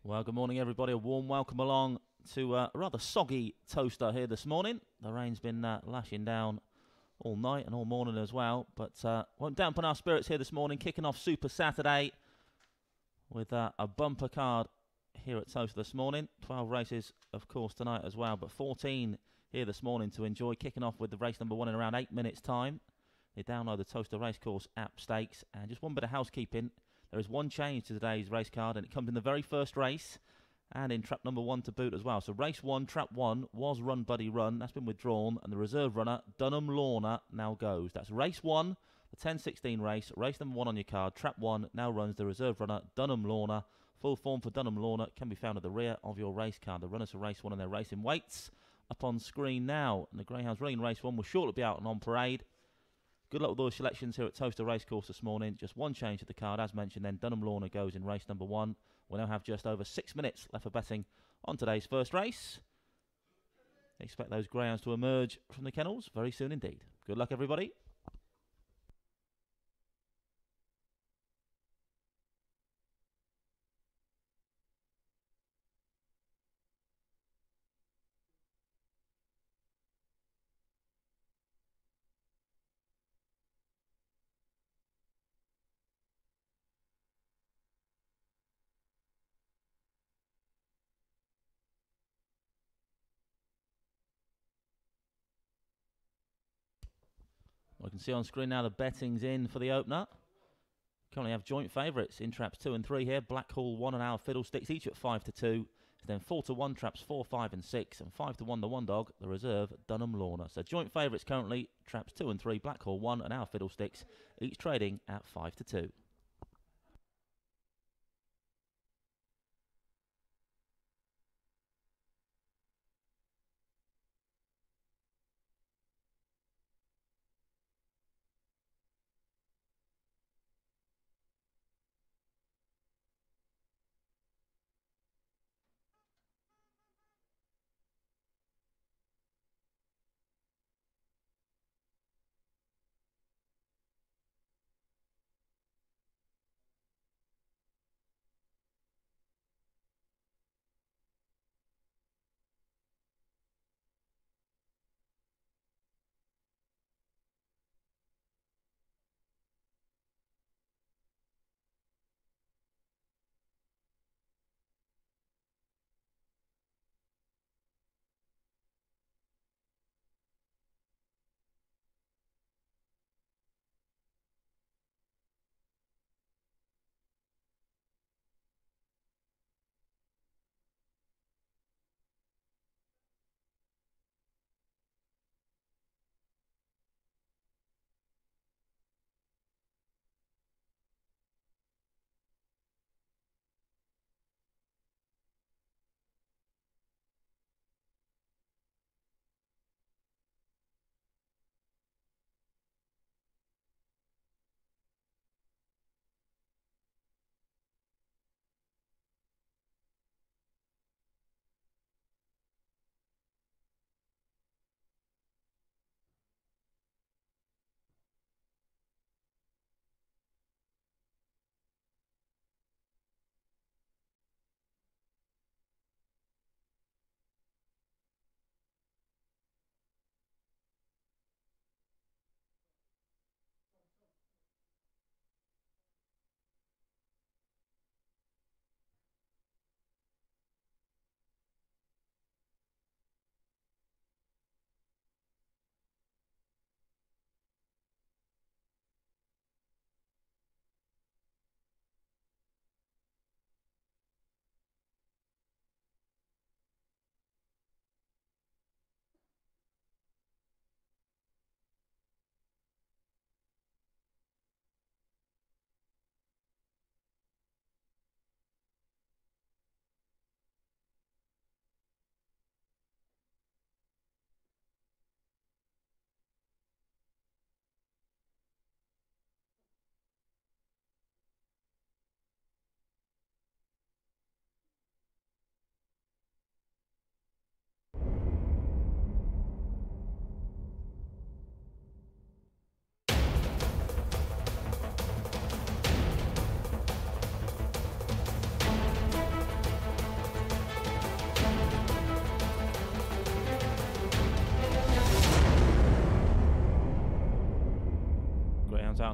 Well, good morning, everybody. A warm welcome along to a rather soggy Towcester here this morning. The rain's been lashing down all night and all morning as well, but won't dampen our spirits here this morning. Kicking off Super Saturday with a bumper card here at Towcester this morning. 12 races, of course, tonight as well, but 14 here this morning to enjoy. Kicking off with the race number 1 in around 8 minutes' time. They download the Towcester Racecourse app stakes, and just one bit of housekeeping. There is one change to today's race card, and it comes in the very first race and in trap number 1 to boot as well. So race 1, trap 1 was Run Buddy Run. That's been withdrawn, and the reserve runner, Dunham Lorna, now goes. That's race 1, the 10-16 race. Race number 1 on your card. Trap 1 now runs the reserve runner, Dunham Lorna. Full form for Dunham Lorna can be found at the rear of your race card. The runners for race 1 and their racing weights up on screen now. And the Greyhounds running race 1 will shortly be out and on parade. Good luck with all the selections here at Towcester Racecourse this morning. Just one change to the card, as mentioned, then Dunham Lorna goes in race number 1. We'll now have just over 6 minutes left for betting on today's first race. Expect those greyhounds to emerge from the kennels very soon indeed. Good luck, everybody. We can see on screen now the betting's in for the opener. Currently have joint favourites in traps 2 and 3 here. Blackhall 1 and Our Fiddlesticks, each at 5 to 2. Then 4 to 1 traps 4, 5 and 6. And 5 to 1 the one dog, the reserve, Dunham Lorna. So joint favourites currently, traps 2 and 3, Blackhall 1 and Our Fiddlesticks, each trading at 5 to 2.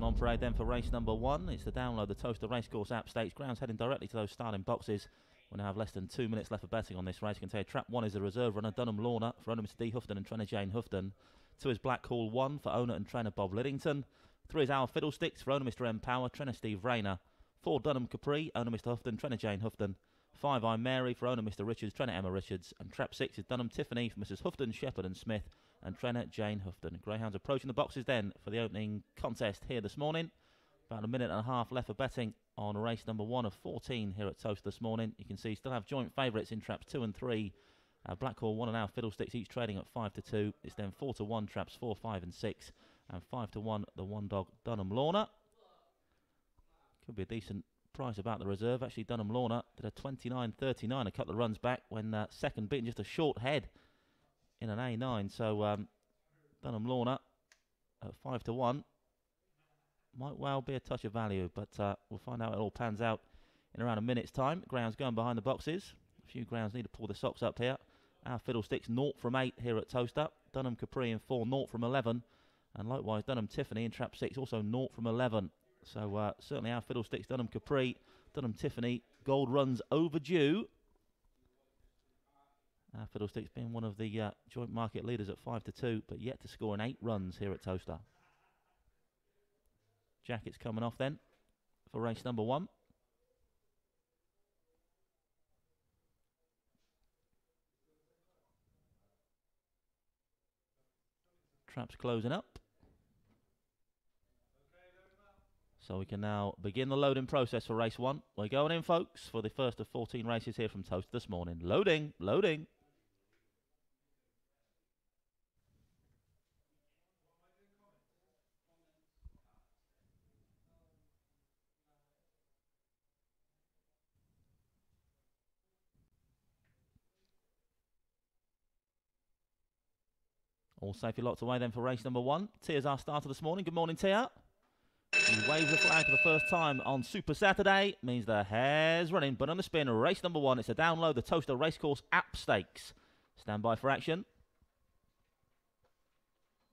On parade then for race number 1. It's the Download the Towcester Racecourse app stakes. Grounds heading directly to those starting boxes. We now have less than 2 minutes left for betting on this race. You can tell you trap 1 is the reserve runner, Dunham Lorna, for owner Mr. D. Houghton and trainer Jane Houghton. 2 is Black Hall 1 for owner and trainer Bob Liddington. 3 is Our Fiddlesticks for owner Mr. M. Power, trainer Steve Rayner. 4 Dunham Capri, owner Mr. Houghton, trainer Jane Houghton. 5 I'm Mary for owner Mr. Richards, trainer Emma Richards. And trap 6 is Dunham Tiffany for Mrs. Houghton, Shepherd and Smith and trainer Jane Houghton. Greyhounds approaching the boxes then for the opening contest here this morning. About a minute and a half left for betting on race number 1 of 14 here at Towcester this morning. You can see still have joint favourites in traps 2 and 3. Blackhall 1 and Our Fiddlesticks each trading at 5 to 2. It's then 4 to 1 traps 4, 5 and 6. And 5 to 1 the one dog Dunham Lorna. Could be a decent price about the reserve. Actually Dunham Lorna did a 29.39 a couple of runs back when second beaten just a short head in an A9. So Dunham Lorna at 5 to 1. Might well be a touch of value, but we'll find out how it all pans out in around a minute's time. Grounds going behind the boxes. A few grounds need to pull the socks up here. Our Fiddlesticks 0 from 8 here at Towcester. Dunham Capri in 4, 0 from 11. And likewise Dunham Tiffany in trap 6 also 0 from 11. So certainly Our Fiddlesticks, Dunham Capri, Dunham Tiffany, gold runs overdue. Our Fiddlesticks being one of the joint market leaders at 5 to 2, but yet to score in 8 runs here at Towcester. Jackets coming off then for race number 1. Traps closing up. So we can now begin the loading process for race 1. We're going in, folks, for the first of 14 races here from Towcester this morning. Loading, loading. All safely locked away then for race number 1. Tia's our starter this morning. Good morning, Tia. He waves the flag for the first time on Super Saturday. Means the hair's running, but on the spin, race number 1. It's a Download the Towcester Racecourse app stakes. Stand by for action.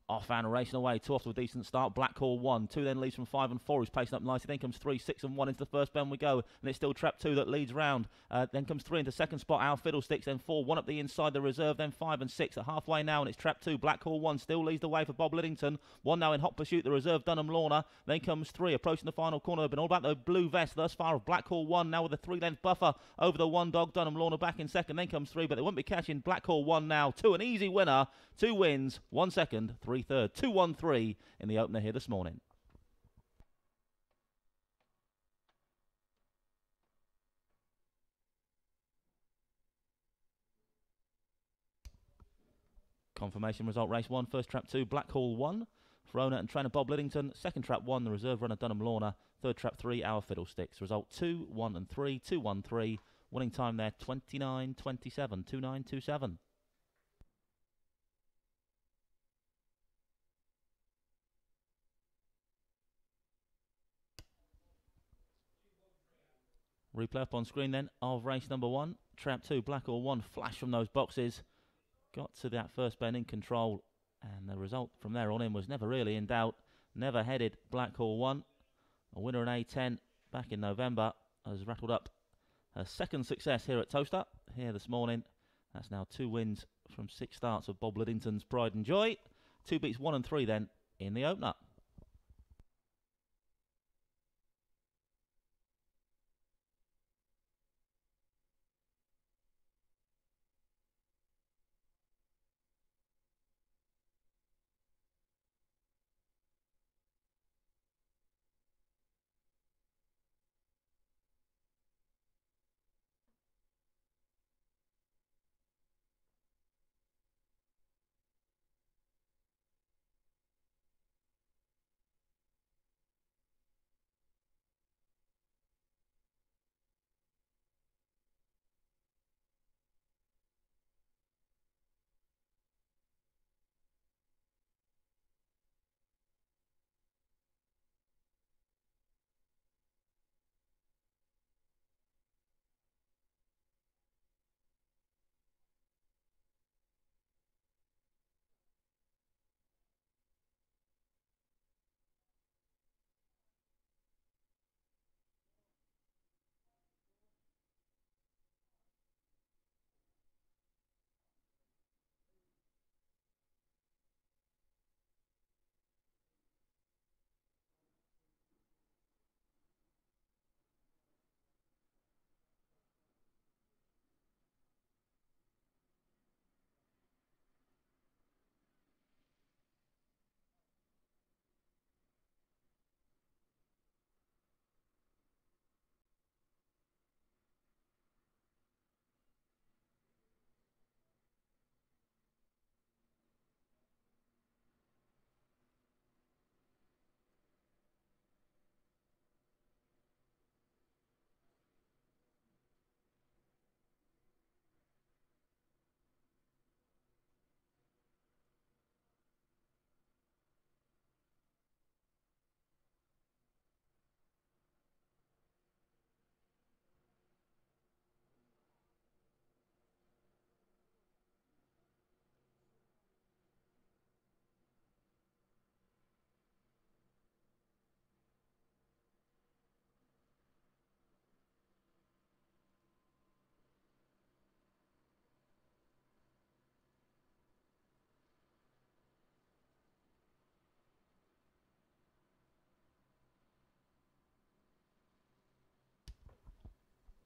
Off and racing away, 2 off to a decent start. Blackhall 1, 2 then leads from 5 and 4. He's pacing up nicely. Then comes 3, 6 and 1 into the first bend we go. And it's still trap 2 that leads round. Then comes 3 into second spot. Our Fiddlesticks. Then 4, 1 up the inside the reserve. Then 5 and 6 at halfway now. And it's trap 2. Blackhall 1 still leads the way for Bob Liddington. 1 now in hot pursuit. The reserve Dunham Lorna. Then comes 3 approaching the final corner. They've been all about the blue vest thus far of Blackhall 1. Now with a 3-length buffer over the one dog Dunham Lorna back in second. Then comes 3, but they won't be catching Blackhall 1 now. 2 an easy winner. 2 wins, 1 second, 3 third. 2-1-3 in the opener here this morning. Confirmation result race 1. First trap 2, Blackhall 1 for owner and trainer Bob Liddington. Second trap 1, the reserve runner Dunham Lorna. Third trap 3, Our Fiddlesticks. Result 2, 1 and 3, 2-1-3. Winning time there 29.27, 29.27. Replay up on screen then of race number 1. Trap 2, Blackhall 1, flash from those boxes. Got to that first bend in control. And the result from there on in was never really in doubt. Never headed Blackhall 1. A winner in A10 back in November. Has rattled up her second success here at Towcester. Here this morning. That's now 2 wins from 6 starts of Bob Liddington's Pride and Joy. 2 beats 1 and 3 then in the opener.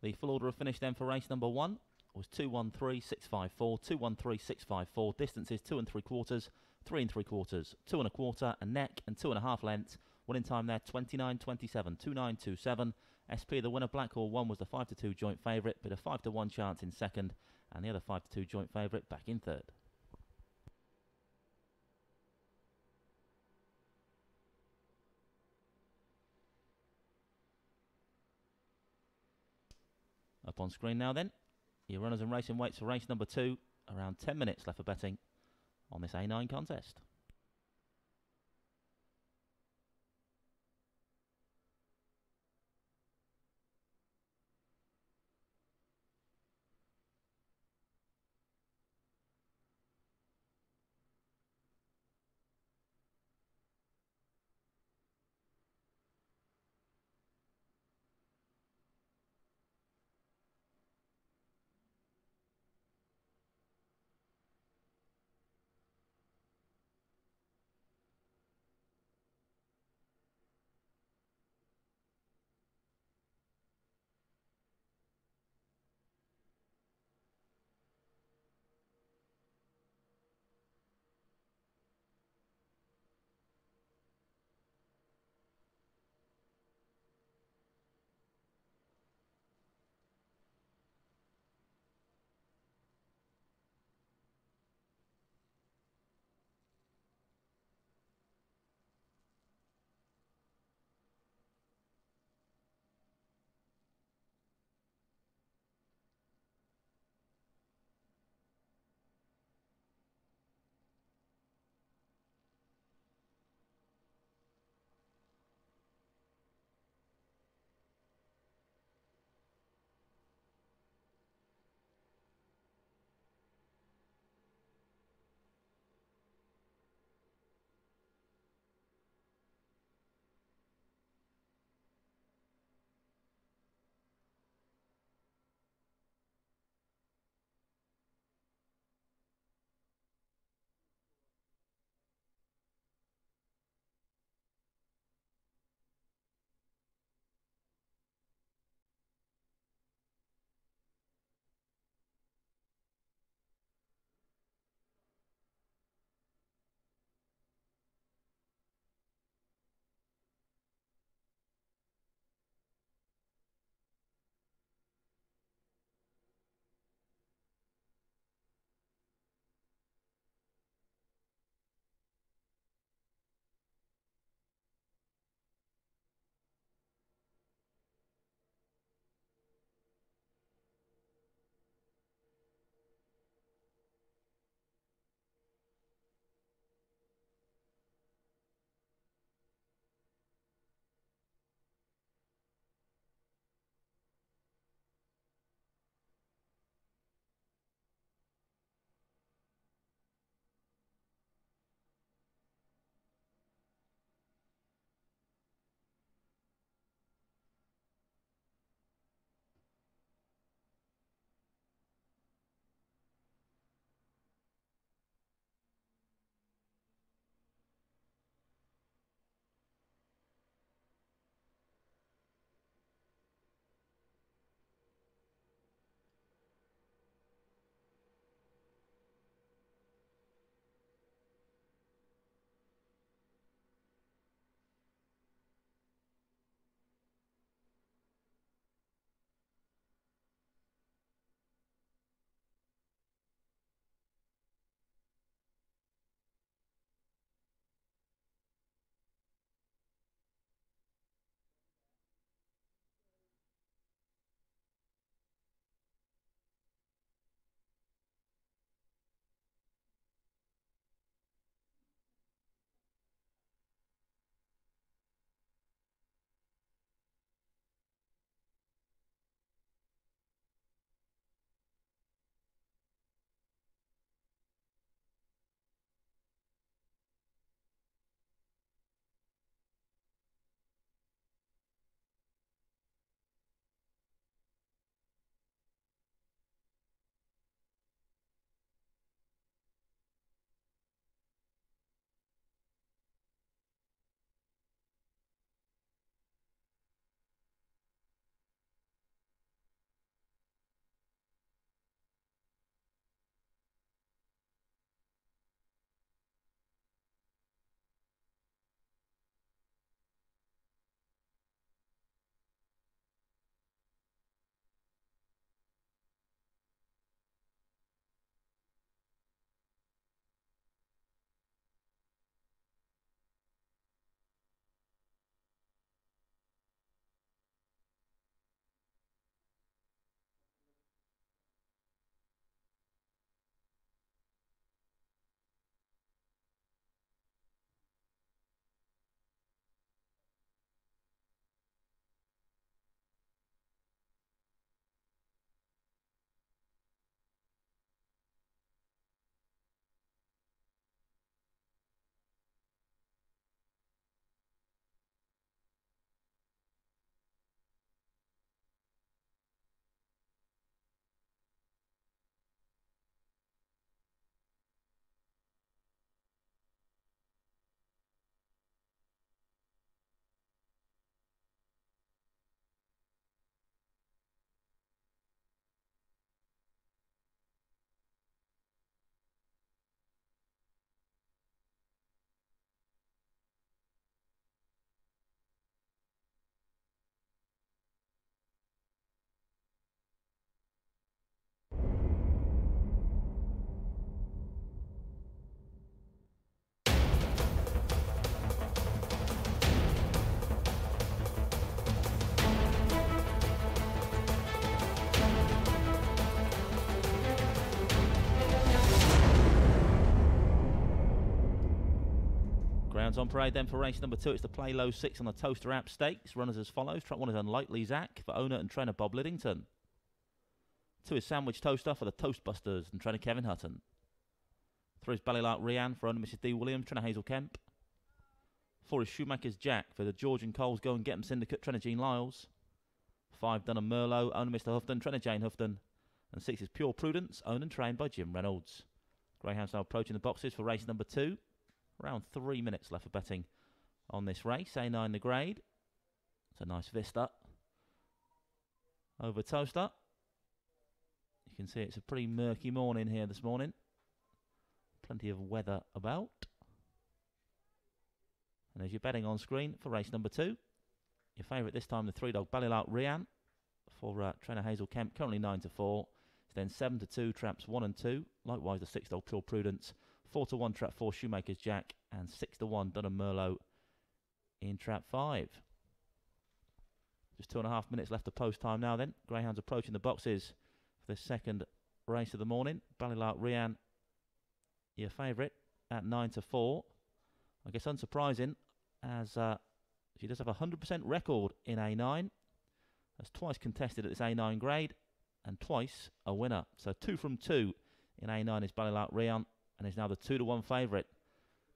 The full order of finish then for race number 1 was 213.654, 213.654. Distances 2 3/4, 3 3/4, 2 1/4, a neck and 2 1/2 lengths. Winning time there 29.27, 29.27. SP, the winner. Blackhall 1 was the 5-2 joint favourite, but a 5-1 chance in second, and the other 5-2 joint favourite back in third. Up on screen now then, your runners and racing weights for race number 2. Around 10 minutes left for betting on this A9 contest. Greyhounds on parade then for race number 2. It's the Play Low 6 on the Towcester App Stakes. Runners as follows. Track 1 is Unlikely Zach for owner and trainer Bob Liddington. 2 is Sandwich Toaster for the Toastbusters and trainer Kevin Hutton. 3 is Ballylark Rianne for owner Mrs D Williams, trainer Hazel Kemp. 4 is Shoemaker's Jack for the George and Coles Go and Get 'em Syndicate, trainer Jean Lyles. 5, Dunham Merlot, owner Mr Houghton, trainer Jane Houghton. And 6 is Pure Prudence, owned and trained by Jim Reynolds. Greyhounds now approaching the boxes for race number 2. Around 3 minutes left for betting on this race. A9 the grade. It's a nice vista over Towcester. You can see it's a pretty murky morning here this morning. Plenty of weather about. And as you're betting on screen for race number 2, your favourite this time, the 3-dog Ballylark Rianne for trainer Hazel Kemp, currently 9-4. It's then 7-2 traps 1 and 2. Likewise the 6-dog Pure Prudence. 4-1 trap 4 Shoemaker's Jack, and 6-1 Dunham Merlot in trap 5. Just 2.5 minutes left of post time now then. Greyhounds approaching the boxes for the second race of the morning. Ballylark Rianne, your favourite, at 9-4. I guess unsurprising, as she does have a 100% record in A9. Has twice contested at this A9 grade, and twice a winner. So 2 from 2 in A9 is Ballylark Rianne, and is now the 2-1 favourite.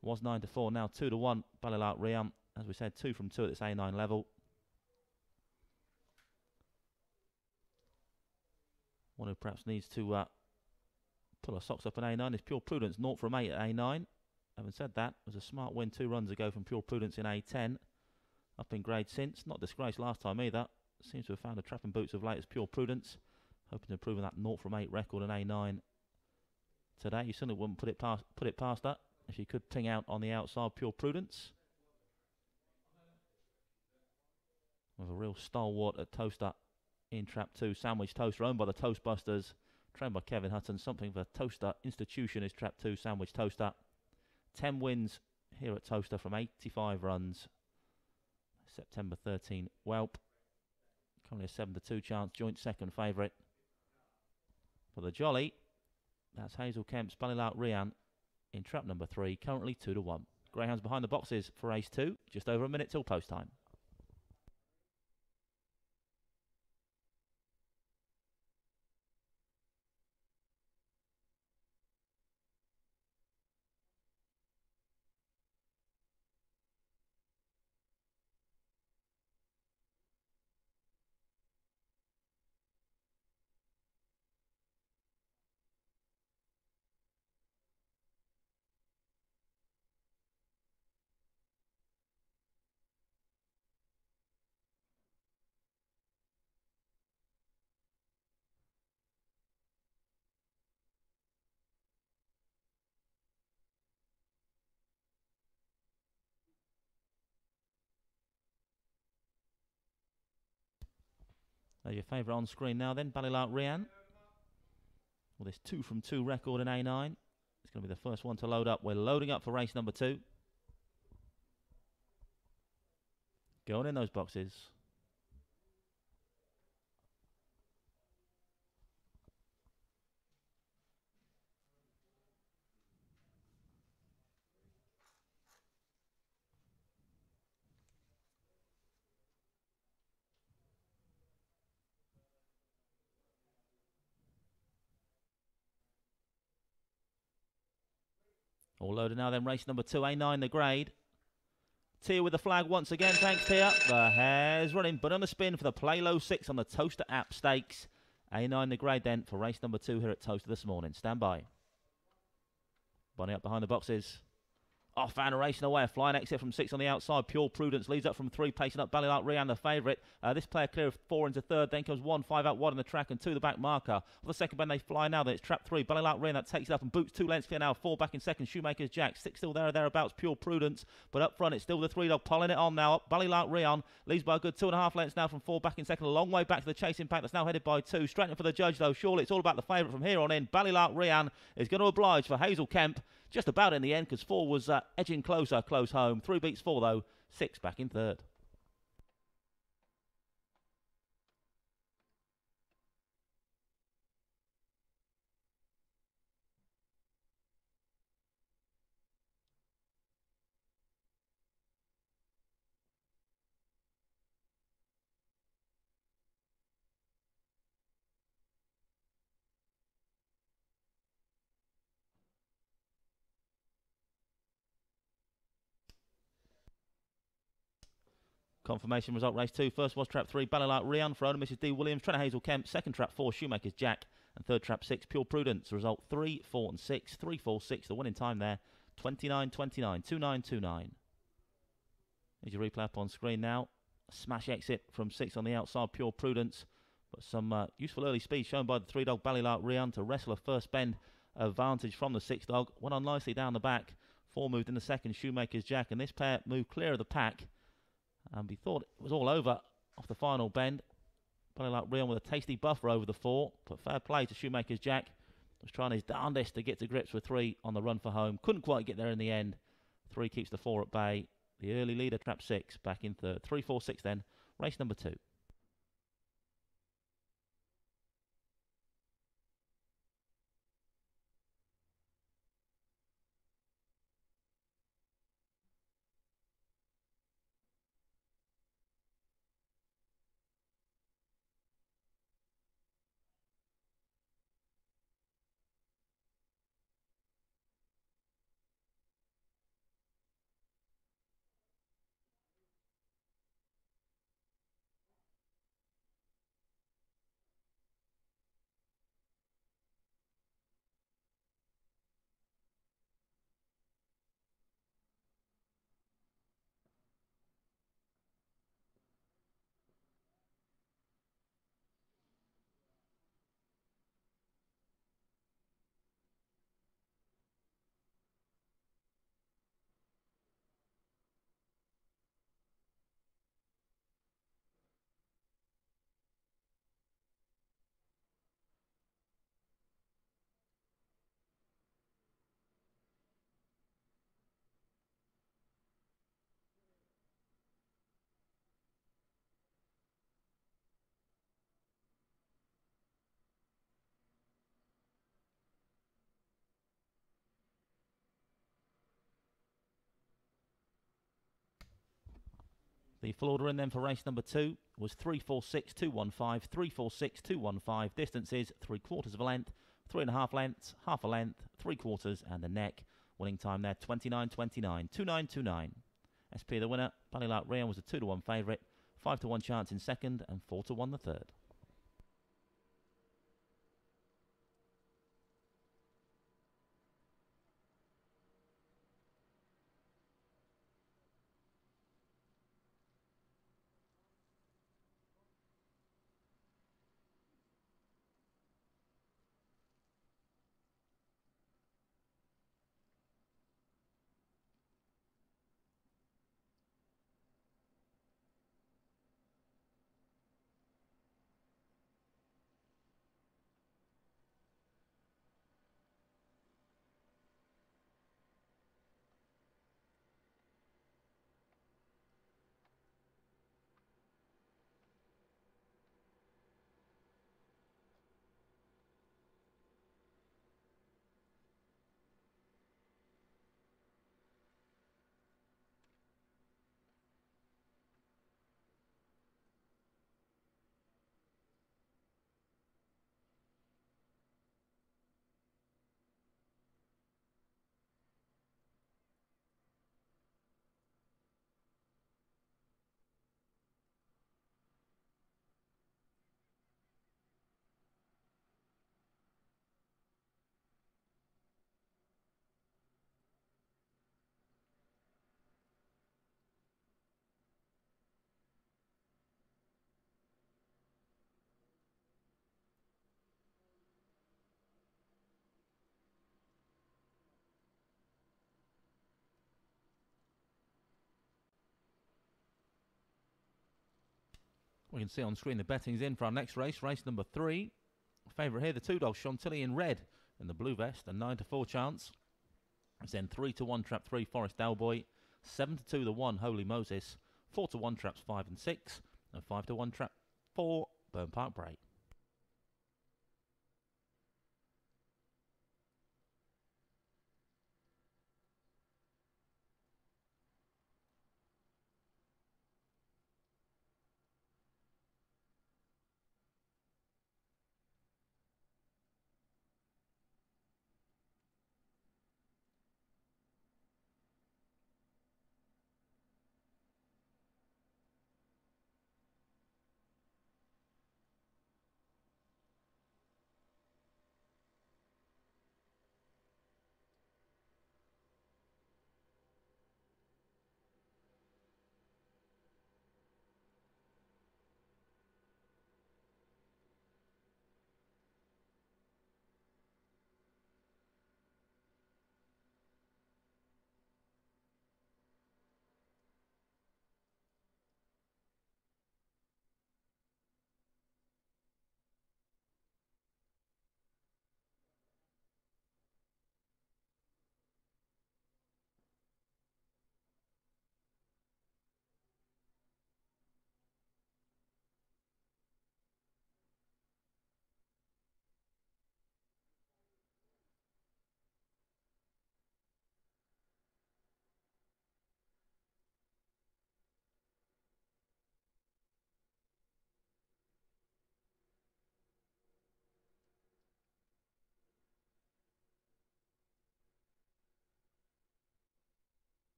Was 9-4, now 2-1 Ballylark Rianne. As we said, 2 from 2 at this A9 level. One who perhaps needs to pull her socks up in A9 is Pure Prudence, 0 from 8 at A9. Having said that, it was a smart win 2 runs ago from Pure Prudence in A10. Up in grade since, not disgraced last time either. Seems to have found a trap in boots of late as Pure Prudence. Hoping to improve on that 0 from 8 record in A9 today. You certainly wouldn't put it past her if you could ping out on the outside. Pure Prudence with a real stalwart at Towcester in trap 2. Sandwich Toaster, owned by the Toastbusters, trained by Kevin Hutton. Something for Towcester Institution is trap 2 Sandwich Toaster. 10 wins here at Towcester from 85 runs. September 13 whelp. Currently a 7-2 chance, joint second favourite. For the Jolly, that's Hazel Kemp's Ballylark Rianne in trap number 3, currently 2-1. Greyhounds behind the boxes for race 2, just over a minute till post time. There's your favourite on screen now then, Ballylark Rianne. Well, this 2 from 2 record in A9. It's going to be the first one to load up. We're loading up for race number 2. Going in those boxes. All loaded now then, race number 2, A9 the grade. Tia with the flag once again, thanks Tia. The hare's running, but on the spin for the Play Low 6 on the Towcester App Stakes. A9 the grade then for race number 2 here at Towcester this morning. Stand by. Bunny up behind the boxes. Off and racing away. A flying exit from 6 on the outside. Pure Prudence leads up from 3, placing up Ballylark Rianne, the favourite. This player clear of 4 into third. Then comes 1, 5 out wide on the track and 2 the back marker. Off the second bend they fly now. Then it's trap 3. Ballylark Rianne that takes it up and boots 2 lengths clear now. 4 back in second. Shoemaker's Jack. 6 still there or thereabouts. Pure Prudence. But up front it's still the 3-dog pulling it on now. Ballylark Rianne leads by a good 2.5 lengths now from 4 back in second. A long way back to the chasing pack that's now headed by 2. Straightening for the judge though. Surely it's all about the favourite from here on in. Ballylark Rianne is going to oblige for Hazel Kemp. Just about in the end because 4 was edging closer, close home. 3 beats 4 though, 6 back in third. Confirmation result race 2. First was trap 3, Ballylight Rian for owner Mrs. D. Williams, trainer Hazel Kemp. Second trap 4, Shoemakers Jack. And third trap 6, Pure Prudence. Result 3, 4 and 6. 3, 4, 6. The winning time there, 29.29. 2.929. Here's your replay up on screen now. A smash exit from 6 on the outside, Pure Prudence. But some useful early speed shown by the 3-dog Ballylight Rian to wrestle a first bend advantage from the 6-dog. Went on nicely down the back. 4 moved in the second, Shoemakers Jack. And this pair moved clear of the pack. And we thought it was all over off the final bend. Ballylight Rian with a tasty buffer over the 4. But fair play to Shoemakers Jack. Was trying his darndest to get to grips with 3 on the run for home. Couldn't quite get there in the end. 3 keeps the 4 at bay. The early leader, trap 6, back in third. 3, 4, 6 then. Race number 2. The full order in then for race number 2 was 346.215, 346.215. Distances 3/4 of a length, 3.5 lengths, half a length, 3/4, and the neck. Winning time there 29.29, 2.929. SP the winner. Ballylight Rian was a 2-to-1 favourite, 5-to-1 chance in second, and 4-to-1 the third. We can see on screen the betting's in for our next race, race number 3. Favourite here, the 2-dog Chantilly in red in the blue vest, a 9-to-4 chance. It's then 3-to-1 trap 3 Forest Owlboy, 7-to-2 the 1 Holy Moses, 4-to-1 traps 5 and 6, and 5-to-1 trap 4 Burn Park Bray.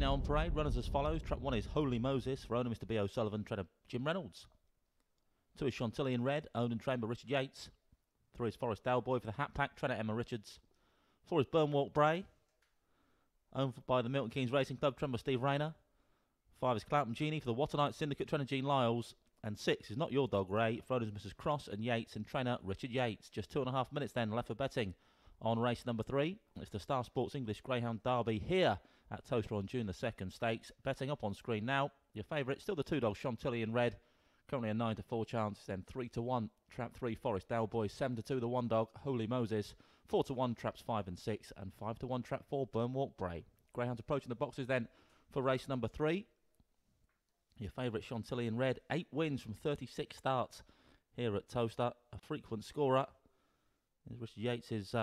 now on parade. Runners as follows. Trap 1 is Holy Moses, for owner Mr. B. O'Sullivan, trainer Jim Reynolds. 2 is Chantilly in red, owned and trained by Richard Yates. 3 is Forest Dalboy for the Hat Pack, trainer Emma Richards. 4 is Burnwalk Bray, owned by the Milton Keynes Racing Club, trained by Steve Rayner. 5 is CLOUTEM Genie for the Waternight Syndicate, trainer Jean Lyles. And 6 is Not Your Dog Ray, for owners Mrs. Cross and Yates and trainer Richard Yates. Just 2.5 minutes then left for betting on race number 3. It's the Star Sports English Greyhound Derby here at Towcester on June the 2nd. Stakes betting up on screen now. Your favourite, still the 2 dogs, Chantilly in red. Currently a 9-4 chance, then 3-1. Trap 3, Forest Dalboy. 7-2, the 1 dog, Holy Moses. 4-1, traps 5 and 6. And 5-1, trap 4, Burnwalk Bray. Greyhounds approaching the boxes then for race number 3. Your favourite, Chantilly in red. 8 wins from 36 starts here at Towcester. A frequent scorer. Richard Yates is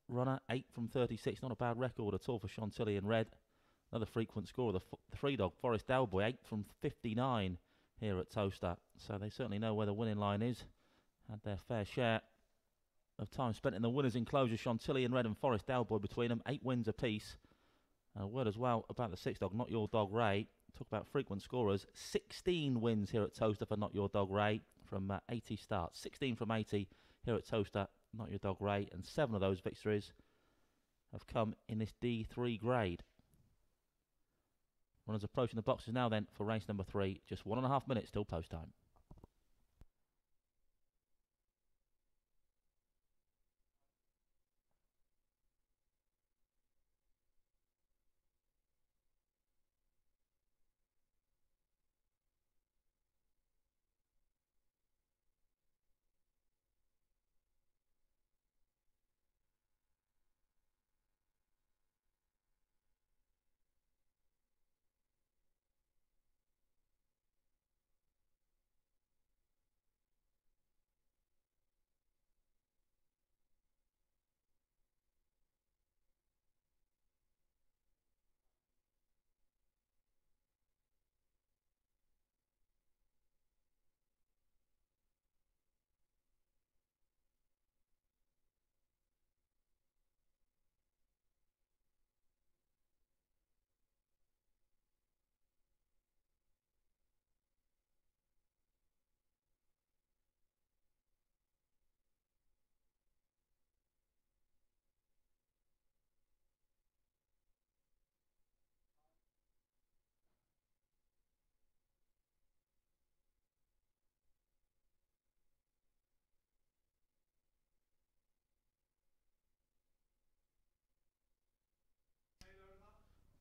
runner. 8 from 36. Not a bad record at all for Chantilly in red. Another frequent scorer, the 3 dog, Forest Dalboy. 8 from 59 here at Towcester. So they certainly know where the winning line is. Had their fair share of time spent in the winners' enclosure. Chantilly in red and Forest Dalboy between them. 8 wins apiece. A word as well about the 6 dog, Not Your Dog Ray. Talk about frequent scorers. 16 wins here at Towcester for Not Your Dog Ray from 80 starts. 16 from 80 here at Towcester, Not Your Dog Ray. And 7 of those victories have come in this D3 grade. Runners approaching the boxes now then for race number 3. Just 1.5 minutes till post time.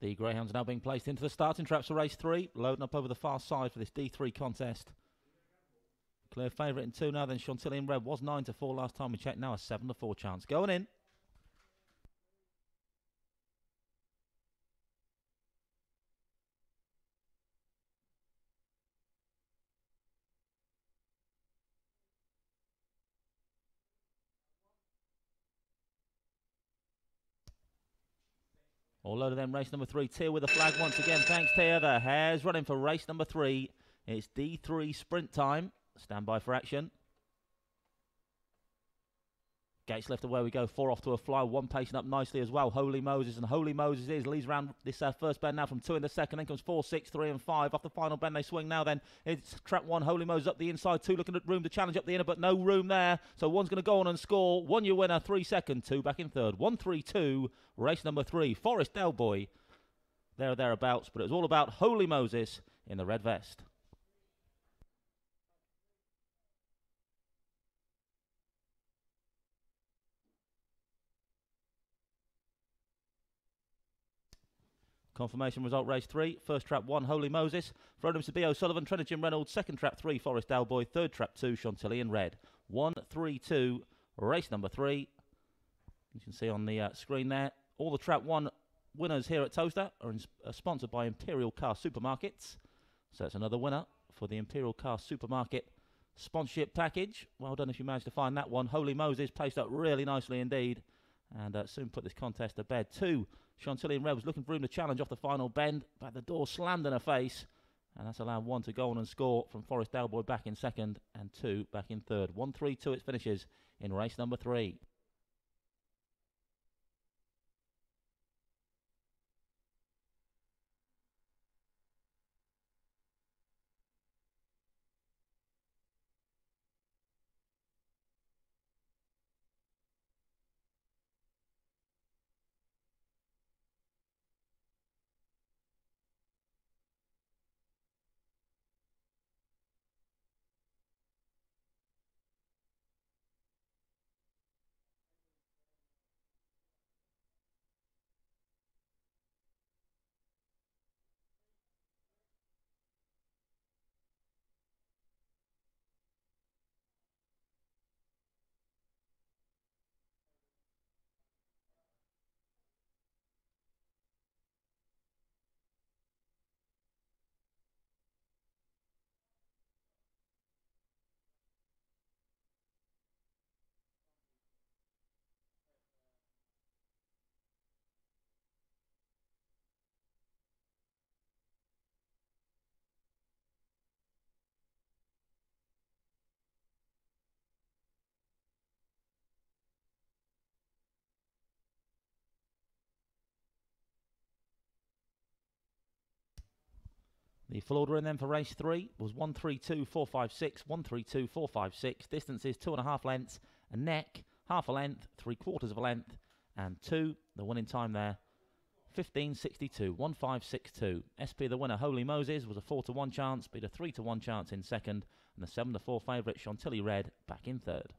The Greyhounds are now being placed into the starting traps for race 3, loading up over the far side for this D3 contest. Clear favourite in 2 now, then Chantilly in red was 9-4 last time we checked, now a 7-4 chance. Going in. All loaded then, race number 3. Tia with the flag once again. Thanks, Tia. The hare's running for race number 3. It's D3 sprint time. Stand by for action. Gates left away we go. 4 off to a fly. 1 pacing up nicely as well. Holy Moses. And Holy Moses leads around this first bend now from 2 in the second. Then comes 4, 6, 3 and 5. Off the final bend they swing now then. It's trap 1. Holy Moses up the inside. 2 looking at room to challenge up the inner, but no room there. So 1's going to go on and score. 1 your winner. 3 second. 2 back in third. 1, 3, 2. Race number 3. Forest Dalboy. There or thereabouts. But it was all about Holy Moses in the red vest. Confirmation result race 3. First trap 1, Holy Moses. For owner Mr. B. O'Sullivan, trainer Jim Reynolds. Second trap 3, Forest Dalboy. Third trap 2, Chantilly in red. 1, 3, 2. Race number 3. You can see on the screen there. All the trap 1 winners here at Towcester are sponsored by Imperial Car Supermarkets. So it's another winner for the Imperial Car Supermarket sponsorship package. Well done if you managed to find that one. Holy Moses placed up really nicely indeed. And soon put this contest to bed. 2, Chantilly in red was looking for room to challenge off the final bend, but the door slammed in her face, and that's allowed 1 to go on and score from Forest Dalboy back in second, and 2 back in third. 1, 3, 2 it finishes in race number 3. The full order in then for race 3 was 132.456, 132.456. Distances 2.5 lengths, a neck, half a length, 3/4 of a length, and 2. The winning time there, 15.62, 1562. SP the winner, Holy Moses, was a 4-to-1 chance, beat a 3-to-1 chance in second, and the 7-to-4 favourite, Chantilly Red, back in third.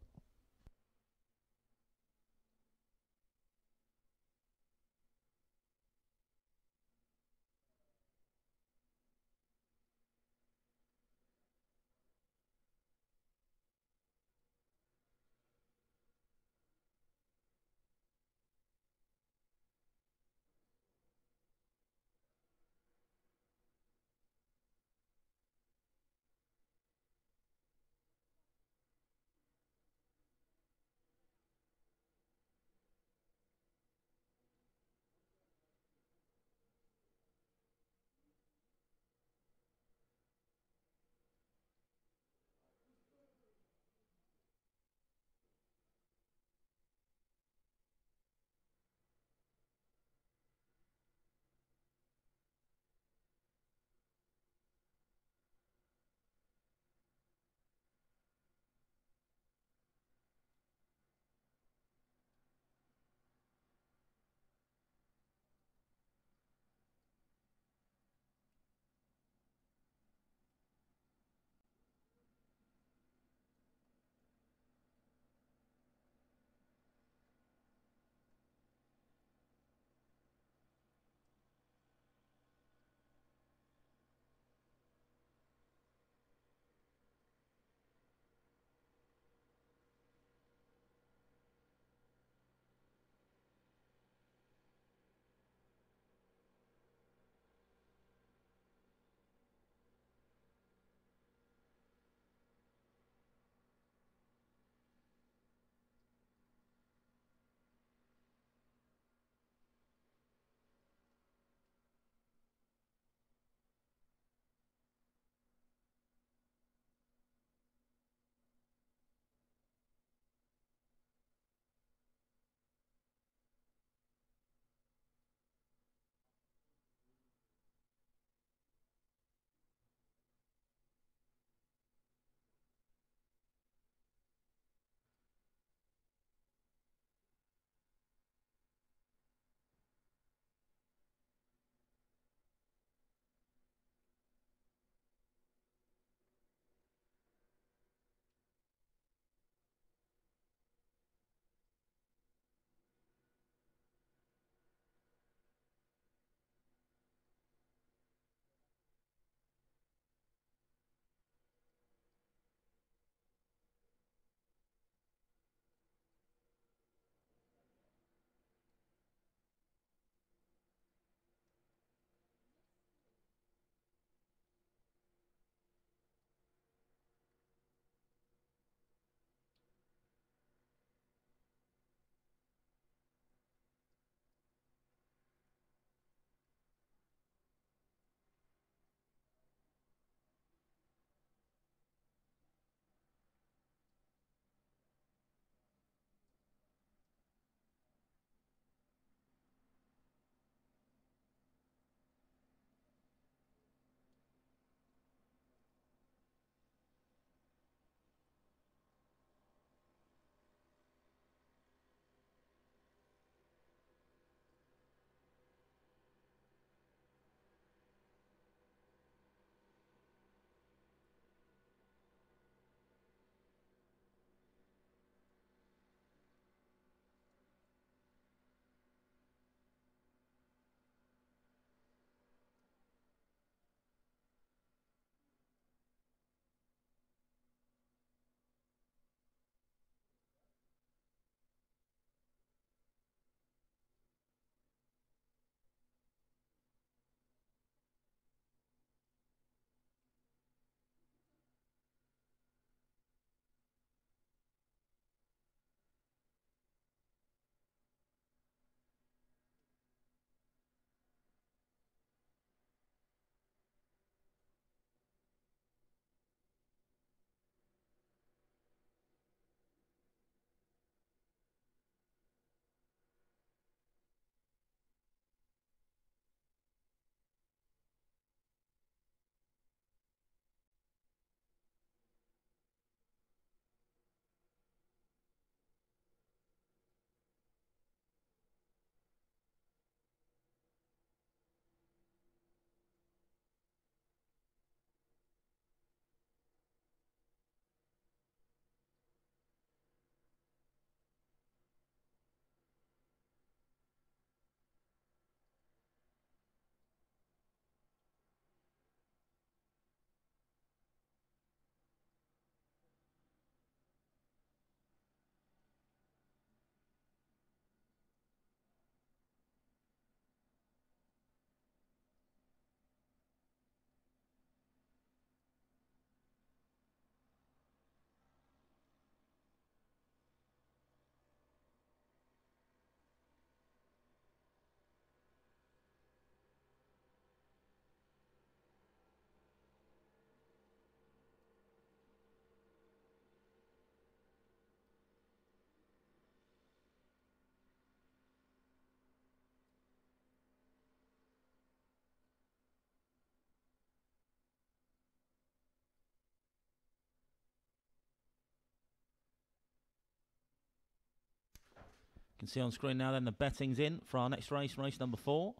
You can see on screen now then the betting's in for our next race, race number 4.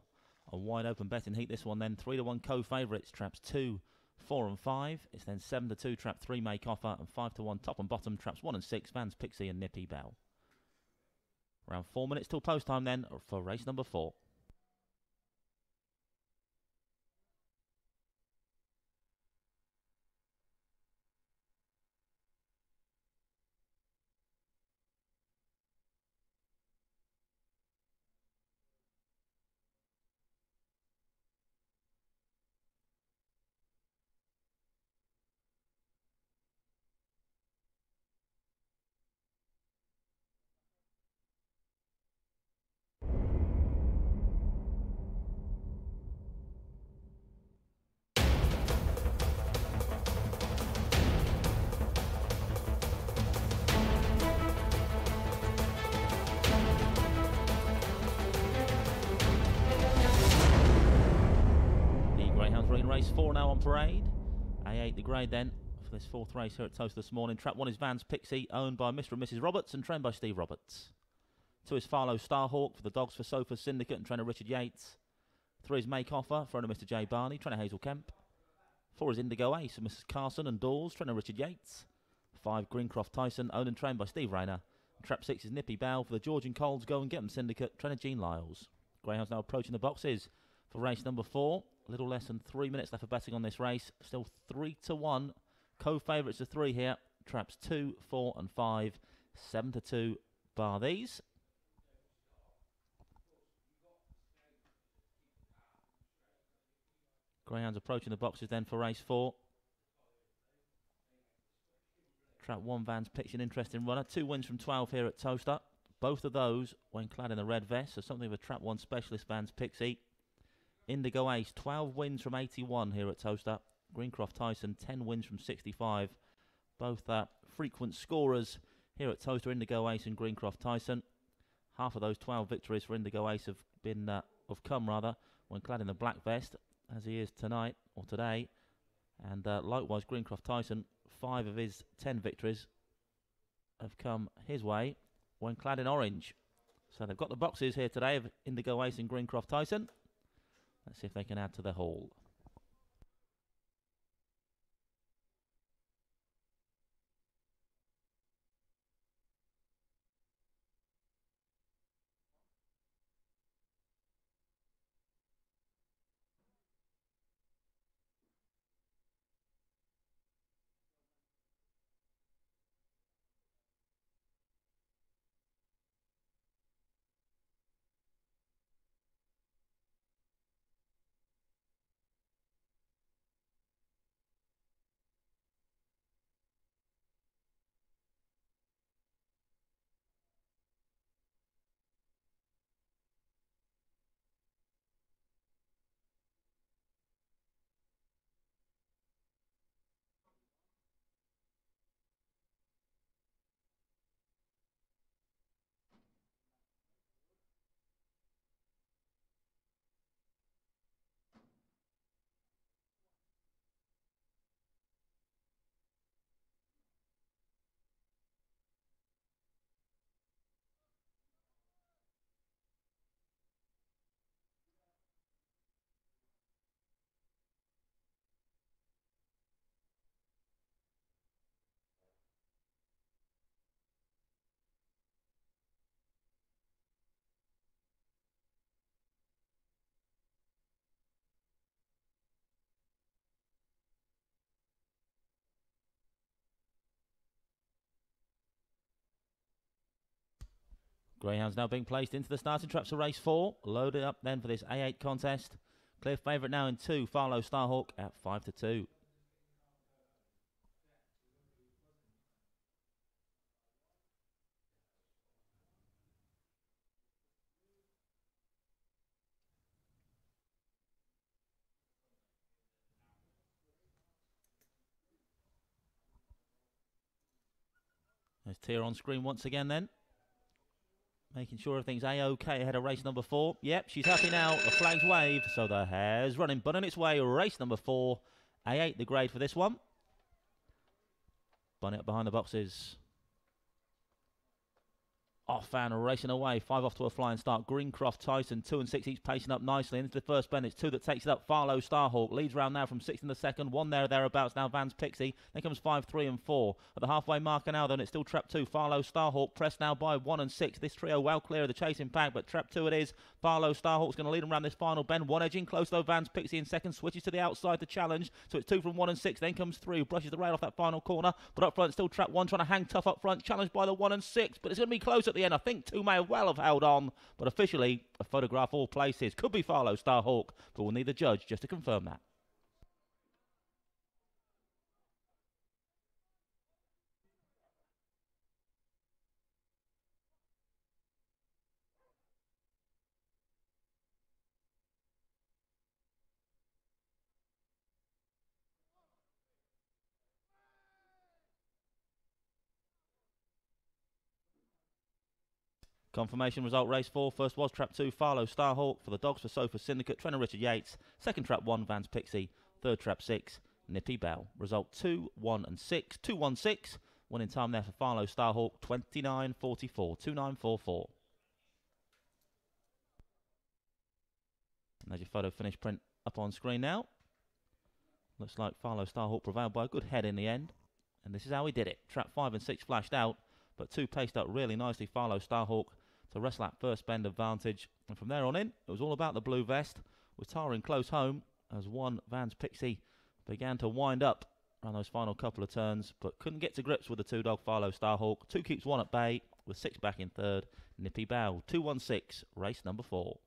A wide open betting heat, this one then. 3-1 co-favourites, traps 2, 4 and 5. It's then 7-2, trap 3, make offer, and 5-1 top and bottom, traps 1 and 6, Vans Pixie and Nippy Bell. Around 4 minutes till post time then for race number 4. Race 4 now on parade. A8 the grade then for this 4th race here at Towcester this morning. Trap 1 is Vans Pixie, owned by Mr. and Mrs. Roberts, and trained by Steve Roberts. 2 is FARLOE STARHAWK for the Dogs for Sofa Syndicate and trainer Richard Yates. 3 is Make Offer for owner Mr. J. Barney, trainer Hazel Kemp. 4 is Indigo Ace for Mrs. Carson and Dawes, trainer Richard Yates. 5 Greencroft Tyson, owned and trained by Steve Rayner. Trap 6 is Nippy Bell for the George and Coles Go and Get 'em Syndicate, trainer Gene Lyles. Greyhound's now approaching the boxes for race number 4. A little less than 3 minutes left for betting on this race. Still 3-1. Co-favourites are 3 here. Traps 2, 4 and 5. 7-2 bar these. Greyhound's approaching the boxes then for race 4. Trap 1 Vans Pixie, an interesting runner. 2 wins from 12 here at Towcester. Both of those when clad in the red vest. So something of a Trap 1 specialist, Vans Pixie. Indigo Ace, 12 wins from 81 here at Towcester. Greencroft Tyson, 10 wins from 65. Both frequent scorers here at Towcester, Indigo Ace and Greencroft Tyson. Half of those 12 victories for Indigo Ace have come when clad in the black vest, as he is tonight or today. And likewise, Greencroft Tyson, 5 of his 10 victories have come his way when clad in orange. So they've got the boxes here today of Indigo Ace and Greencroft Tyson. Let's see if they can add to the haul. Greyhound's now being placed into the starting traps of race 4. Loaded up then for this A8 contest. Clear favourite now in 2, FARLOE STARHAWK at 5-2. There's Tia on screen once again then. Making sure everything's A-OK ahead of race number 4. Yep, she's happy now. The flag's waved, so the hare's running. But on its way, race number 4. A8 the grade for this one. Bunny up behind the boxes. Off and racing away. 5 off to a flying start. Greencroft, Tyson, 2 and 6 each pacing up nicely. Into the first bend. It's 2 that takes it up. FARLOE, STARHAWK leads round now from 6th in the second. 1 there, thereabouts now. Vans Pixie. Then comes 5, 3 and 4. At the halfway marker now, then it's still Trap 2. FARLOE, STARHAWK pressed now by 1 and 6. This trio well clear of the chasing pack, but Trap 2 it is. FARLOE, STARHAWK's going to lead them around this final bend. 1 edging close though. Vans Pixie in second. Switches to the outside to challenge. So it's 2 from 1 and 6. Then comes 3. Brushes the rail off that final corner. But up front, still Trap 1 trying to hang tough up front. Challenged by the 1 and 6. But it's going to be close at the end. I think 2 may well have held on, but officially a photograph all places. Could be FARLOE, STARHAWK, but we'll need the judge just to confirm that. Confirmation result, race 4. First was Trap 2, FARLOE, STARHAWK. For the dogs for Sofa Syndicate, Trainer Richard Yates. Second Trap 1, Vans Pixie. Third Trap 6, Nippy Bell. Result 2, 1 and 6. 2, 1, 6. Winning time there for FARLOE, STARHAWK, 29.44. 29.44. And there's your photo finish print up on screen now. Looks like FARLOE, STARHAWK prevailed by a good head in the end. And this is how he did it. Trap 5 and 6 flashed out, but 2 paced up really nicely. FARLOE, STARHAWK to wrestle that first bend advantage. And from there on in, it was all about the blue vest, with Tara in close home as 1 Vans Pixie began to wind up around those final couple of turns, but couldn't get to grips with the 2 dog FARLOE, STARHAWK. 2 keeps 1 at bay, with 6 back in third. Nippy Bow, 2-1-6, race number 4.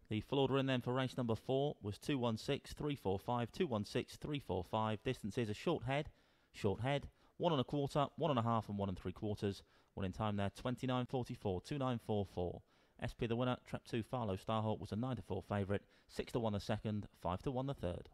The full order in then for race number 4 was 2-1-6, 3-4-5, 2-1-6, 3-4-5. Distances a short head, 1 1/4, 1 1/2 and 1 3/4. One in time there, 29.44, 29.44. SP the winner, Trap 2 FARLOE, STARHAWK was a 9-4 favourite, 6-1 the second, 5-1 the third.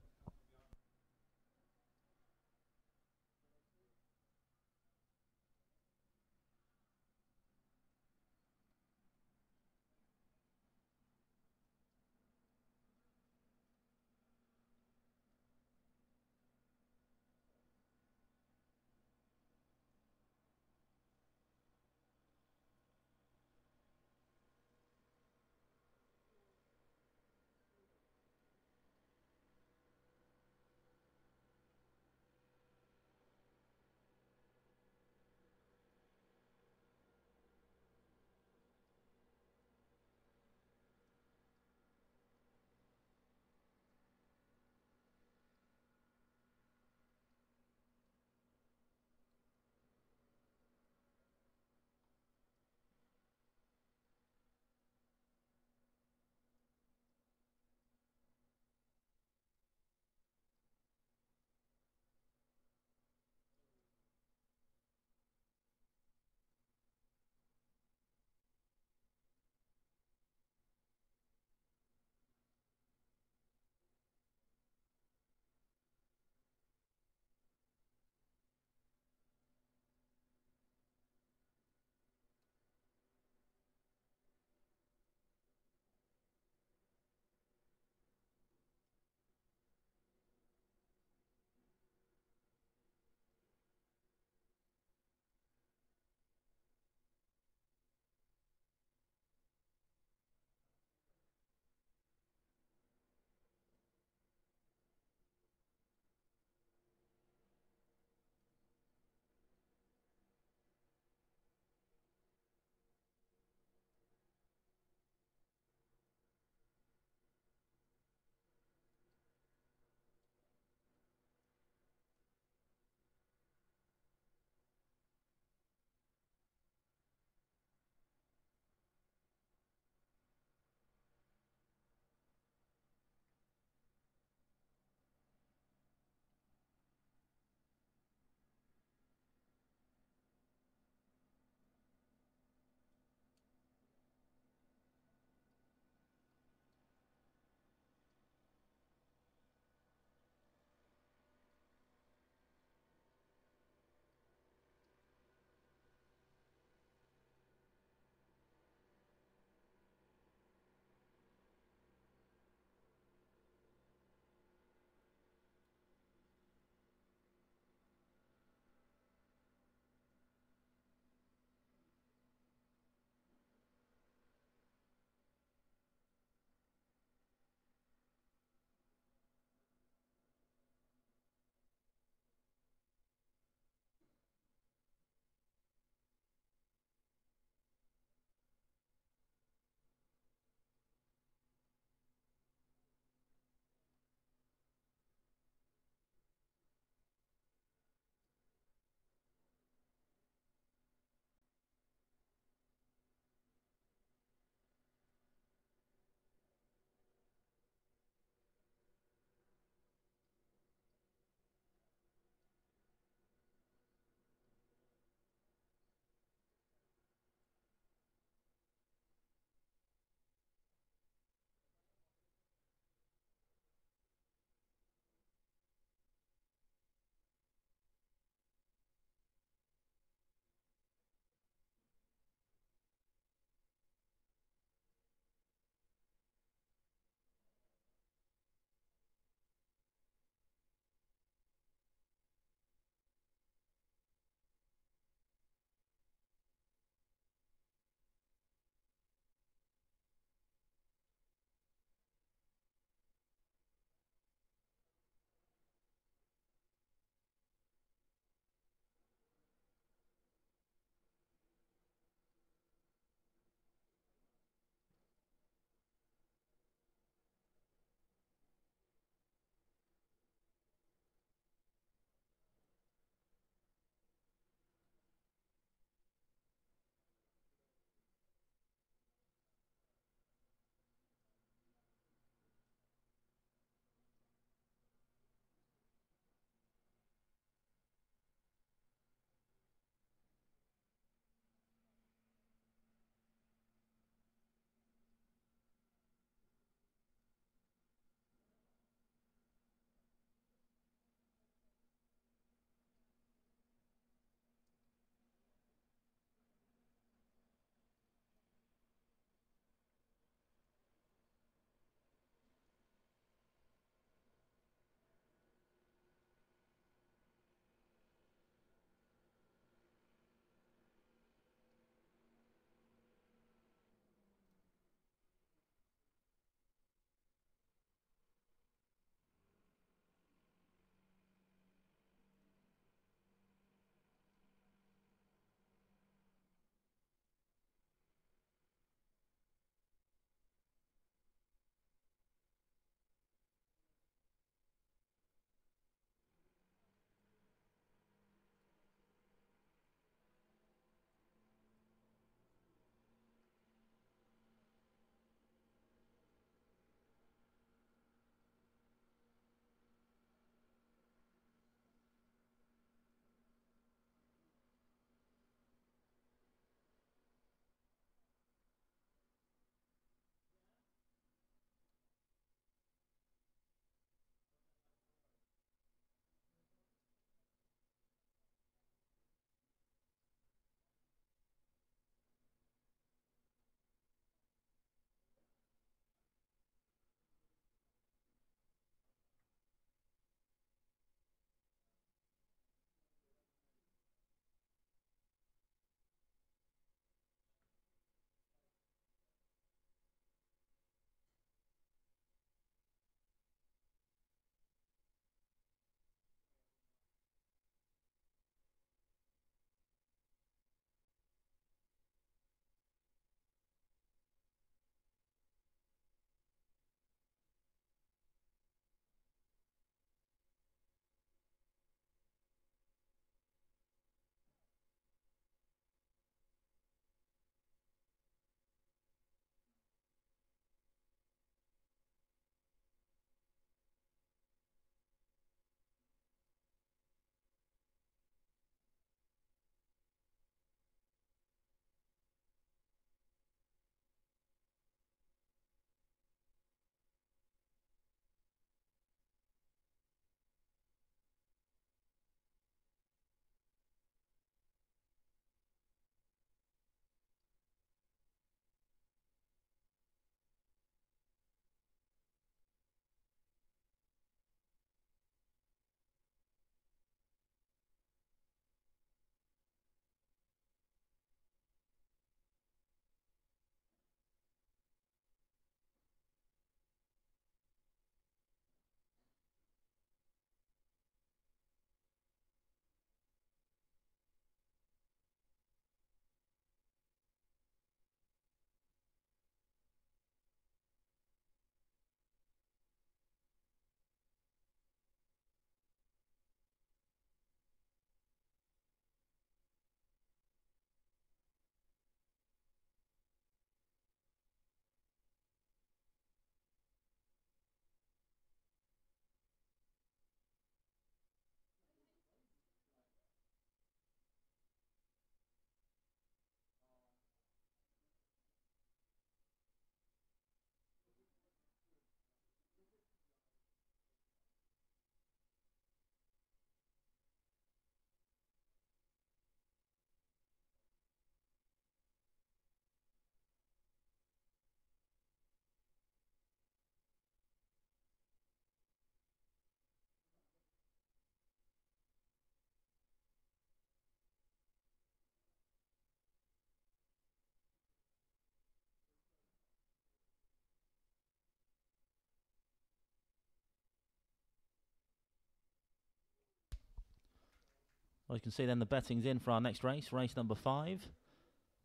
Well, you can see then the betting's in for our next race, race number 5.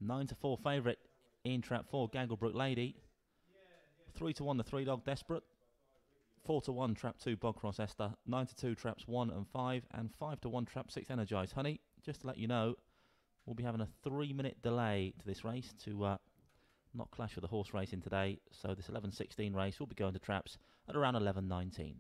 9-4 favourite in trap 4, Gagglebrook Lady. 3-1 the 3 Dog Desperate. 4-1 trap 2 Bogcross Esther. 9-2 traps 1 and 5, and 5-1 trap 6 Energized Honey. Just to let you know, we'll be having a 3-minute delay to this race to not clash with the horse racing today. So this 11:16 race will be going to traps at around 11:19.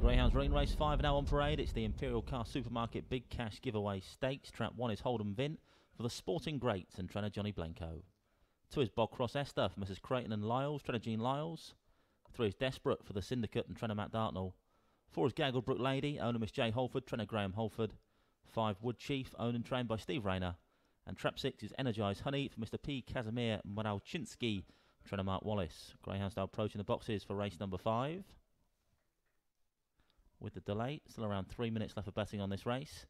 Greyhounds Ring Race 5 now on parade. It's the Imperial Car Supermarket Big Cash Giveaway Stakes. Trap 1 is Hold'em Vin for the Sporting Greats and trainer Johnny Blenko. 2 is Bogcross Esther for Mrs. Creighton and Lyles, trainer Jean Lyles. 3 is Desperate for the Syndicate and trainer Matt Dartnell. 4 is Gagglebrook Lady, owner Miss J Holford, trainer Graham Holford. 5 Wood Chief, owned and trained by Steve Rayner. And trap 6 is Energized Honey for Mr. P. Casimir Moralczynski, trainer Mark Wallace. Greyhounds now approaching the boxes for race number 5. With the delay, still around 3 minutes left of betting on this race.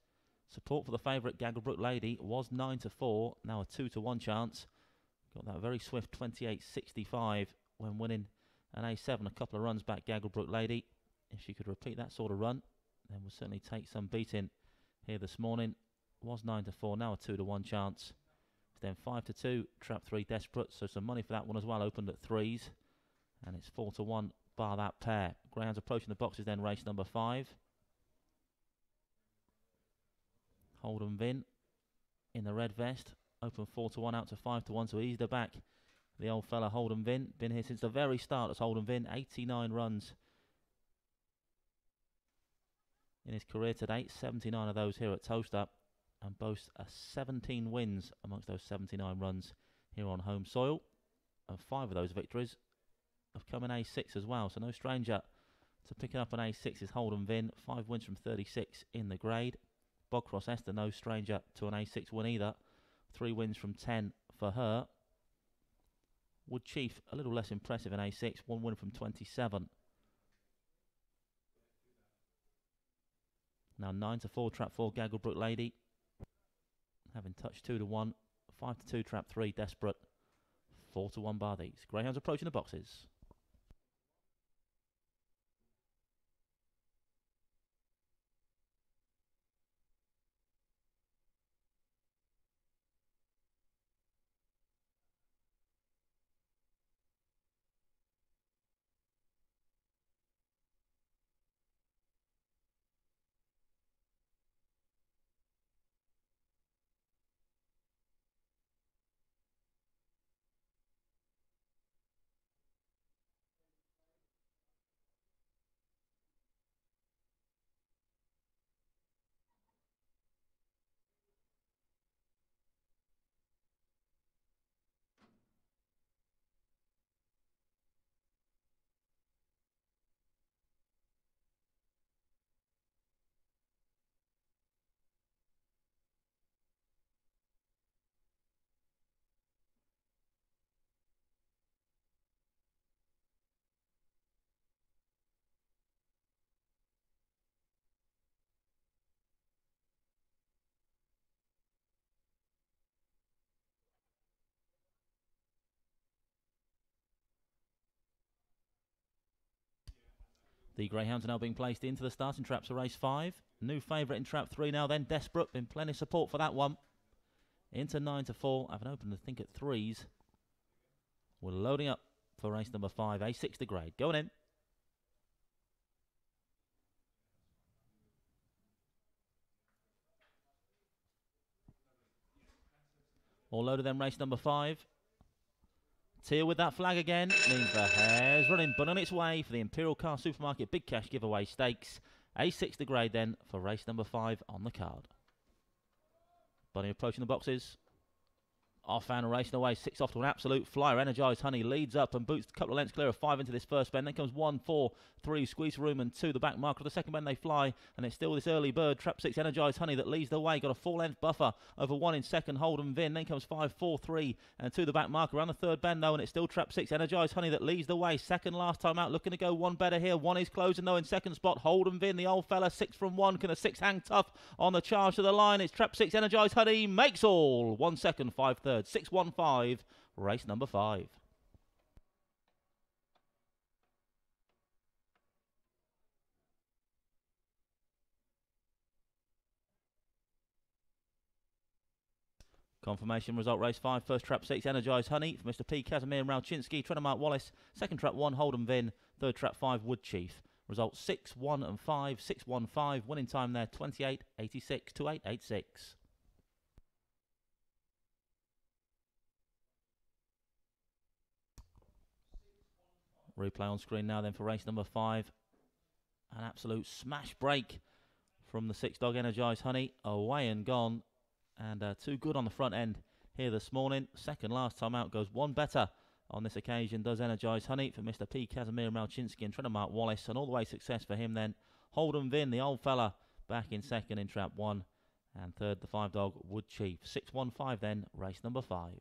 Support for the favourite Gagglebrook Lady was 9-4, now a 2-1 chance. Got that very swift 28.65 when winning an A7 a couple of runs back, Gagglebrook Lady. If she could repeat that sort of run, then we'll certainly take some beating here this morning. Was 9-4, now a 2-1 chance. Then 5-2, trap 3 Desperate, so some money for that one as well, opened at 3s. And it's 4-1. Bar that pair. Greyhounds approaching the boxes then, race number 5. Hold'em Vin in the red vest. Open 4-1 out to 5-1 to ease the back. The old fella Hold'em Vin. Been here since the very start as Hold'em Vin. 89 runs in his career to date. 79 of those here at Towcester. And boasts 17 wins amongst those 79 runs here on home soil. And 5 of those victories have come in A6 as well, so no stranger to picking up an A6 is Hold'em Vin. 5 wins from 36 in the grade. Bogcross Esther, no stranger to an A6 win either. 3 wins from 10 for her. Wood Chief, a little less impressive in A6, 1 win from 27. Now 9-4, trap 4, Gagglebrook Lady. Having touched 2-1. 5-2, trap 3, Desperate. 4-1 bar these. Greyhounds approaching the boxes. The Greyhounds are now being placed into the starting traps of race 5. New favourite in trap 3 now then, Desperate. Been plenty of support for that one. Into 9-4. I've opened, I think, at 3s. We're loading up for race number 5. A6 to grade. Going in. All loaded then, race number 5. Teal with that flag again means the hare's running, but on its way for the Imperial Car Supermarket Big Cash Giveaway Stakes. A6 the grade then for race number 5 on the card. Bunny approaching the boxes. Off and racing away, 6 off to an absolute flyer. Energised Honey leads up and boots a couple of lengths clear of 5 into this first bend. Then comes 1, 4, 3, Squeeze Room and 2, the back marker. The second bend they fly, and it's still this early bird, Trap 6, Energised Honey, that leads the way. Got a 4-length buffer over 1 in second, Holden Vin. Then comes 5, 4, 3 and 2, the back marker. Around the third bend though, and it's still Trap 6, Energised Honey, that leads the way. Second last time out, looking to go one better here. 1 is closing though in second spot. Holden Vin, the old fella, 6 from 1. Can a 6 hang tough on the charge to the line? It's Trap 6, Energised Honey, makes all. 1 second, 5 thirds, 6, 1, 5. Race number 5. Confirmation result race 5. First trap 6, Energised Honey for Mr. P. Casimir Malchinsky. Trying to mark Wallace. Second trap 1, Holden Vin. Third trap 5, Wood Chief. Result 6, 1 and 5. 6, 1, 5. Winning time there 28, 86, 28, 86. Replay on screen now then for race number 5. An absolute smash break from the 6 dog Energised Honey. Away and gone. And too good on the front end here this morning. Second last time out goes one better on this occasion. Does Energised Honey for Mr. P. Casimir Malchinsky and trying to mark Wallace. And all the way success for him then. Holden Vin, the old fella, back in second in trap 1. And third, the 5 dog Wood Chief. 6, 1, 5 then, race number 5.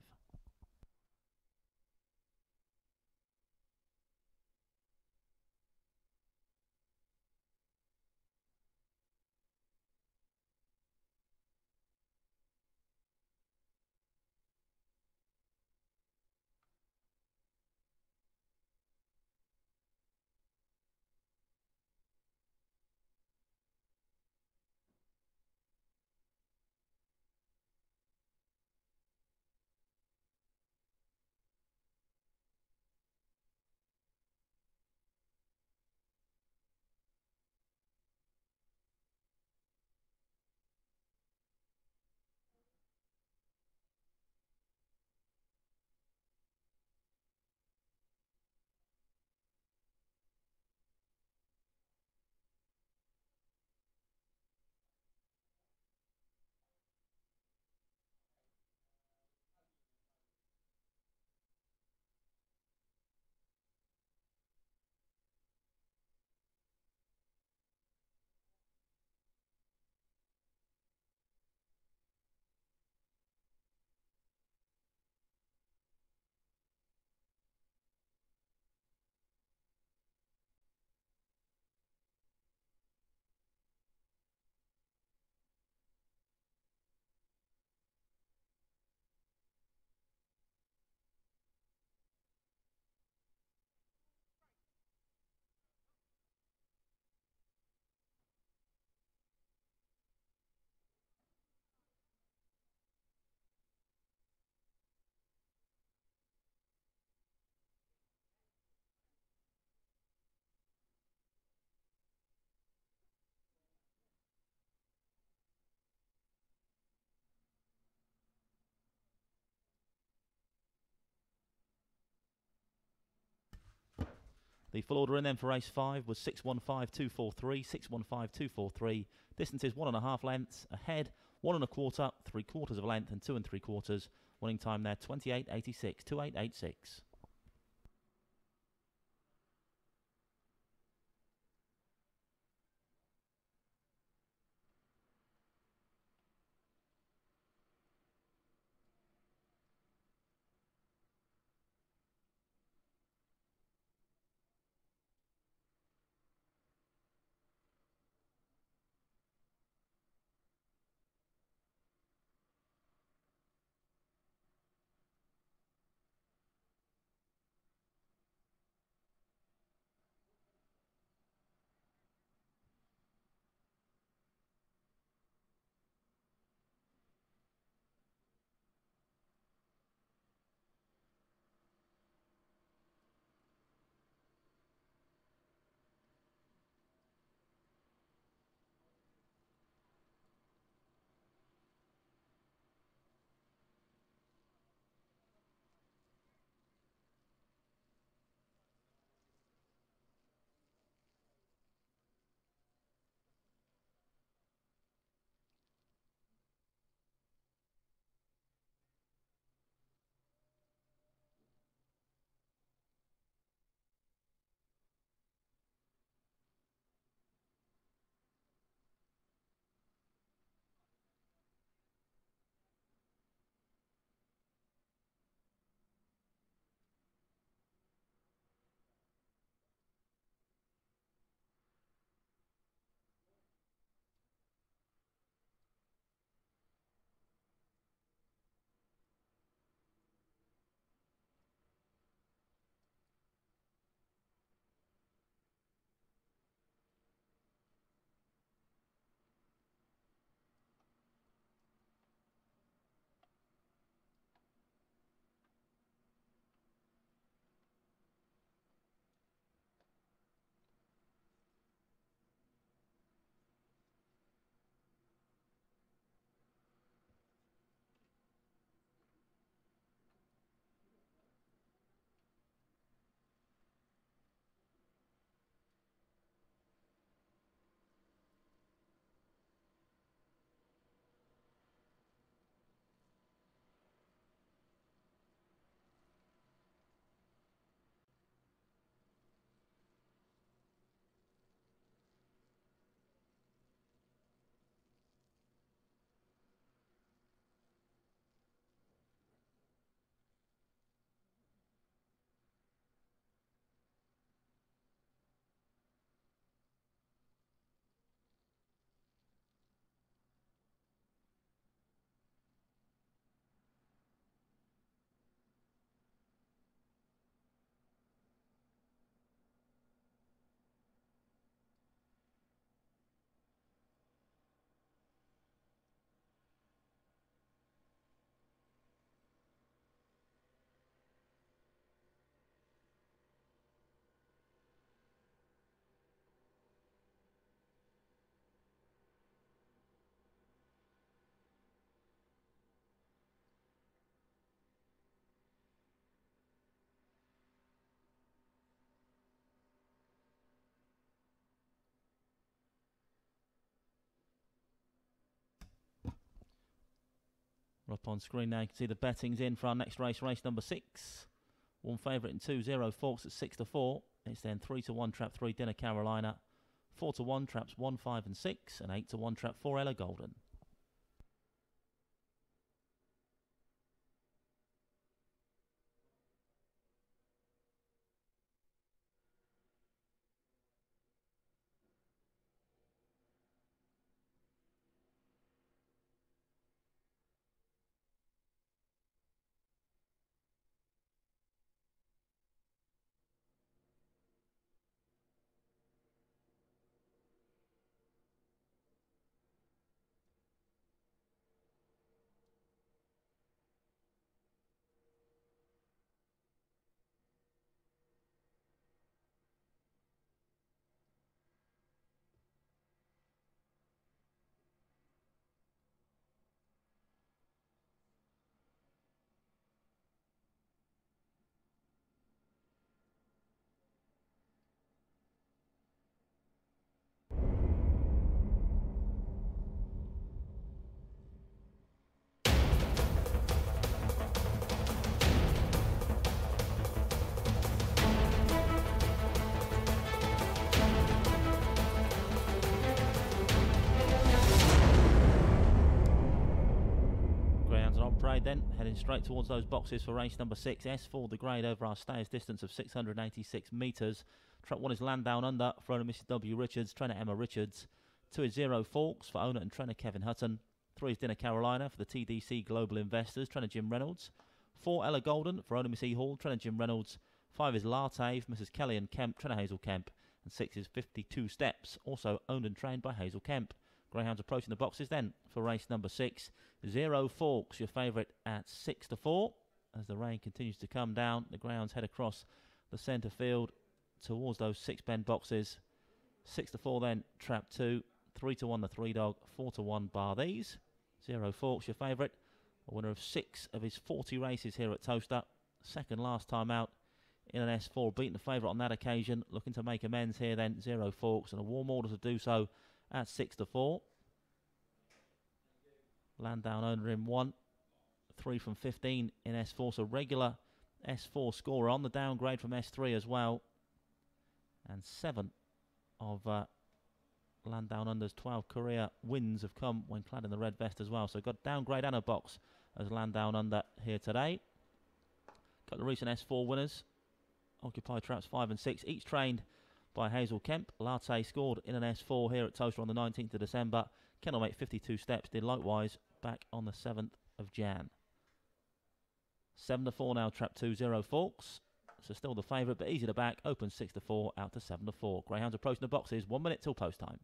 The full order in then for race 5 was 615-243, 615-243. Distance is 1.5 lengths. Ahead, 1 1/4, 3/4 of a length, and 2 3/4. Winning time there 28.86, 28.86. Up on screen now, you can see the bettings in for our next race, race number 6. One favourite in 2-0 Forks at 6-4. It's then 3-1 trap 3 Dinner Carolina, 4-1 traps 1, 5 and 6, and 8-1 trap 4 Ella Golden. Parade then, heading straight towards those boxes for race number 6. S4 the grade over our stayers distance of 686 metres. Trap 1 is Land Down Under for owner Mrs W Richards, trainer Emma Richards. 2 is 0 Forks for owner and trainer Kevin Hutton. 3 is Dinner Carolina for the TDC Global Investors, trainer Jim Reynolds. 4 Ella Golden for owner Miss E Hall, trainer Jim Reynolds. 5 is Latte for Mrs Kelly and Kemp, trainer Hazel Kemp. And 6 is 52 Steps, also owned and trained by Hazel Kemp. Greyhounds approaching the boxes then for race number 6. 0 Forks, your favourite at 6-4. As the rain continues to come down, the Greyhounds head across the centre field towards those 6 bend boxes. 6-4 then, trap 2. 3-1 the 3 dog, 4-1 bar these. 0 Forks, your favourite. A winner of 6 of his 40 races here at Towcester. Second last time out in an S4, beating the favourite on that occasion. Looking to make amends here then, 0 Forks, and a warm order to do so at 6-4. Land Down owner in 1. 3 from 15 in S4. So regular S4 scorer on the downgrade from S3 as well. And 7 of Land Down Under's 12 career wins have come when clad in the red vest as well. So got downgrade and a box as Land Down Under here today. Couple of recent S4 winners. Occupy traps 5 and 6, each trained by Hazel Kemp. Latte scored in an S4 here at Towcester on the 19th of December. Kennel Mate 52 Steps did likewise back on the 7th of Jan. 7-4 now, trap 2, 0 Forks. So still the favourite, but easy to back. Open 6-4, out to 7-4. Greyhounds approaching the boxes, 1 minute till post time.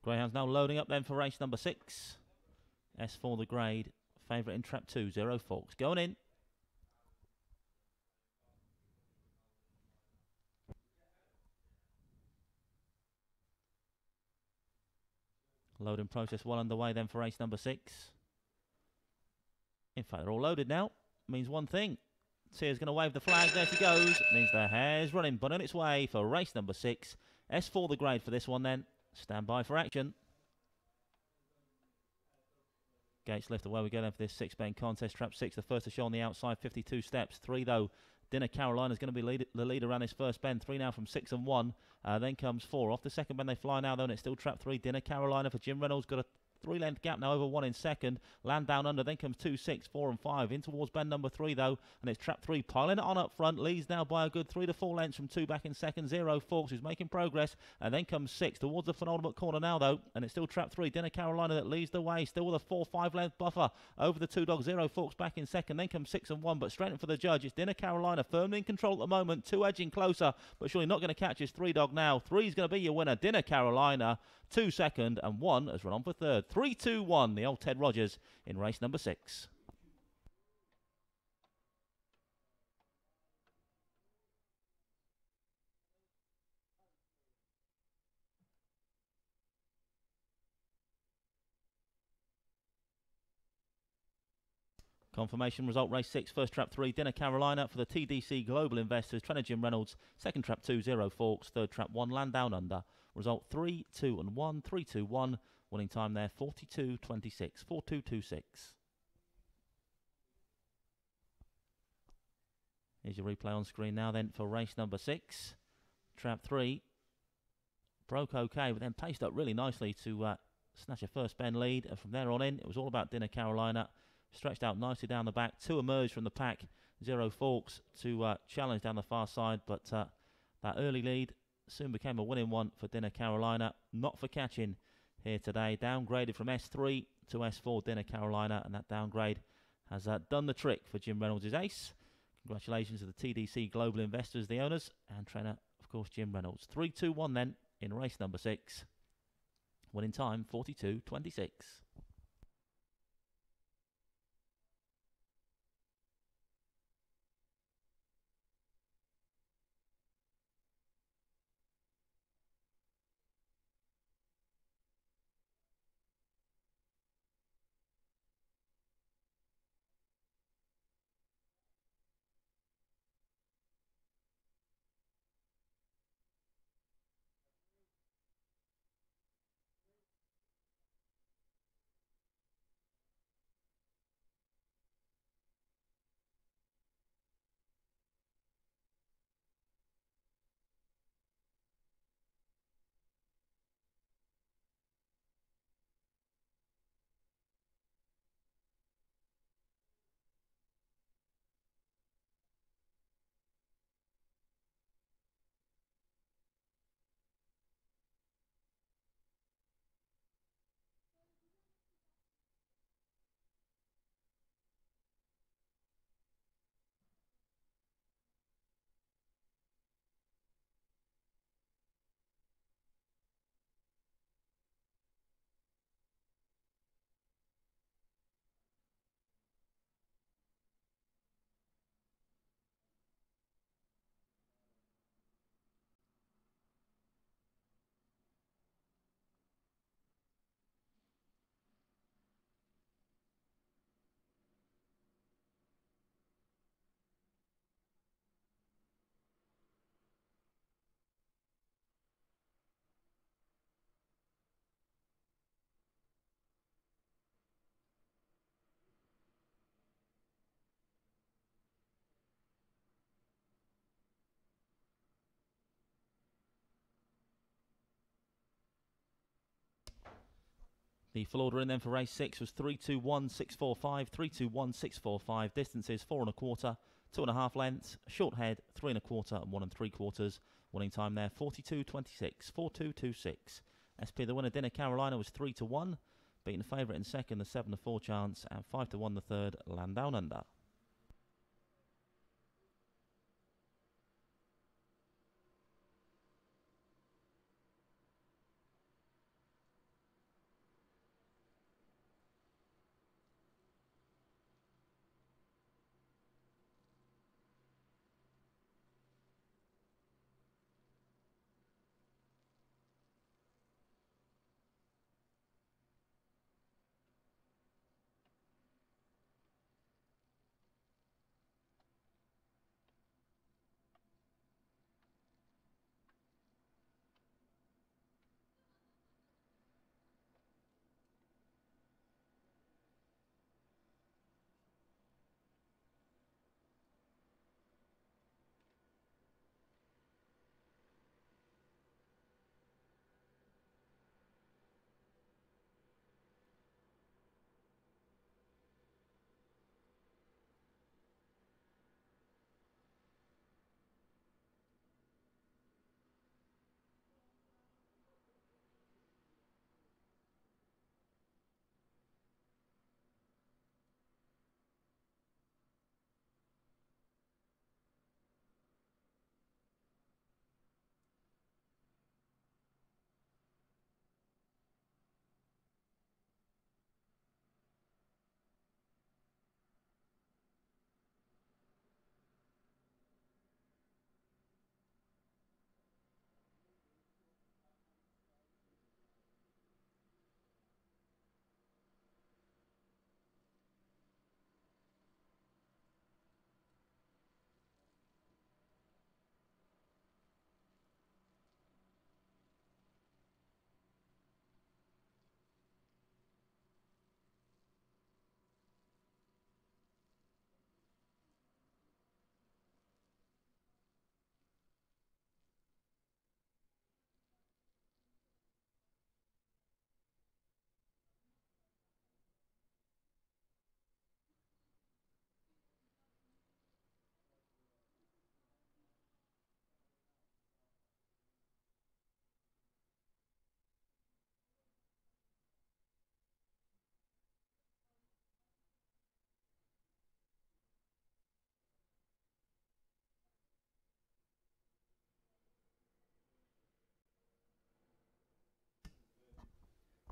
Greyhound's now loading up then for race number 6. S4 the grade. Favourite in trap 2, 0 Forks. Going in. Loading process well underway then for race number 6. In fact, they're all loaded now. Means one thing. Tia's going to wave the flag. There she goes. Means the hare's running, but on its way for race number 6. S4 the grade for this one then. Stand by for action. Gates lift away we go then for this 6-bane contest. Trap 6, the first to show on the outside, 52 steps. 3 though. Dinner Carolina is going to be the leader around this first bend. 3 now from 6 and 1. Then comes 4. Off the second bend they fly now though, and it's still trap 3. Dinner Carolina for Jim Reynolds. Got a 3-length gap now over 1 in second. Land down under, then comes 2, 6, 4 and 5. In towards bend number 3 though, and it's trap 3 piling it on up front. Leads now by a good 3 to 4 lengths from 2 back in second. 0 Forks who's making progress, and then comes 6 towards the penultimate corner now though, and it's still trap 3. Dinner Carolina that leads the way, still with a 4-5 length buffer over the 2 dogs. 0 Forks back in second, then comes 6 and 1, but straight in for the judge. It's Dinner Carolina firmly in control at the moment. 2 edging closer, but surely not going to catch his 3 dog now. 3's going to be your winner. Dinner Carolina. 2 second, and 1 has run on for third. 3, 2, 1, the old Ted Rogers in race number 6. Confirmation result race 6, first trap 3, Dinner Carolina for the TDC Global Investors, trainer Jim Reynolds. Second trap 2, 0 Forks. Third trap 1, Land Down Under. Result 3, 2 and 1, 3, 2, 1. Winning time there 42.26, 42.26. Here's your replay on screen now then for race number 6. Trap 3 broke okay, but then paced up really nicely to snatch a first bend lead. And from there on in, it was all about Dinner Carolina. Stretched out nicely down the back. 2 emerged from the pack. 0 Forks to challenge down the far side, but that early lead soon became a winning one for Dinner Carolina. Not for catching here today. Downgraded from S3 to S4 Dinner Carolina, and that downgrade has done the trick for Jim Reynolds' ace. Congratulations to the TDC Global Investors, the owners, and trainer, of course, Jim Reynolds. 3, 2, 1 then in race number 6. Winning time 42.26. The full order in then for race 6 was 3-2-1-6-4-5, 3-2-1-6-4-5. Distances 4 1/4, 2 1/2 lengths, short head 3 1/4 and 1 3/4. Winning time there 42.26, 42.26. SP the winner Dinner Carolina was 3 to 1, beating favourite in second, the 7 to 4 chance, and 5 to 1 the third, Land Down Under.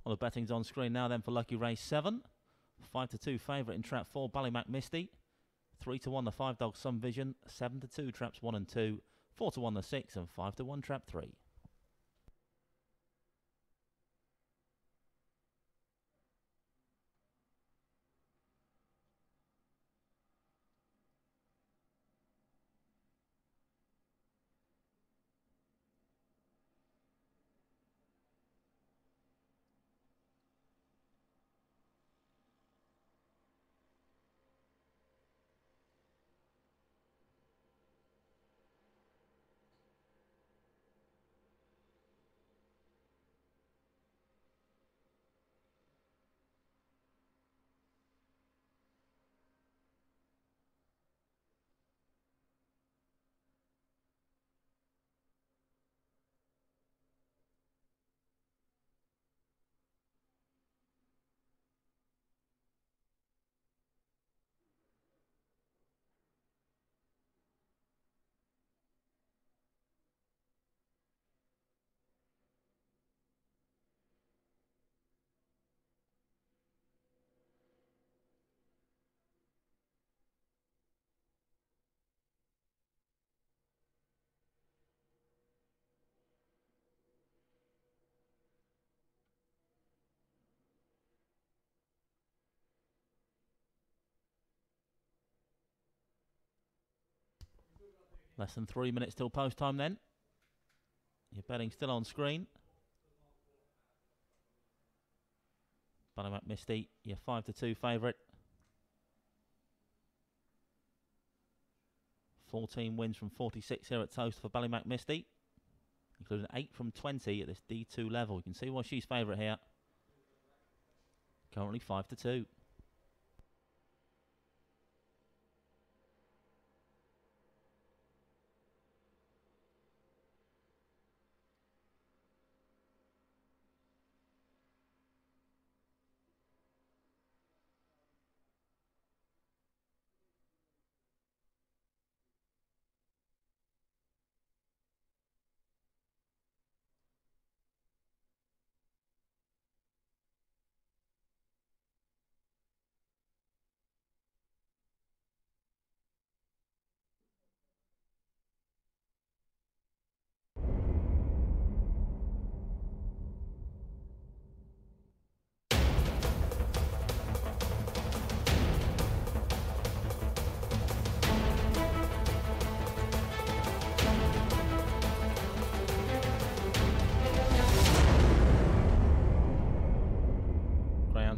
Well, the betting's on screen now then for lucky race 7. 5-2 favourite in trap 4, Ballymac Misty. 3-1 the 5 dog Some Vision. 7-2 traps 1 and 2. 4-1 the 6 and 5-1 trap 3. Less than 3 minutes till post time then. Your betting still on screen. Ballymac Misty, your 5-2 favourite. 14 wins from 46 here at Towcester for Ballymac Misty, including 8 from 20 at this D2 level. You can see why she's favourite here. Currently 5-2.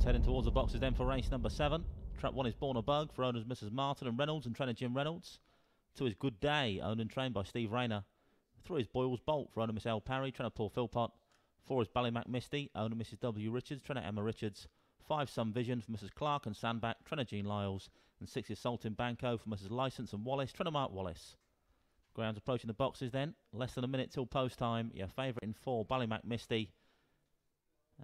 Heading towards the boxes then for race number 7. Trap 1 is Born a Bug for owners Mrs. Martin and Reynolds and trainer Jim Reynolds. 2 is Good Day, owned and trained by Steve Rayner. 3 is Boyle's Bolt for owner Miss L. Parry, trainer Paul Philpott. 4 is Ballymac Misty, owner Mrs. W. Richards, trainer Emma Richards. 5 Some Vision for Mrs. Clark and Sandback, trainer Jean Lyles. And 6 is Saltin Banco for Mrs. Licence and Wallace, trainer Mark Wallace. Grounds approaching the boxes then. Less than a minute till post time. Your favourite in 4, Ballymac Misty.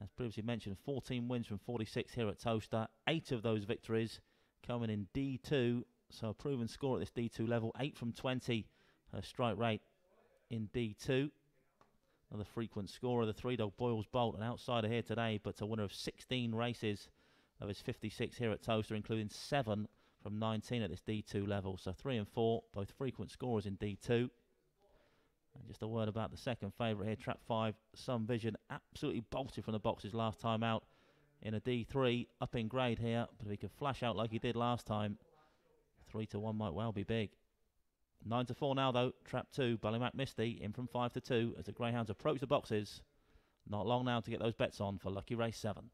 As previously mentioned, 14 wins from 46 here at Towcester. 8 of those victories coming in D2. So a proven score at this D2 level. 8 from 20 her strike rate in D2. Another frequent scorer, the 3-dog Boyle's Bolt, an outsider here today, but a winner of 16 races of his 56 here at Towcester, including 7 from 19 at this D2 level. So 3 and 4, both frequent scorers in D2. And just a word about the second favourite here, Trap 5, Some Vision, absolutely bolted from the boxes last time out in a D3, up in grade here, but if he could flash out like he did last time, 3-1 might well be big. 9-4 now though, Trap 2, Ballymac Misty, in from 5-2 as the Greyhounds approach the boxes. Not long now to get those bets on for lucky race 7.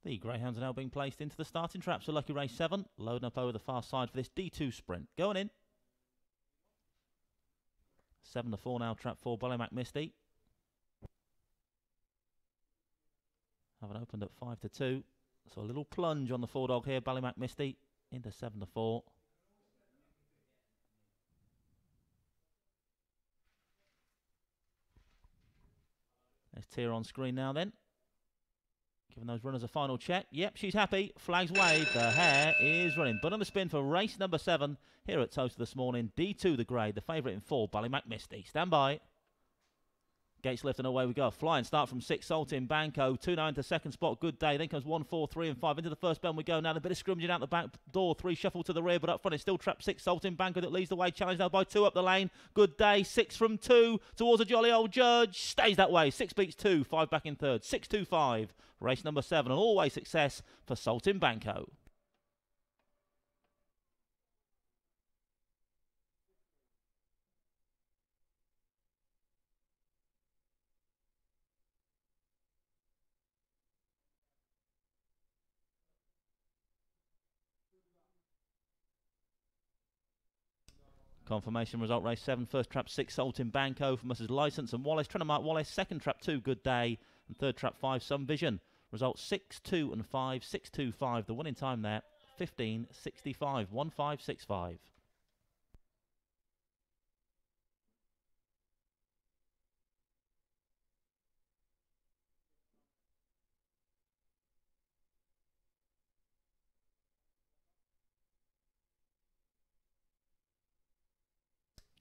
The Greyhounds are now being placed into the starting traps for Lucky Race 7. Loading up over the far side for this D2 sprint. Going in. 7 to 4 now, trap 4, Ballymac Misty. Having opened at 5 to 2. So a little plunge on the 4-dog here, Ballymac Misty, into 7 to 4. There's Tier on screen now then. Giving those runners a final check. Yep, she's happy. Flags waved. The hare is running. But on the spin for race number 7 here at Towcester this morning. D2 the grade. The favourite in 4, Ballymac Misty. Stand by. Gates lift and away we go. Flying start from 6, Saltin Banco. 2 now into second spot. Good day. Then comes 1, 4, 3 and 5. Into the first bend we go. Now a bit of scrimmaging out the back door. 3 shuffle to the rear, but up front it's still trap 6, Saltin Banco that leads the way. Challenged now by 2 up the lane. Good day. 6 from 2 towards a jolly old judge. Stays that way. 6 beats 2. 5 back in third. 6, 2, 5. Race number 7. And always success for Saltin Banco. Confirmation result race 7. First trap 6, Saltin Banco from Mrs. License and Wallace. Trying to mark Wallace. Second trap 2, Good Day. And third trap 5, Some Vision. Result 6, 2 and 5. 6, 2, 5. The winning time there 15.65. 15.65.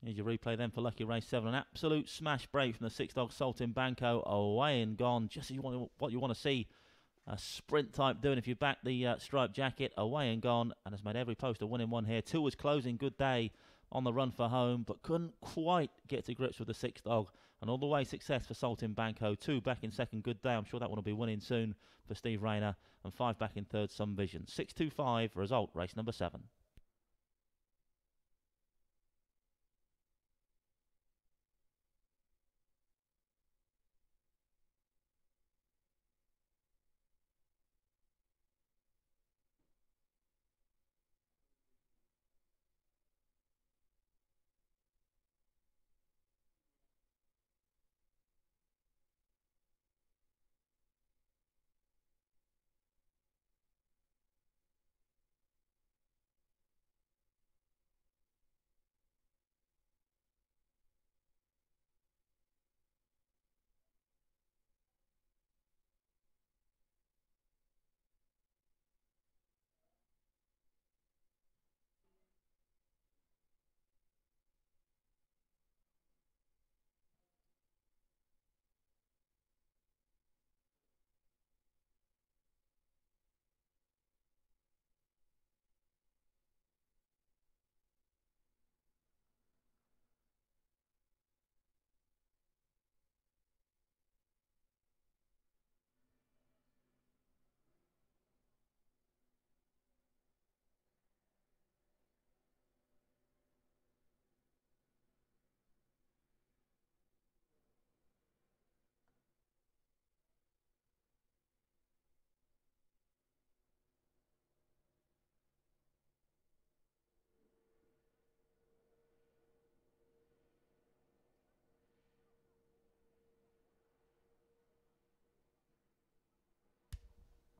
Here's your replay then for Lucky Race 7. An absolute smash break from the 6-dog Saltin Banco. Away and gone. Just as what you want to see a sprint type doing if you back the striped jacket. Away and gone. And has made every post a winning one here. 2 was closing. Good Day on the run for home. But couldn't quite get to grips with the 6-dog. And all the way success for Saltin Banco. 2 back in second. Good Day. I'm sure that one will be winning soon for Steve Rayner. And 5 back in third. Some Vision. 6-2-5. Result race number 7.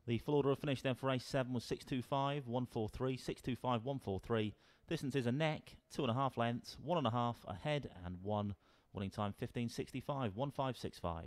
The full order of finish then for race 7 was 6.25, 1.43, 6.25, 1.43. Distance is a neck, 2.5 lengths, 1.5 ahead and 1. Winning time 15.65, 15.65.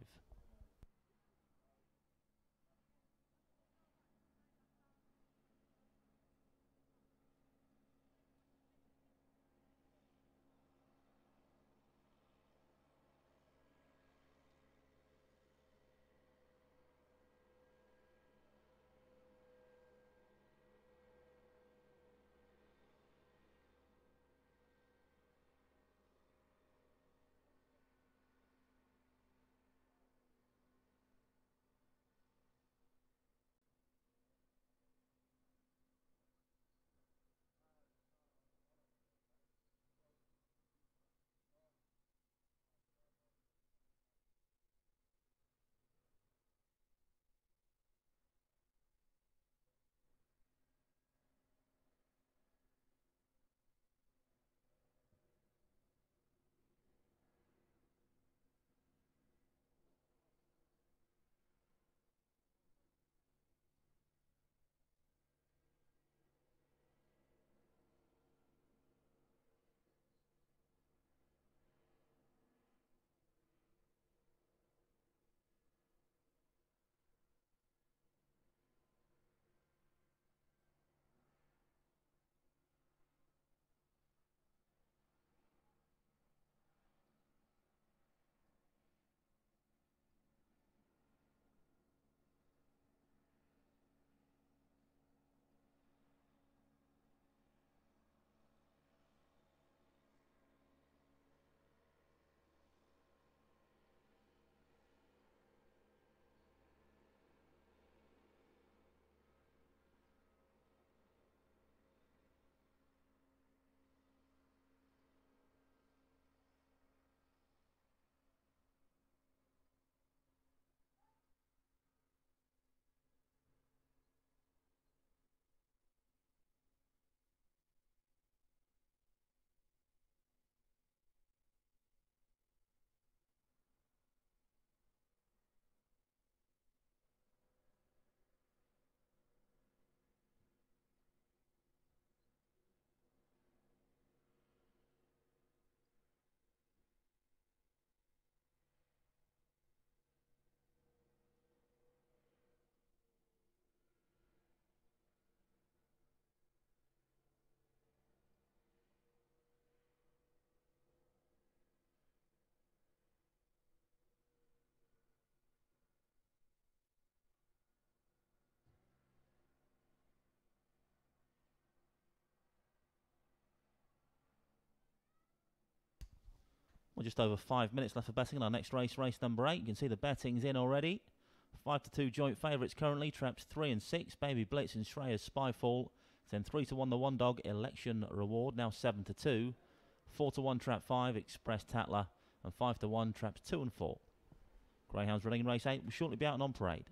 Well, just over 5 minutes left for betting in our next race, race number 8. You can see the betting's in already. 5-2 joint favourites currently. Traps 3 and 6. Baby Blitz and Shreyas Spyfall. Then 3-1 the one dog Election Reward. Now 7-2. 4-1 trap 5 Express Tatler. And 5-1 traps 2 and 4. Greyhounds running in race 8 will shortly be out and on parade.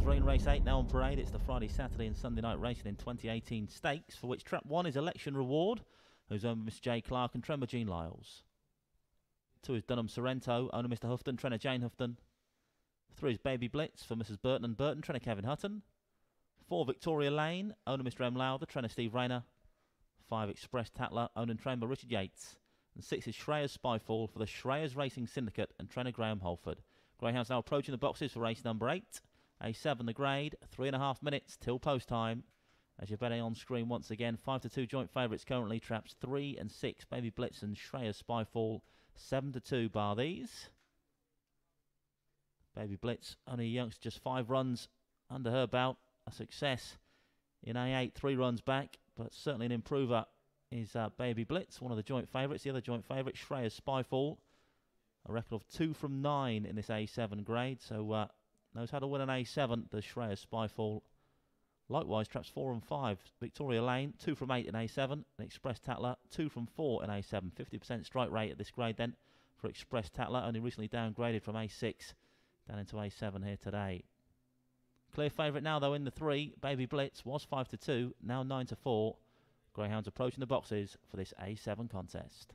Running race 8 now on parade. It's the Friday, Saturday and Sunday night racing in 2018 stakes, for which trap 1 is Election Reward, who's owned by Mr. J. Clark and Tremor Jean Lyles. 2 is Dunham Sorrento, owner Mr. Houghton, trainer Jane Houghton. 3 is Baby Blitz for Mrs. Burton and Burton, trainer Kevin Hutton. 4 Victoria Lane, owner Mr. M. Lowther, trainer Steve Rayner. 5 Express Tatler, owner and trained by Richard Yates. And 6 is Shreyas Spyfall for the Shreyas Racing Syndicate and trainer Graham Holford. Greyhounds now approaching the boxes for race number 8. A7 the grade, 3.5 minutes till post time. As you're betting on screen once again, 5-2 joint favourites currently. Traps 3 and 6, Baby Blitz and Shreyas Spyfall, 7-2 bar these. Baby Blitz, only a youngster, just 5 runs under her belt. A success in A8, 3 runs back, but certainly an improver is Baby Blitz, one of the joint favourites. The other joint favourite, Shreyas Spyfall, a record of 2 from 9 in this A7 grade, so knows how to win an A7, the Shreyas Spyfall. Likewise, traps 4 and 5. Victoria Lane, 2 from 8 in A7. And Express Tatler, 2 from 4 in A7. 50% strike rate at this grade then for Express Tatler. Only recently downgraded from A6 down into A7 here today. Clear favourite now, though, in the 3. Baby Blitz was 5-2, now 9-4. Greyhounds approaching the boxes for this A7 contest.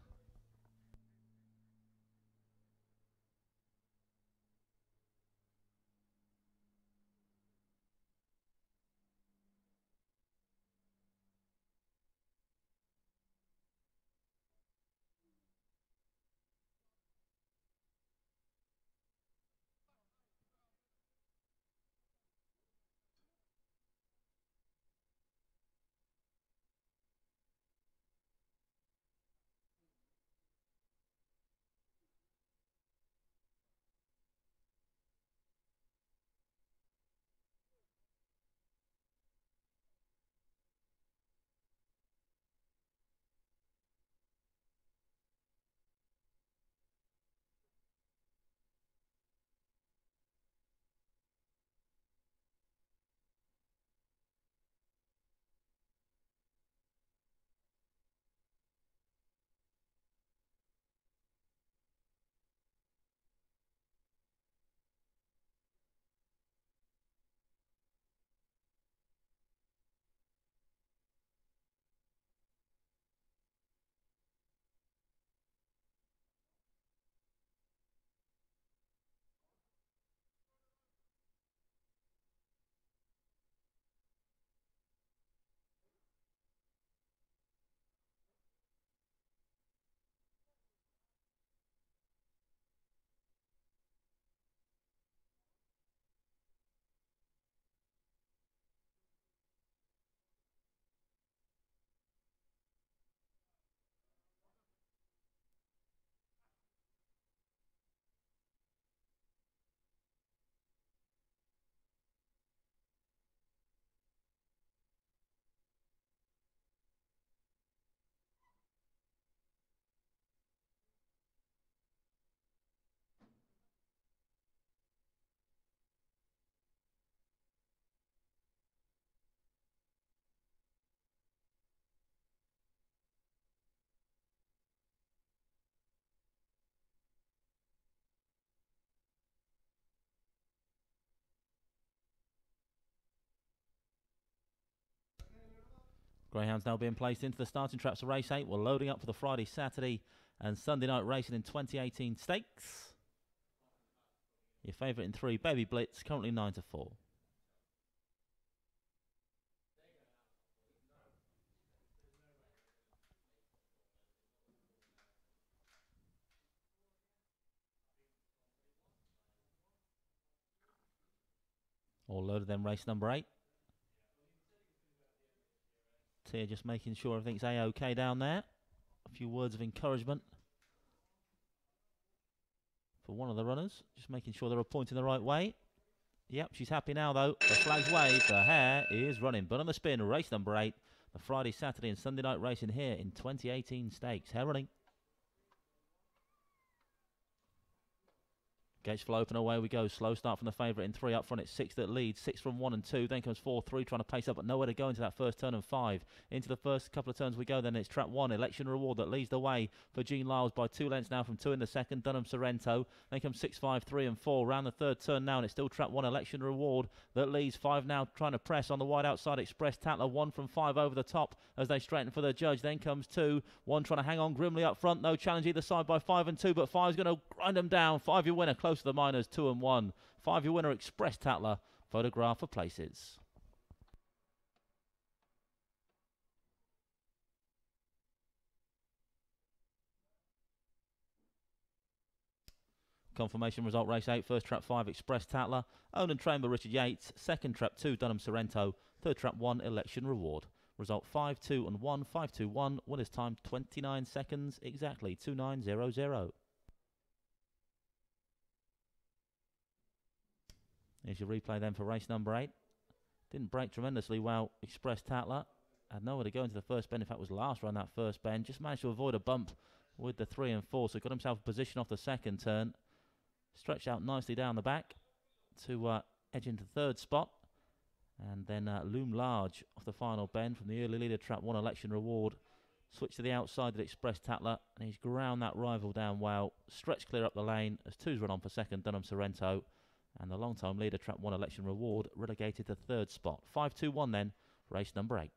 Greyhounds now being placed into the starting traps of race 8. We're loading up for the Friday, Saturday and Sunday night racing in 2018 stakes. Your favourite in 3, Baby Blitz, currently 9-4. All loaded then, race number 8. Tia just making sure everything's A-OK down there. A few words of encouragement for one of the runners. Just making sure they're pointing the right way. Yep, she's happy now though. The flag's waved, the hare is running. But on the spin, race number 8. The Friday, Saturday and Sunday night racing here in 2018 stakes. Hare running. Gates flow open, away we go. Slow start from the favourite in 3. Up front, it's 6 that leads. 6 from 1 and 2. Then comes 4, 3 trying to pace up, but nowhere to go into that first turn, and 5. Into the first couple of turns we go. Then it's trap 1, Election Reward, that leads the way for Jean Lyles by 2 lengths now from 2 in the second. Dunham Sorrento. Then comes 6, 5, 3 and 4. Round the third turn now, and it's still trap 1, Election Reward, that leads. 5 now trying to press on the wide outside. Express Tatler 1 from 5 over the top as they straighten for the judge. Then comes 2. 1 trying to hang on grimly up front. No challenge either side by 5 and 2, but 5's going to grind them down. 5 your winner, close to the minors, 2 and 1. 5 your winner, Express Tatler. Photograph for places. Confirmation result, race 8. First trap 5, Express Tatler. Owned and trained by Richard Yates. Second trap 2, Dunham Sorrento. Third trap 1, Election Reward. Result 5, 2 and 1, 5, 2, 1. Winner's time 29 seconds exactly, 29.00. Here's your replay then for race number 8. Didn't break tremendously well, Express Tatler. Had nowhere to go into the first bend. In fact, was last round that first bend. Just managed to avoid a bump with the 3 and 4. So got himself a position off the second turn. Stretched out nicely down the back to edge into third spot. And then loom large off the final bend from the early leader, trap 1, Election Reward. Switch to the outside that Express Tatler. And he's ground that rival down well. Stretched clear up the lane as 2's run on for second, Dunham Sorrento. And the long-time leader, trap 1, Election Reward, relegated to third spot. 5-2-1 then, race number 8.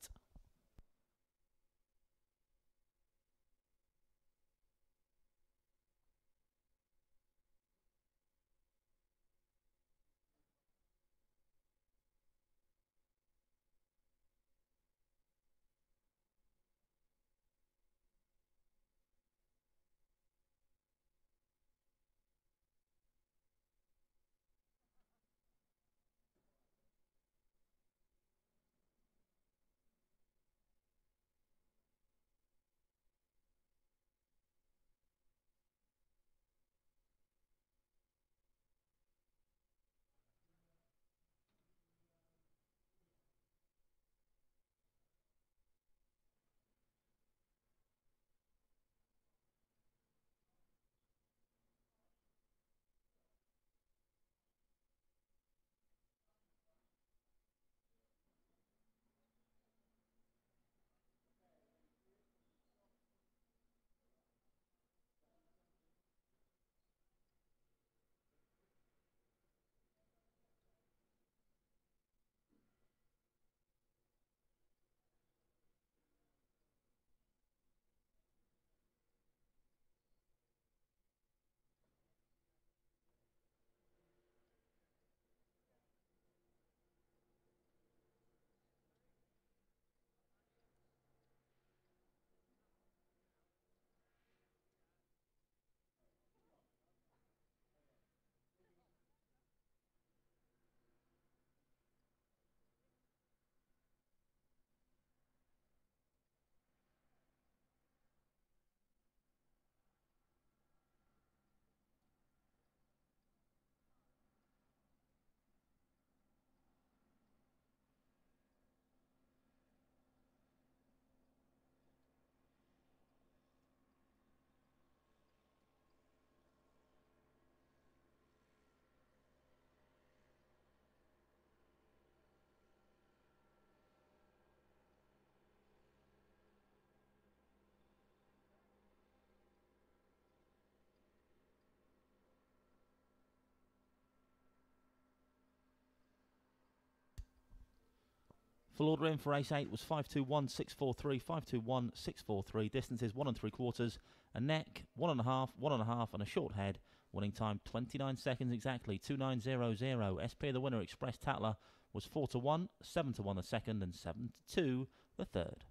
Full order in for race 8 was 521.643, 521.643. Distances 1 3/4, a neck, 1.5, 1.5, and a short head. Winning time 29 seconds exactly, 29.00. SP the winner, Express Tatler, was 4-1, 7-1 the second, and 7-2 the third.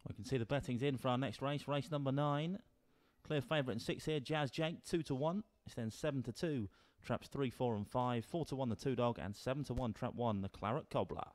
We can see the betting's in for our next race, race number 9. Clear favourite in 6 here, Jazz Jake, 2-1. It's then 7-2, traps 3, 4 and 5, 4-1 the 2 Dog, and 7-1 trap 1, the Claret Cobbler.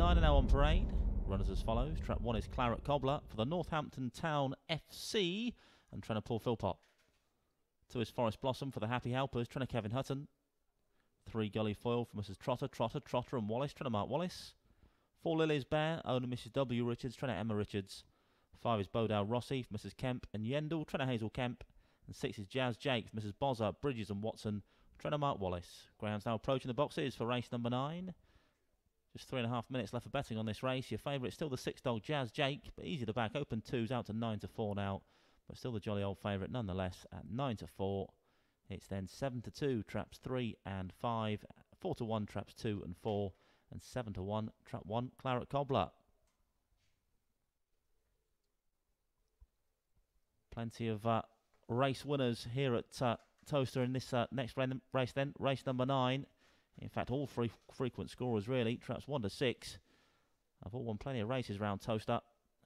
9 are now on parade. Runners as follows. Trap 1 is Claret Cobbler for the Northampton Town FC and trainer Paul Philpott. 2 is Forest Blossom for the Happy Helpers, trainer Kevin Hutton. 3 Gully Foil for Mrs. Trotter and Wallace, trainer Mark Wallace. 4 Lily's Bear, owner Mrs. W. Richards, trainer Emma Richards. 5 is Bodale Rossi for Mrs. Kemp and Yendall, trainer Hazel Kemp. And 6 is Jazz Jake for Mrs. Bozza, Bridges and Watson, trainer Mark Wallace. Greyhounds now approaching the boxes for race number 9. Just 3.5 minutes left for betting on this race. Your favourite still the 6 dog Jazz Jake, but easy to back. Open 2s out to 9 to 4 now, but still the jolly old favourite nonetheless at 9 to 4. It's then 7 to 2 traps 3 and 5, 4 to 1 traps 2 and 4, and 7 to 1 trap 1 Claret Cobbler. Plenty of race winners here at Towcester in this next race then. Race number 9. In fact, all frequent scorers really. Traps 1 to 6. I've all won plenty of races around Towcester.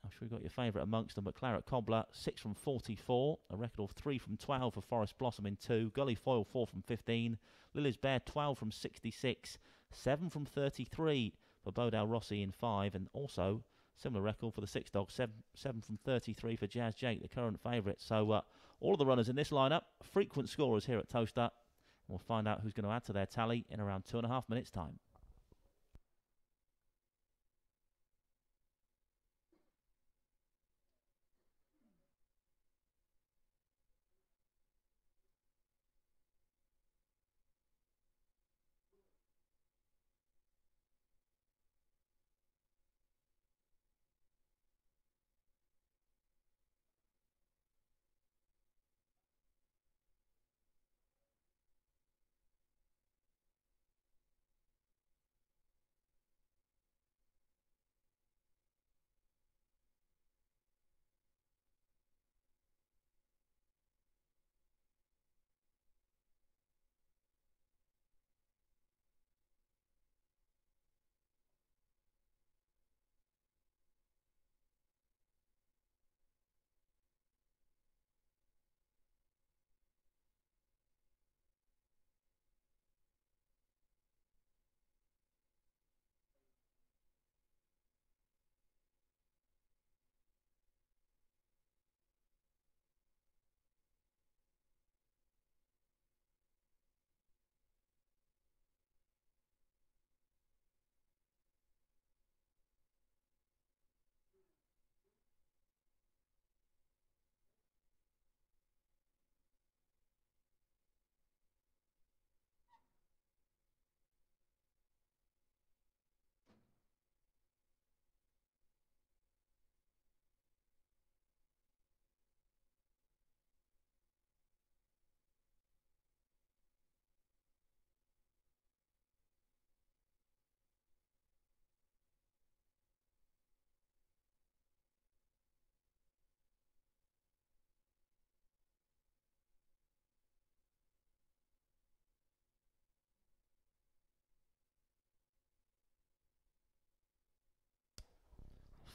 I'm sure you've got your favourite amongst them, but Claret Cobbler, 6 from 44. A record of 3 from 12 for Forest Blossom in 2. Gully Foil, 4 from 15. Lily's Bear, 12 from 66. 7 from 33 for Bodale Rossi in 5. And also, similar record for the 6 dog, 7 from 33 for Jazz Jake, the current favourite. So, all of the runners in this lineup, frequent scorers here at Towcester. We'll find out who's going to add to their tally in around 2.5 minutes' time.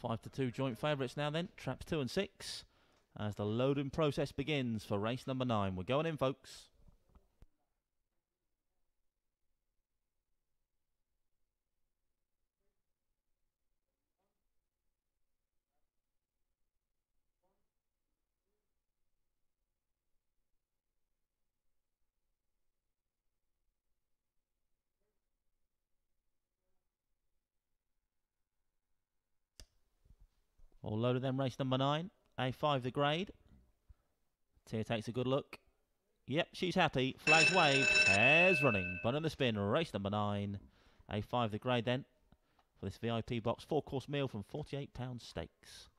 Five to 2 joint favourites now then, traps 2 and 6, as the loading process begins for race number 9. We're going in, folks. All loaded then, race number 9. A5 the grade. Tia takes a good look. Yep, she's happy. Flags waved. Hares running. Bun in the spin. Race number 9. A5 the grade then. For this VIP box, 4-course meal from £48 stakes.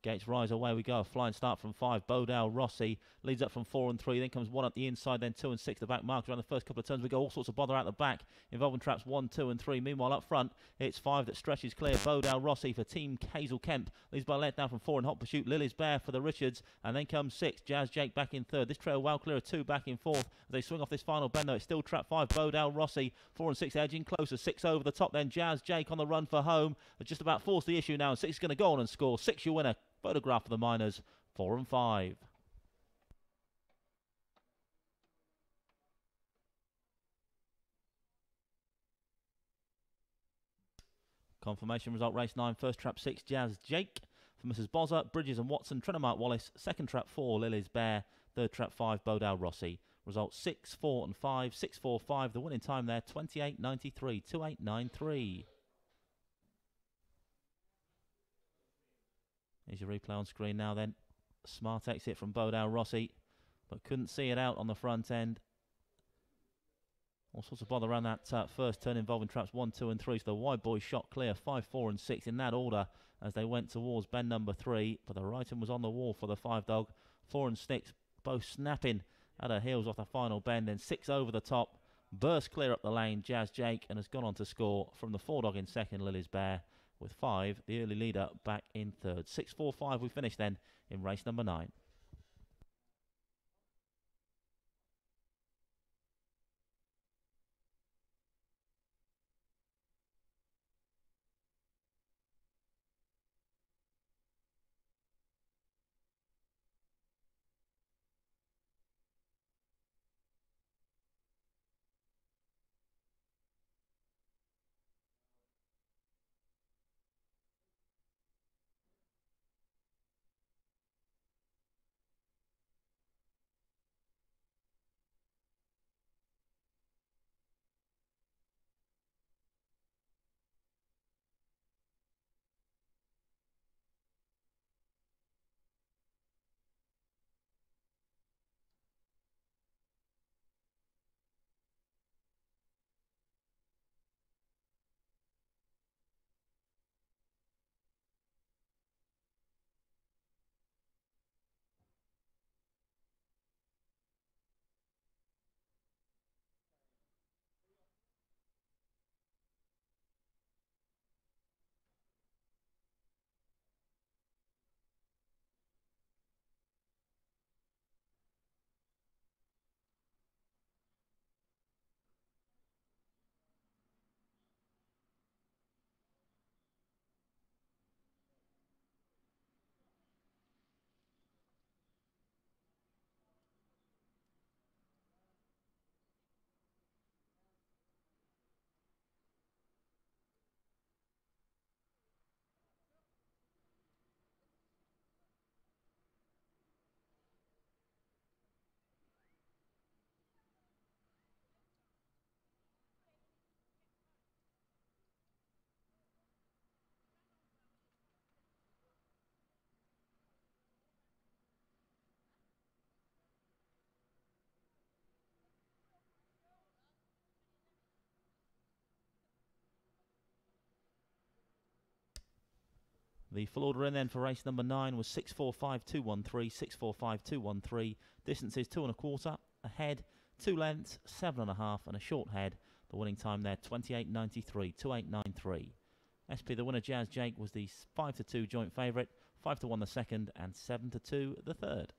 Gates rise, away we go. A flying start from 5. Bodale Rossi leads up from 4 and 3. Then comes 1 up the inside, then 2 and 6. The back marks around the first couple of turns. We go all sorts of bother out the back, involving traps 1, 2 and 3. Meanwhile, up front, it's 5 that stretches clear. Bodale Rossi for Team Hazel Kemp. Leads by let down from 4 in hot pursuit. Lily's Bear for the Richards. And then comes 6. Jazz Jake back in 3rd. This trail well clear of 2 back in 4th. As they swing off this final bend, though, it's still trap 5. Bodale Rossi. 4 and 6 edging closer. 6 over the top. Then Jazz Jake on the run for home. Just about forced the issue now. And 6 is going to go on and score. 6 your winner. Photograph of the Miners, 4 and 5. Confirmation result, race 9, first trap 6, Jazz Jake. For Mrs. Bozza, Bridges and Watson, Trenamark Wallace. Second trap 4, Lily's Bear. Third trap 5, Bodale Rossi. Results 6, 4 and 5, 6, 4, 5. The winning time there, 28.93, 28.93. Here's your replay on screen now then. Smart exit from Bodale Rossi, but couldn't see it out on the front end. All sorts of bother around that first turn involving traps 1, 2 and 3. So the wide boys shot clear, 5, 4 and 6 in that order as they went towards bend number 3. But the right one was on the wall for the 5 dog. 4 and 6 both snapping at her heels off the final bend. Then 6 over the top, burst clear up the lane, Jazz Jake, and has gone on to score from the 4 dog in second, Lily's Bear, with 5, the early leader, back in third. 6, 4, 5 we finish then in race number 9. The full order in then for race number 9 was 645-213, 645-213. Distances 2 1/4, a head, 2 lengths, 7 1/2, and a short head. The winning time there, 28.93, 28.93. SP, the winner, Jazz Jake, was the 5-2 joint favourite, 5-1 the second, and 7-2 the third.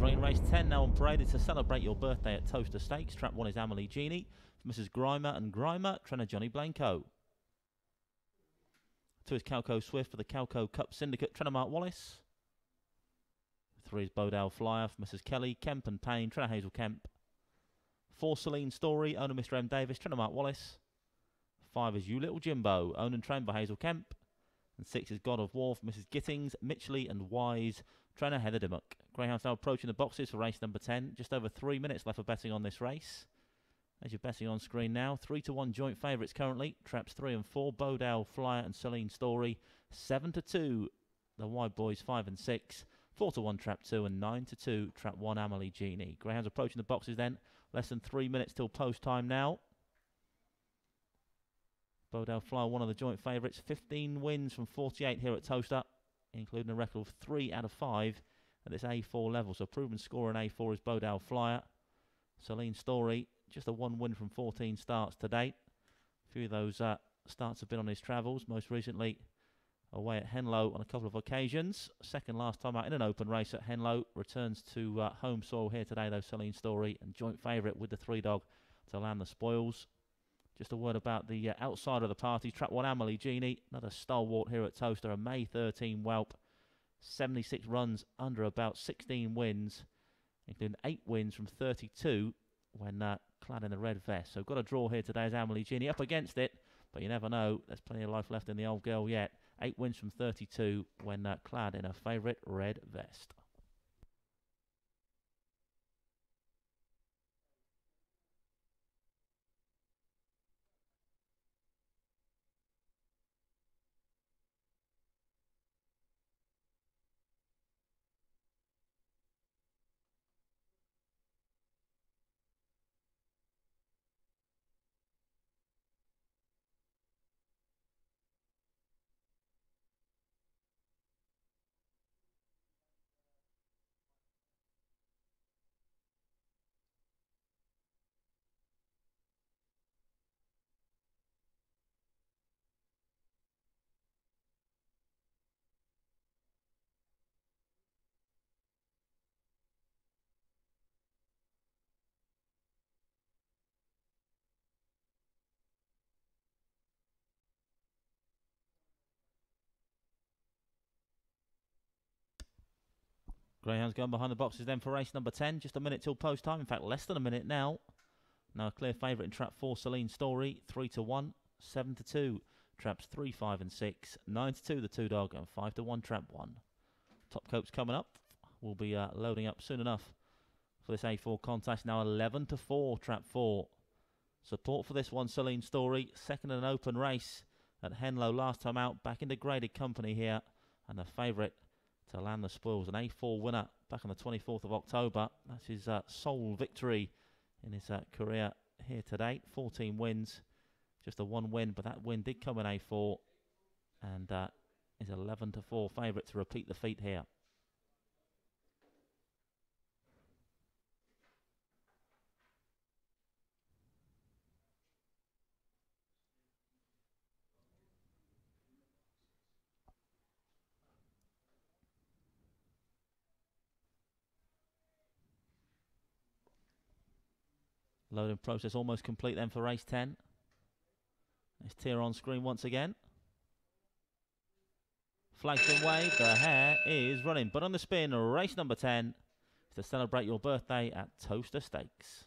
3 in race 10 now on parade. It's to celebrate your birthday at Towcester Stakes. Trap 1 is Amelie Genie. For Mrs. Grimer and Grimer, trainer Johnny Blanco. 2 is Calco Swift for the Calco Cup Syndicate, trainer Mark Wallace. 3 is Bodale Flyer for Mrs. Kelly, Kemp and Payne, trainer Hazel Kemp. 4 Celine Story, owner Mr. M. Davis, trainer Mark Wallace. 5 is You Little Jimbo, owned and trained by Hazel Kemp. And 6 is God of War for Mrs. Gittings, Mitchley and Wise, trainer Heather Dimmock. Greyhound's now approaching the boxes for race number 10. Just over 3 minutes left for betting on this race. As you're betting on screen now, 3-1 joint favourites currently. Traps 3 and 4, Bodale Flyer and Celine Story. 7-2, the Wide Boys 5 and 6. 4-1 Trap 2 and 9-2 Trap 1 Amelie Genie. Greyhound's approaching the boxes then. Less than 3 minutes till post time now. Bodale Flyer, one of the joint favourites. 15 wins from 48 here at Towcester, including a record of 3 out of 5 at this A4 level. So proven scorer in A4 is Bodale Flyer. Celine Story, just a 1 win from 14 starts to date. A few of those starts have been on his travels, most recently away at Henlow on a couple of occasions. Second last time out in an open race at Henlow. Returns to home soil here today though, Celine Story, and joint favourite with the 3-dog to land the spoils. Just a word about the outside of the party. Trap 1 Amelie Genie, another stalwart here at Towcester, a May 13 whelp. 76 runs under about 16 wins, including 8 wins from 32 when clad in the red vest. So got a draw here today as Amelie Genie up against it, but you never know. There's plenty of life left in the old girl yet. 8 wins from 32 when clad in her favourite red vest. Greyhound's going behind the boxes then for race number 10. Just a minute till post time. In fact, less than a minute now. Now a clear favourite in Trap 4, Celine Story. 3-1, 7-2. Traps 3, 5 and 6. 9-2, the 2-dog, and 5-1, Trap 1. Top coats coming up. We'll be loading up soon enough for this A4 contest. Now 11-4, Trap 4. Support for this one, Celine Story. Second in an open race at Henlow last time out. Back into graded company here. And the favourite to land the spoils, an A4 winner back on the 24th of October. That's his sole victory in his career here to date. 14 wins, just a 1 win, but that win did come in A4 and is 11-4 favourite to repeat the feat here. Loading process almost complete then for race 10. It's tier on screen once again. Flag's been waved, the hare is running. But on the spin, race number 10 is to celebrate your birthday at Towcester Stakes.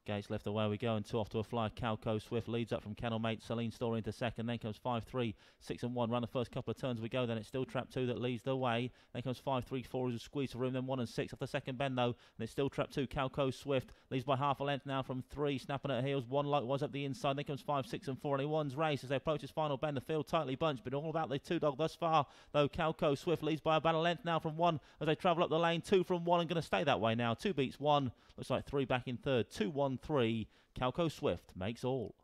Gates left, away we go, and 2 off to a fly. Calco Swift leads up from Kennelmate. Celine Story into second. Then comes 5-3, 6 and 1. Run the first couple of turns we go. Then it's still Trap 2 that leads the way. Then comes 5-3, 4 as a squeeze for room. Then 1 and 6 off the second bend though. And it's still Trap 2. Calco Swift leads by half a length now from 3, snapping at heels. 1 likewise up the inside. Then comes 5, 6 and 4. And he one's race as they approach his final bend. The field tightly bunched, but all about the 2-dog thus far. Though Calco Swift leads by about a length now from 1 as they travel up the lane. 2 from 1 and going to stay that way now. 2 beats 1. Looks like 3 back in third. 2, 1, 3. Calco Swift makes all.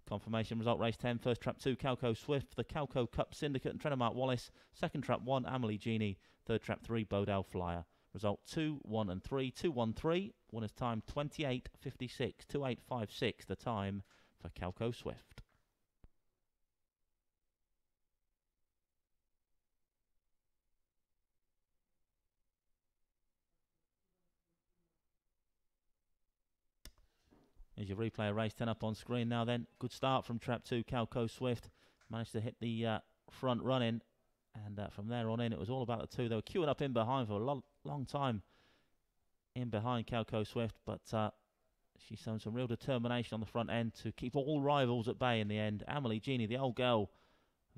Confirmation result race 10. First Trap 2, Calco Swift. The Calco Cup Syndicate and trainer Mark Wallace. Second Trap 1, Amelie Genie. Third Trap 3, Bodale Flyer. Result 2, 1 and 3, 2, 1, 3. Winner's time 28.56, 28.56 the time for Calco Swift. Here's your replay of race 10 up on screen now then. Good start from trap 2, Calco Swift. Managed to hit the front running. And from there on in, it was all about the two. They were queuing up in behind for a long time in behind Calco Swift. But she's shown some real determination on the front end to keep all rivals at bay in the end. Amelie Genie, the old girl,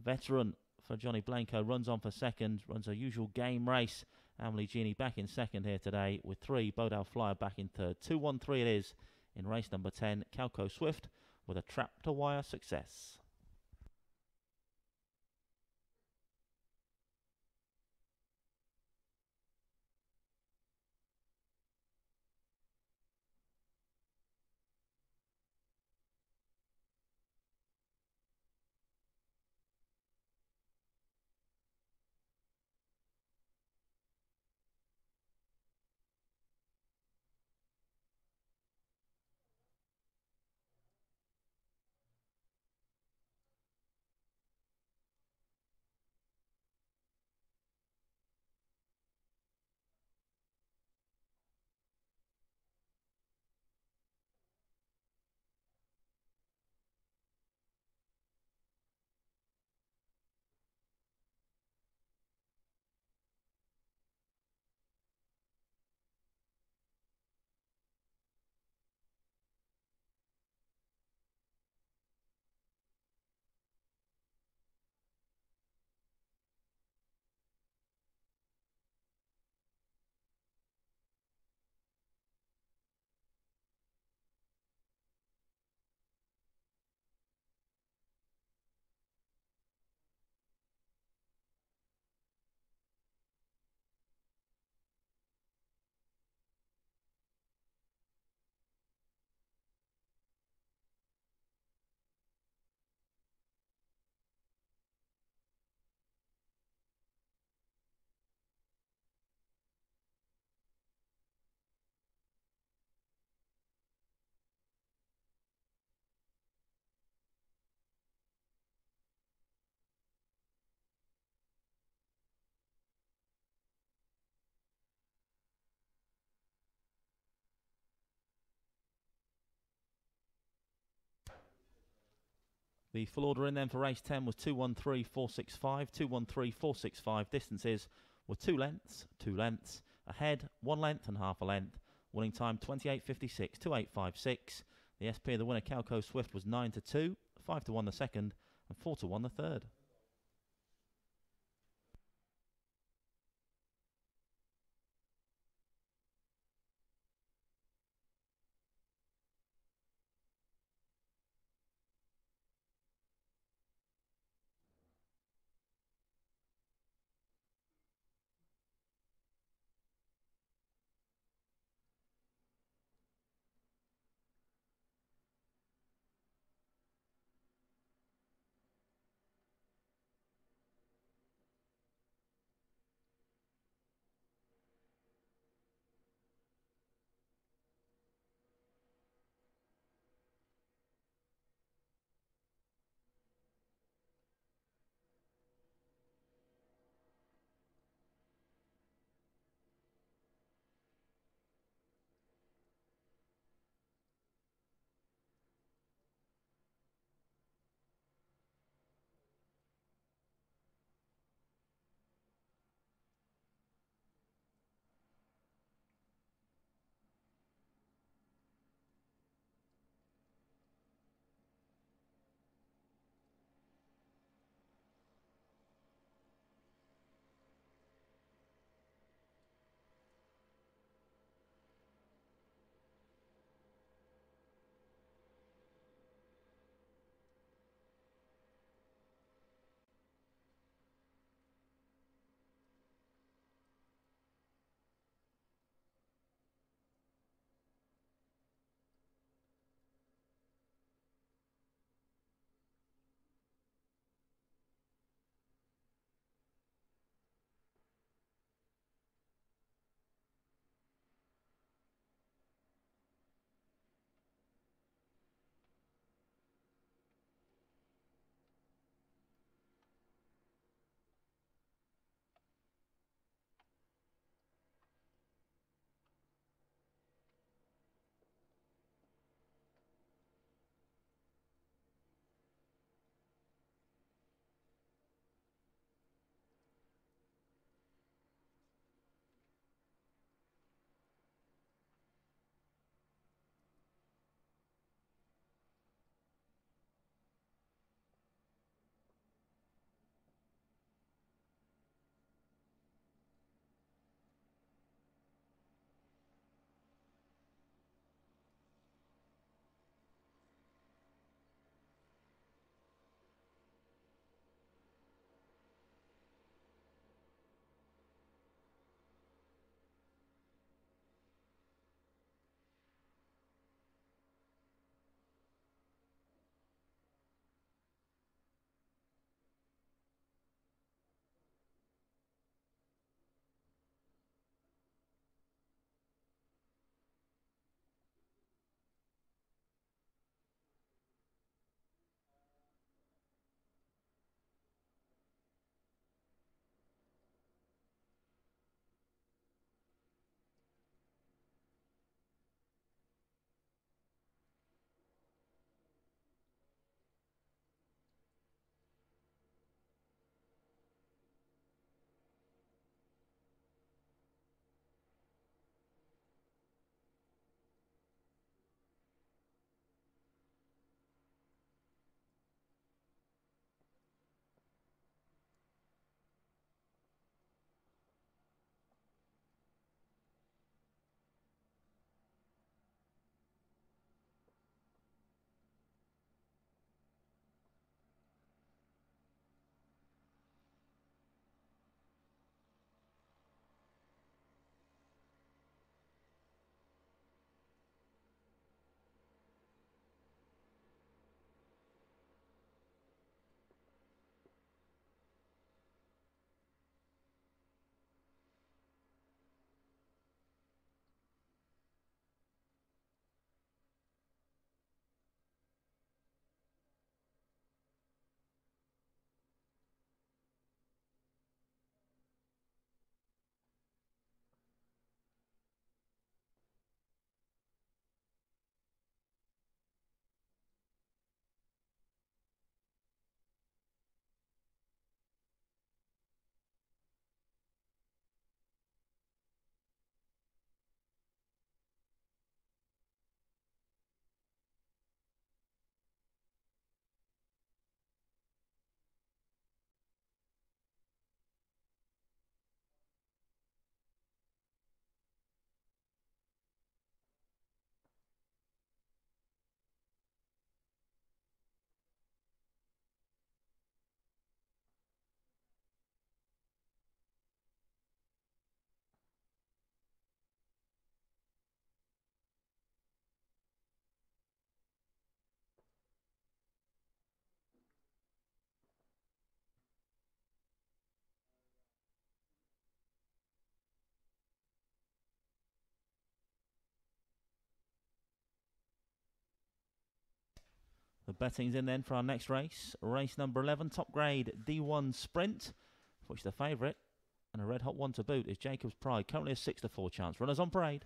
veteran for Johnny Blanco, runs on for second. Runs her usual game race. Amelie Genie back in second here today with 3. Bodal Flyer back in third. 2-1-3 it is in race number 10, Calco Swift with a trap-to-wire success. The full order in then for race 10 was 2-1-3-4-6-5, 2-1-3-4-6-5. Distances were 2 lengths, 2 lengths, ahead 1 length and half a length. Winning time 28.56, 28.56. The SP of the winner, Calco Swift, was 9-2, 5-1 the second, and 4-1 the third. The betting's in then for our next race. Race number 11, top grade D1 Sprint, for which the favourite, and a red hot one to boot, is Jacob's Pride. Currently a 6-4 chance. Runners on parade.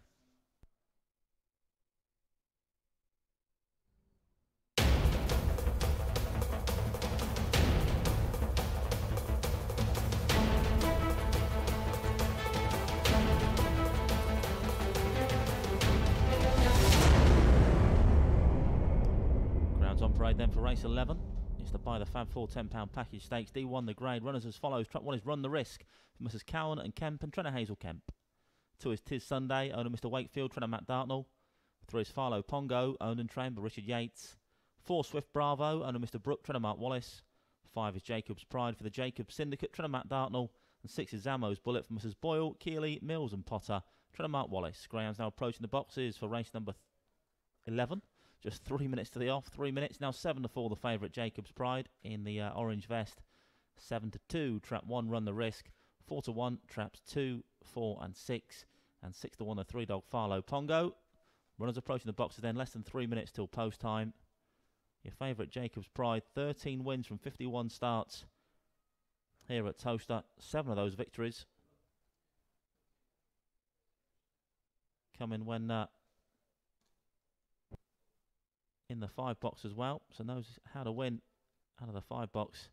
On parade then for race 11. It's the Buy the Fab 4 £10 package stakes. D1 the grade. Runners as follows. Track 1 is Run the Risk for Mrs. Cowan and Kemp and trainer Hazel Kemp. 2 is Tis Sunday, owner Mr. Wakefield, trainer Matt Dartnell. 3 is Farloe Pongo, owned and trained by Richard Yates. 4 Swift Bravo, owner Mr. Brook, trainer Mark Wallace. 5 is Jacob's Pride for the Jacobs Syndicate, trainer Matt Dartnell. And 6 is Zamo's Bullet for Mrs. Boyle, Keeley, Mills and Potter, trainer Mark Wallace. Greyhound's now approaching the boxes for race number 11. Just 3 minutes to the off. 3 minutes now. 7-4 the favourite Jacob's Pride in the orange vest. 7-2 trap 1 Run the Risk. 4-1 traps 2, 4 and 6. And 6-1 the 3-dog Farloe Pongo. Runners approaching the boxes then. Less than 3 minutes till post time. Your favourite Jacob's Pride. 13 wins from 51 starts here at Towcester. 7 of those victories coming when in the 5 box as well, so knows how to win out of the 5 box.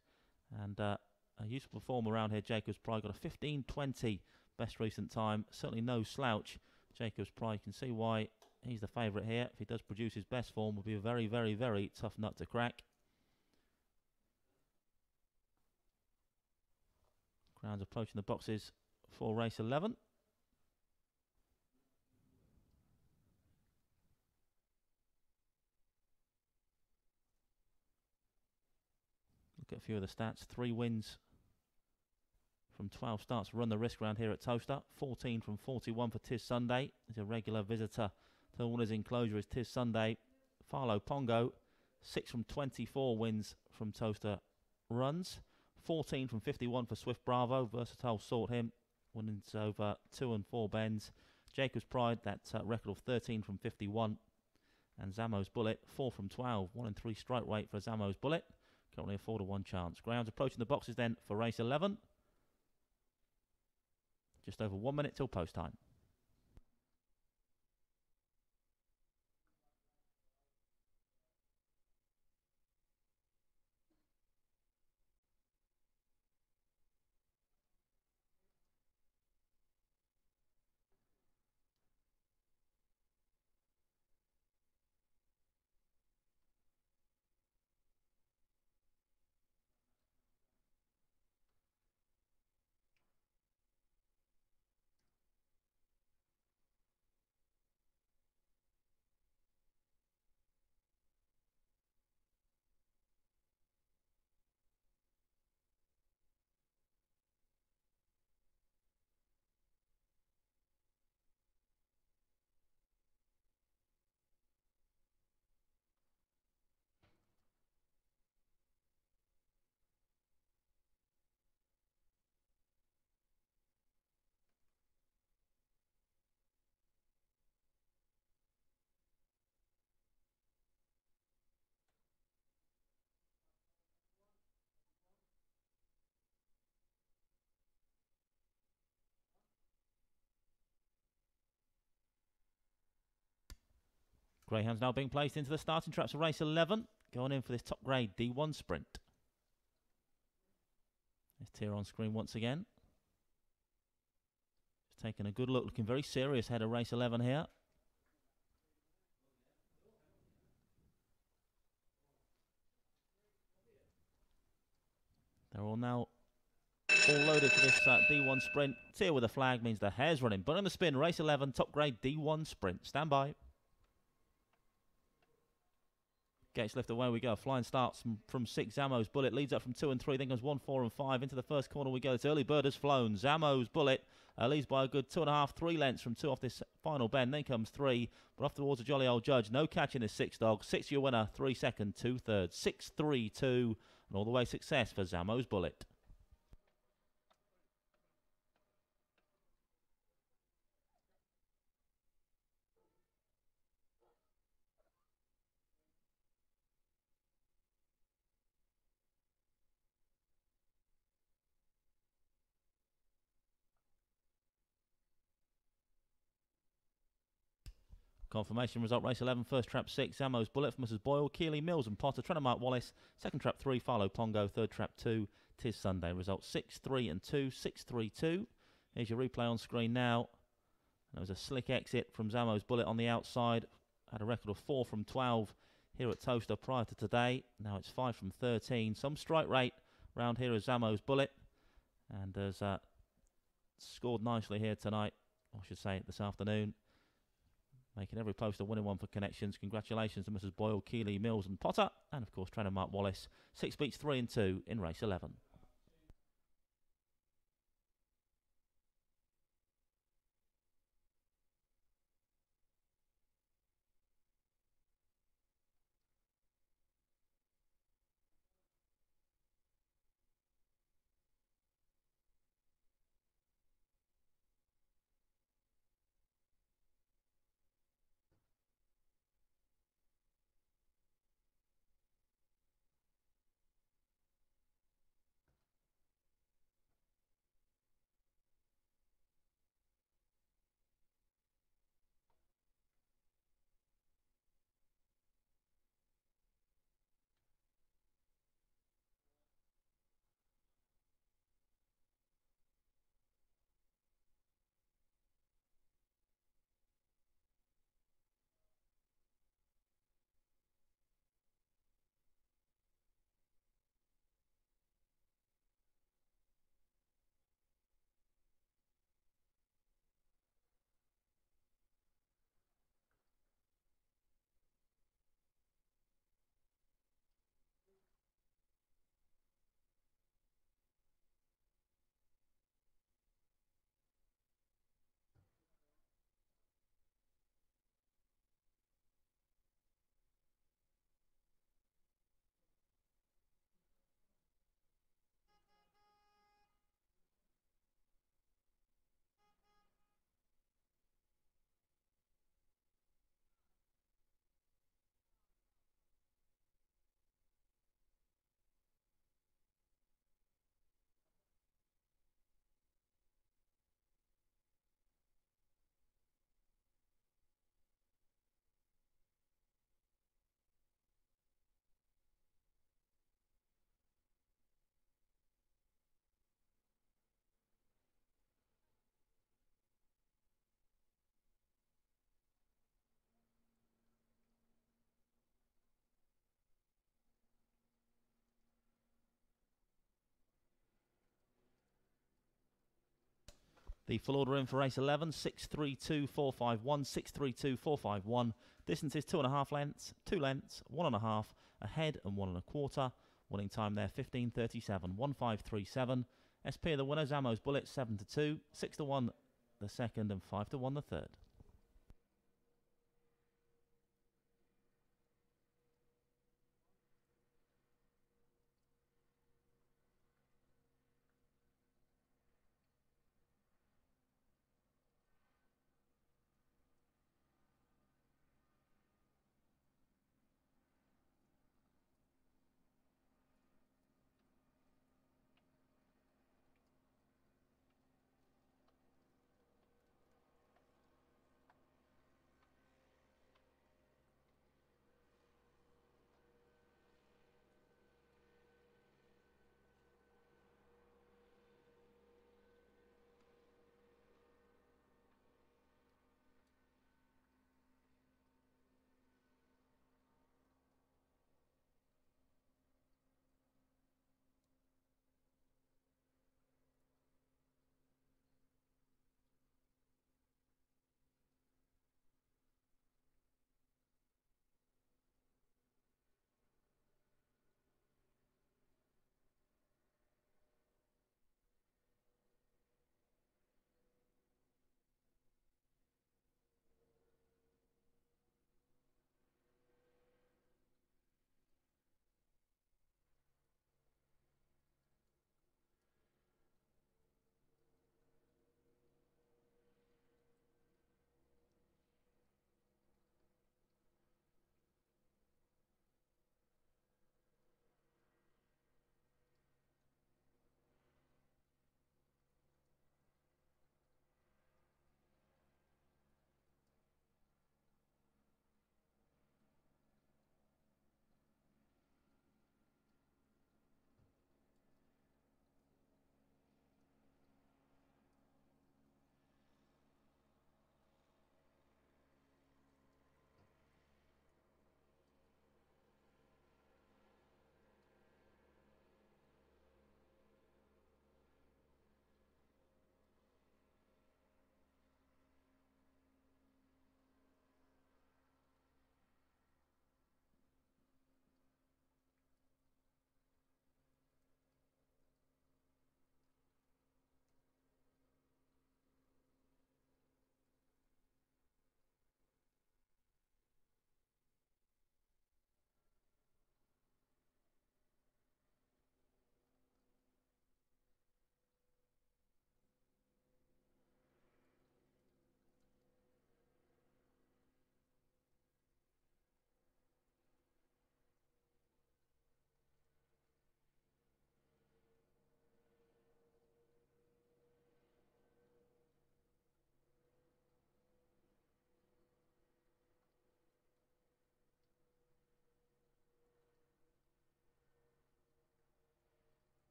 And a useful performer around here. Jacob's Pride got a 15.20 best recent time. Certainly no slouch. Jacob's Pride, can see why he's the favourite here. If he does produce his best form, will be a very, very, very tough nut to crack. Crowds approaching the boxes for race 11. Look at a few of the stats. 3 wins from 12 starts. Run the Risk round here at Towcester. 14 from 41 for Tis Sunday. He's a regular visitor to the Winners' Enclosure is Tis Sunday. Farloe Pongo. 6 from 24 wins from Towcester runs. 14 from 51 for Swift Bravo. Versatile sort him. Winnings over 2 and 4 bends. Jacob's Pride, that record of 13 from 51. And Zamo's Bullet, 4 from 12. 1 and 3 strike rate for Zamo's Bullet. Currently a 4-1 chance. Greyhound's approaching the boxes then for race 11. Just over 1 minute till post time. Greyhound's now being placed into the starting traps of race 11. Going in for this top grade D1 Sprint. There's Tier on screen once again. Just taking a good look, looking very serious ahead of race 11 here. They're all now all loaded for this D1 Sprint. Tier with a flag means the hare's running. But on the spin, race 11, top grade D1 Sprint. Stand by. Gates lift, away we go. Flying starts from 6. Zamo's Bullet leads up from 2 and 3. Then goes 1, 4 and 5. Into the first corner we go. This early bird has flown. Zamo's Bullet leads by a good 2.5, 3 lengths from 2 off this final bend. Then comes 3. But off towards a jolly old judge. No catch in this 6 dog. 6 your winner. 3 second. 2 thirds. 6, 3, 2. And all the way success for Zamo's Bullet. confirmation result, race 11, first trap 6, Zamo's Bullet for Mrs. Boyle, Keeley, Mills and Potter, Trainer Mark Wallace, second trap 3, Farloe Pongo, third trap 2, Tis Sunday. Result 6, 3 and 2, 6, 3, 2. Here's your replay on screen now. There was a slick exit from Zamo's Bullet on the outside. Had a record of 4 from 12 here at Towcester prior to today. Now it's 5 from 13. Some strike rate round here as Zamo's Bullet. And has scored nicely here tonight, or I should say this afternoon. Making every poster winning one for Connections. Congratulations to Mrs. Boyle, Keeley, Mills and Potter. And of course trainer Mark Wallace. 6 beats 3 and 2 in race 11. The full order in for race 11, 632-451, 632-451. Distance is 2.5 lengths, 2 lengths, 1.5, ahead and 1.25. Winning time there 15:37, 1537. SP are the winners, Zamo's Bullet 7-2, 6-1 the second and 5-1 the third.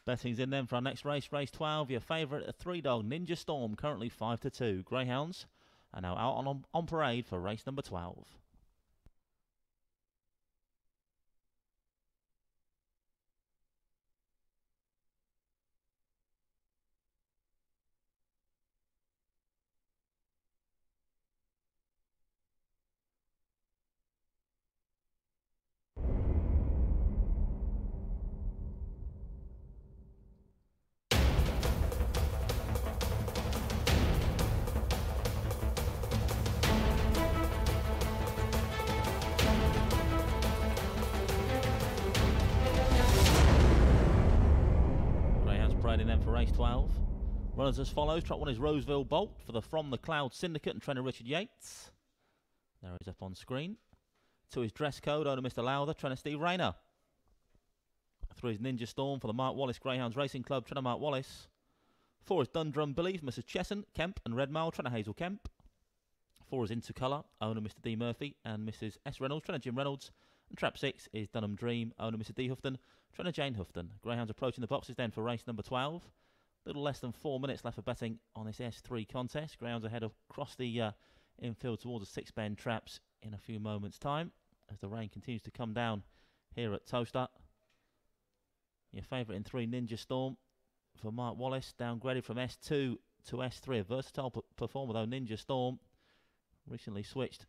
Betting's in then for our next race, race 12. Your favourite, a 3-dog Ninja Storm, currently 5-2. Greyhounds are now out on parade for race number 12. In then for race 12. Runners as follows. Trot 1 is Roseville Bolt for the From the Cloud Syndicate and trainer Richard Yates. There he's up on screen. 2 is Dress Code, owner Mr. Lowther, trainer Steve Rayner. 3 is Ninja Storm for the Mark Wallace Greyhounds Racing Club, trainer Mark Wallace. 4 is Dundrum Billy for Mrs. Chesson, Kemp and Redmile, trainer Hazel Kemp. 4 is Into Colour, owner Mr. D. Murphy and Mrs. S. Reynolds, trainer Jim Reynolds. And trap 6 is Dunham Dream, owner Mr. D. Houghton, trainer Jane Houghton. Greyhounds approaching the boxes then for race number 12. Little less than 4 minutes left for betting on this S3 contest. Greyhounds ahead across the infield towards the 6-bend traps in a few moments' time as the rain continues to come down here at Towcester. Your favourite in 3, Ninja Storm for Mark Wallace, downgraded from S2 to S3. A versatile performer though, Ninja Storm. Recently switched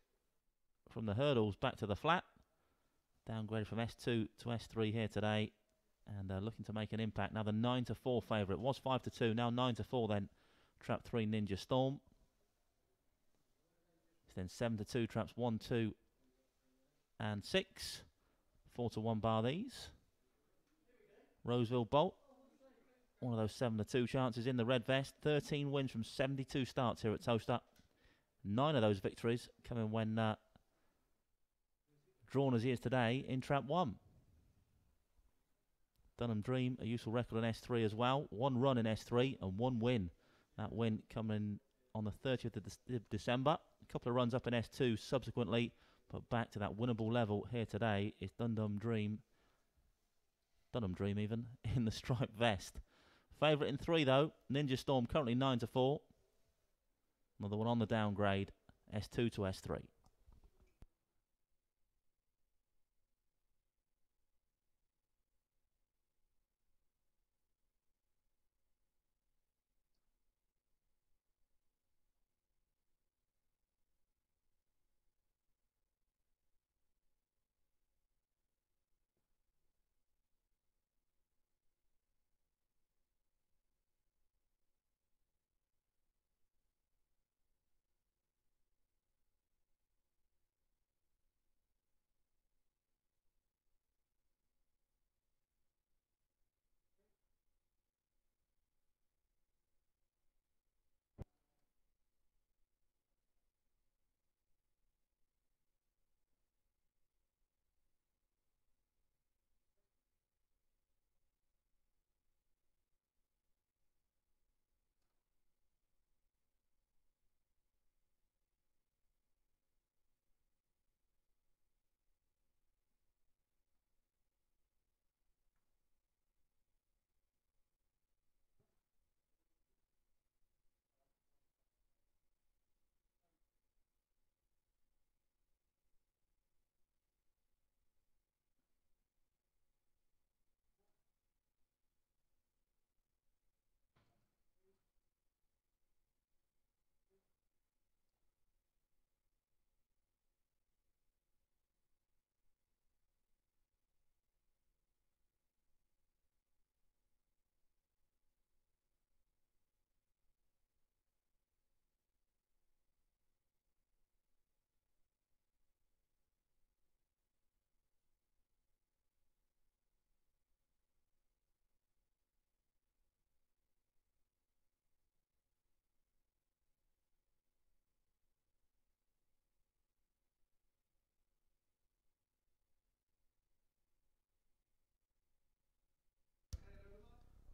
from the hurdles back to the flat. Downgraded from S2 to S3 here today, and looking to make an impact. Now the 9-4 favourite, was 5-2, now 9-4 then. Trap 3 Ninja Storm. It's then 7-2 traps 1, 2 and 6. 4-1 bar these. Roseville Bolt, one of those 7-2 chances in the red vest. 13 wins from 72 starts here at Towcester. 9 of those victories coming when drawn as he is today in trap 1. Dunham Dream, a useful record in S3 as well. 1 run in S3 and 1 win. That win coming on the 30th of December. A couple of runs up in S2 subsequently, but back to that winnable level here today is Dunham Dream even, in the striped vest. Favourite in 3 though, Ninja Storm, currently 9-4. Another one on the downgrade, S2 to S3.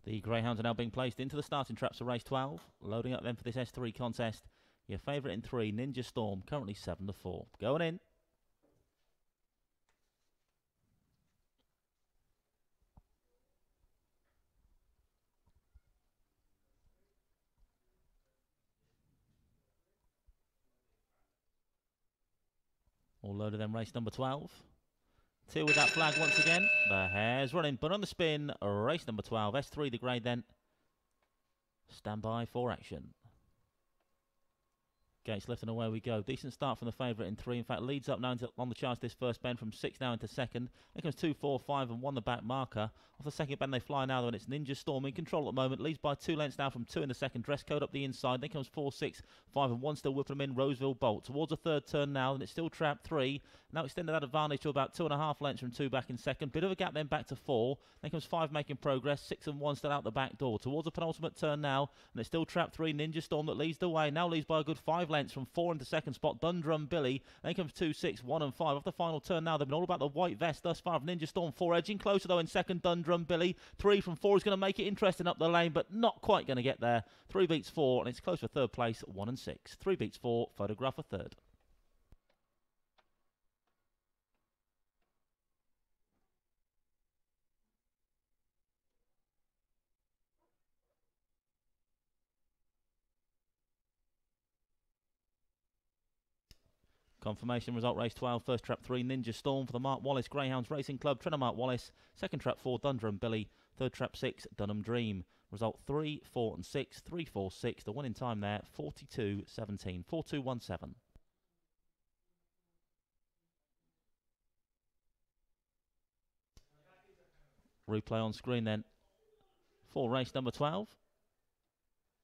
The Greyhounds are now being placed into the starting traps for race 12. Loading up then for this S3 contest. Your favourite in 3, Ninja Storm, currently 7-4. Going in. All loaded then, race number 12. Two with that flag once again. The hare's running, but on the spin, race number 12. S3 the grade then. Stand by for action. Gates left and away we go. Decent start from the favourite in 3. In fact, leads up now on the charts this first bend from 6 now into second. Then comes 2, 4, 5 and 1 the back marker. Off the second bend they fly now though, and it's Ninja Storm in control at the moment. Leads by 2 lengths now from 2 in the second. Dress code up the inside. Then comes 4, 6, 5 and 1 still whipping them in. Roseville Bolt towards a third turn now, and it's still trap 3. Now extended that advantage to about 2.5 lengths from 2 back in second. Bit of a gap then back to 4. Then comes 5 making progress. 6 and 1 still out the back door. Towards the penultimate turn now, and it's still trap 3. Ninja Storm that leads the way. Now leads by a good 5 lengths from 4 into second spot. Dundrum Billy. Then comes 2, 6, 1 and 5. Off the final turn now, they've been all about the white vest thus far of Ninja Storm. 4 edging closer though in second. Dundrum Billy. 3 from 4 is going to make it interesting up the lane, but not quite going to get there. 3 beats 4, and it's close for third place. 1 and 6. 3 beats 4. Photograph for third. Confirmation result race 12, first trap 3, Ninja Storm for the Mark Wallace Greyhounds Racing Club, trainer Mark Wallace. Second trap 4, Dundrum Billy. Third trap 6, Dunham Dream. Result 3, 4 and 6, 3, 4, 6. The winning time there, 42.17, 42.17. Replay on screen then for race number 12.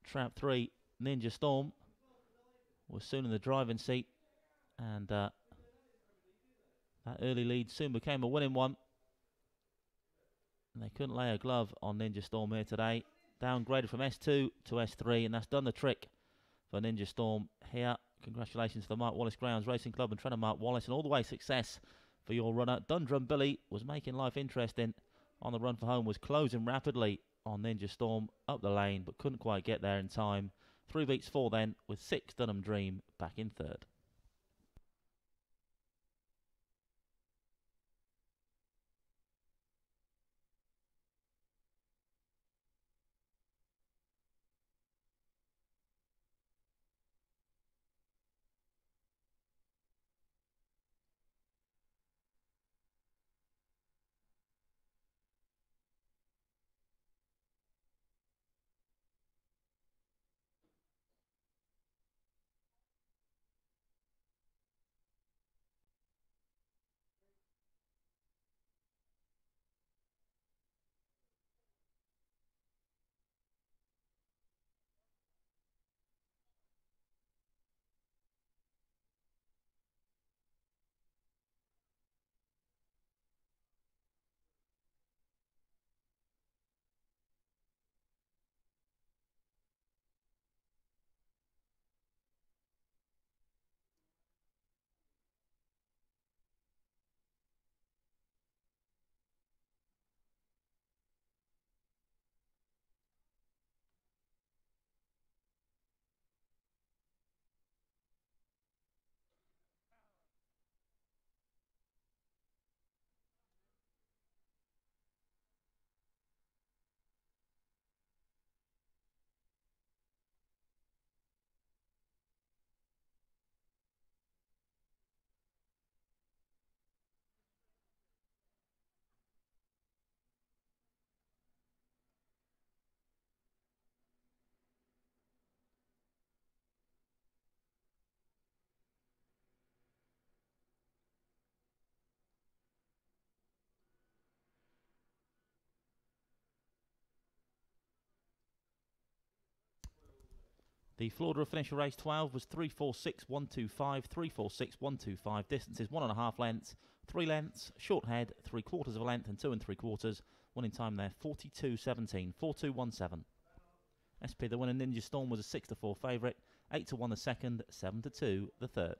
Trap 3, Ninja Storm was soon in the driving seat. And that early lead soon became a winning one. And they couldn't lay a glove on Ninja Storm here today. Downgraded from S2 to S3, and that's done the trick for Ninja Storm here. Congratulations to the Mark Wallace Greyhounds Racing Club and trainer Mark Wallace, and all the way success for your runner. Dundrum Billy was making life interesting on the run for home, was closing rapidly on Ninja Storm up the lane, but couldn't quite get there in time. 3 beats 4 then, with 6 Dunham Dream back in third. The Florida finish of race 12 was 3.46.125, 3.46.125. Distances 1.5 lengths, 3 lengths, short head, 3/4 of a length, and 2 3/4. Winning time there 42.17, 42.17. SP the winner Ninja Storm was a 6-4 favourite, 8-1 the second, 7-2 the third.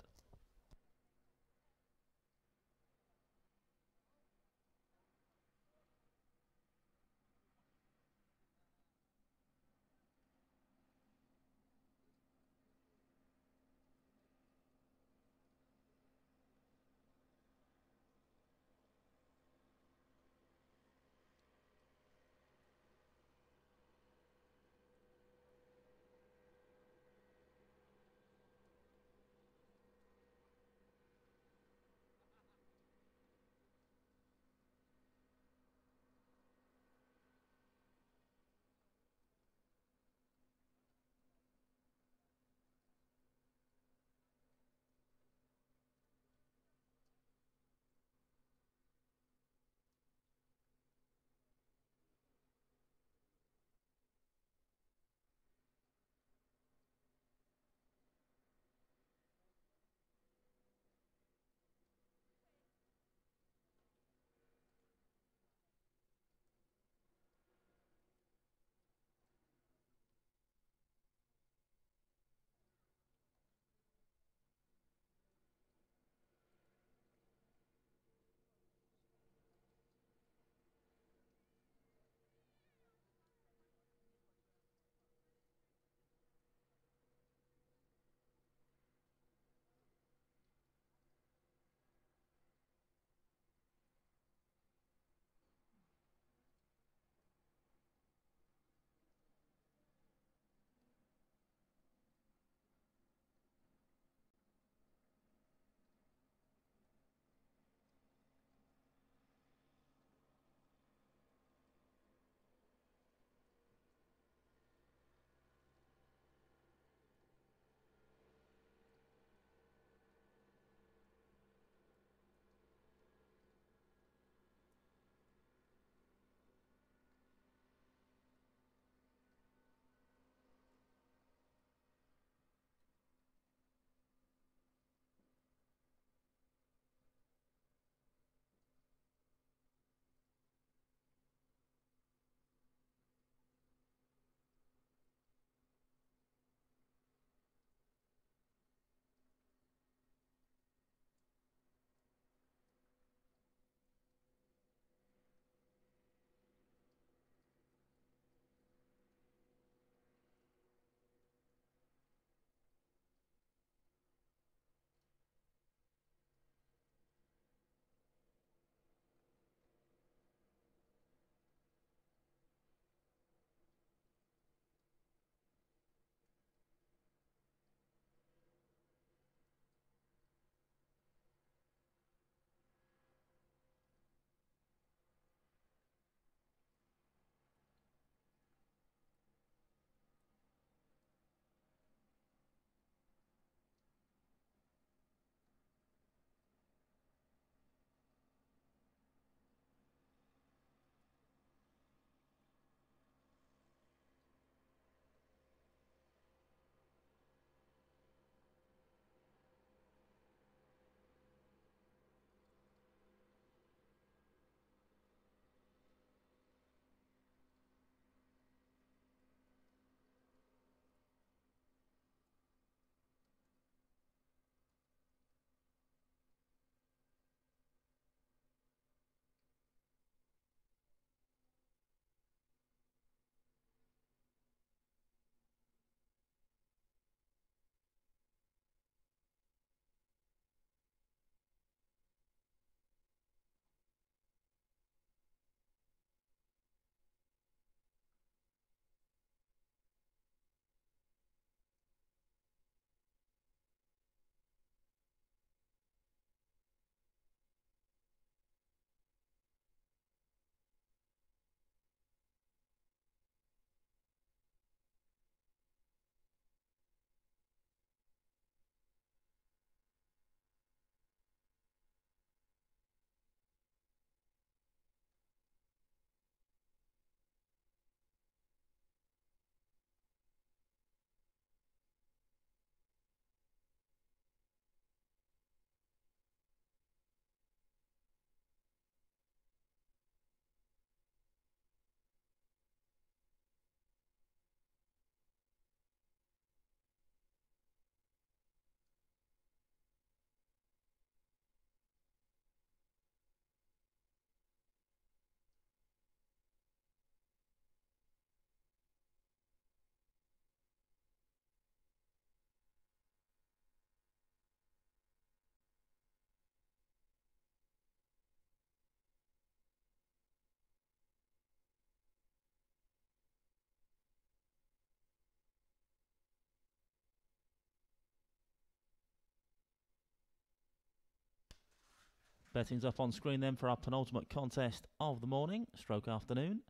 Betting's up on screen then for our penultimate contest of the morning, stroke afternoon.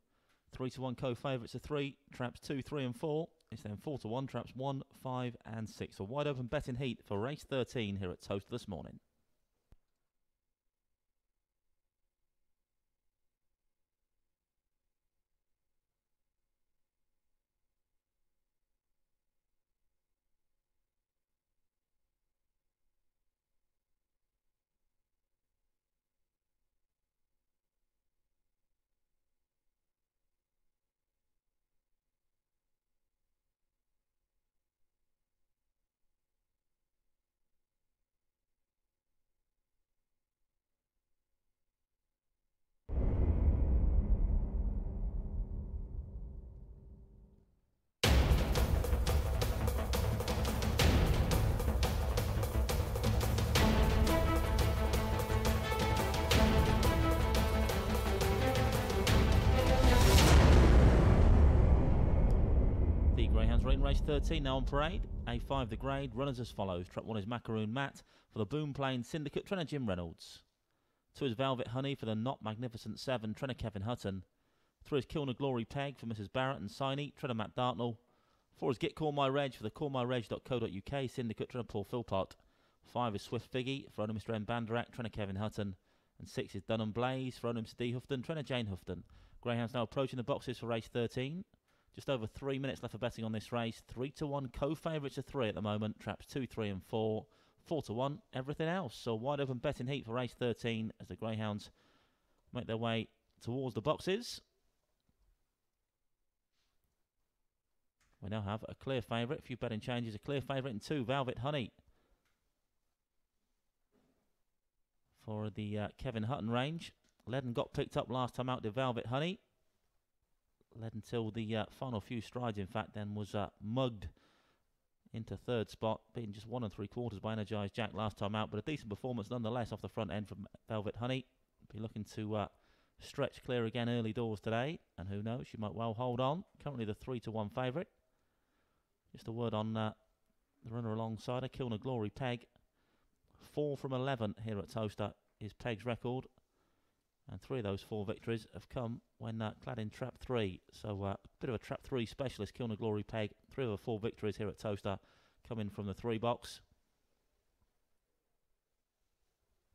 3-1 co-favourites are 3, traps 2, 3 and 4. It's then 4-1, traps 1, 5 and 6. A wide open betting heat for race 13 here at Towcester this morning. Greyhounds rating race 13 now on parade. A5 the grade, runners as follows. Trap 1 is Macaroon Matt for the Boom Plane Syndicate, trainer Jim Reynolds. 2 is Velvet Honey for the Not Magnificent 7, trainer Kevin Hutton. 3 is Kilner Glory Peg for Mrs. Barrett and Siney, trainer Matt Dartnell. 4 is Get Call My Reg for the callmyreg.co.uk Syndicate, trainer Paul Philpott. 5 is Swift Figgy for owner Mr. M. Banderak, trainer Kevin Hutton. And 6 is Dunham Blaze for owner Mr. D. Houghton, trainer Jane Houghton. Greyhounds now approaching the boxes for race 13. Just over 3 minutes left for betting on this race. 3-1 co-favourites are 3 at the moment. Traps 2, 3 and 4. 4-1 everything else. So wide open betting heat for race 13 as the Greyhounds make their way towards the boxes. We now have a clear favourite. A few betting changes. A clear favourite in 2, Velvet Honey. For the Kevin Hutton range. Led and got picked up last time out to Velvet Honey. Led until the final few strides, in fact, then was mugged into third spot, beaten just 1 3/4 by Energized Jack last time out, but a decent performance nonetheless off the front end from Velvet Honey. Be looking to stretch clear again early doors today, and who knows, she might well hold on. Currently the 3-1 favourite. Just a word on the runner alongside her, Kilner Glory Peg. 4 from 11 here at Towcester is Peg's record. And 3 of those 4 victories have come when clad in Trap 3. So a bit of a Trap 3 specialist, Kilner Glory Peg. 3 of the 4 victories here at Towcester coming from the 3 box.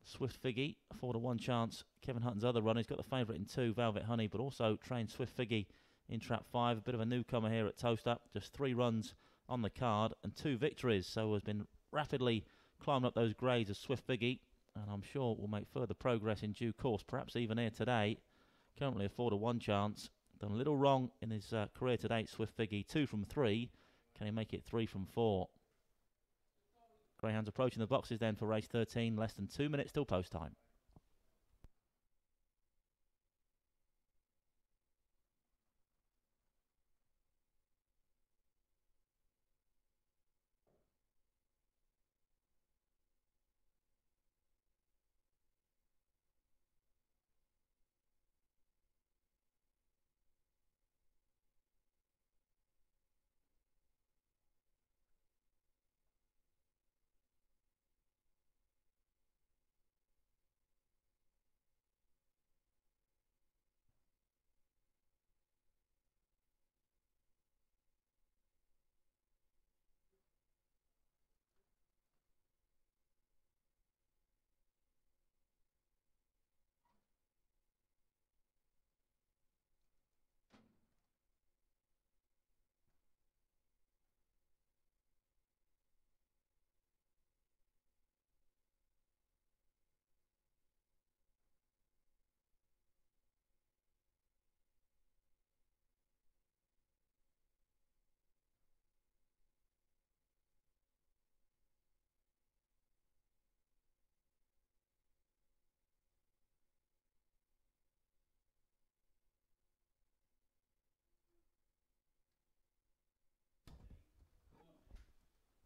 Swift Figgy, a 4-1 chance. Kevin Hutton's other runner, he's got the favourite in 2, Velvet Honey, but also trained Swift Figgy in Trap 5. A bit of a newcomer here at Towcester. Just 3 runs on the card and 2 victories. So has been rapidly climbing up those grades of Swift Figgy. And I'm sure will make further progress in due course, perhaps even here today. Currently a 4-1 chance. Done a little wrong in his career to date, Swift Figgy. 2 from 3. Can he make it 3 from 4? Greyhounds approaching the boxes then for race 13. Less than 2 minutes till post time.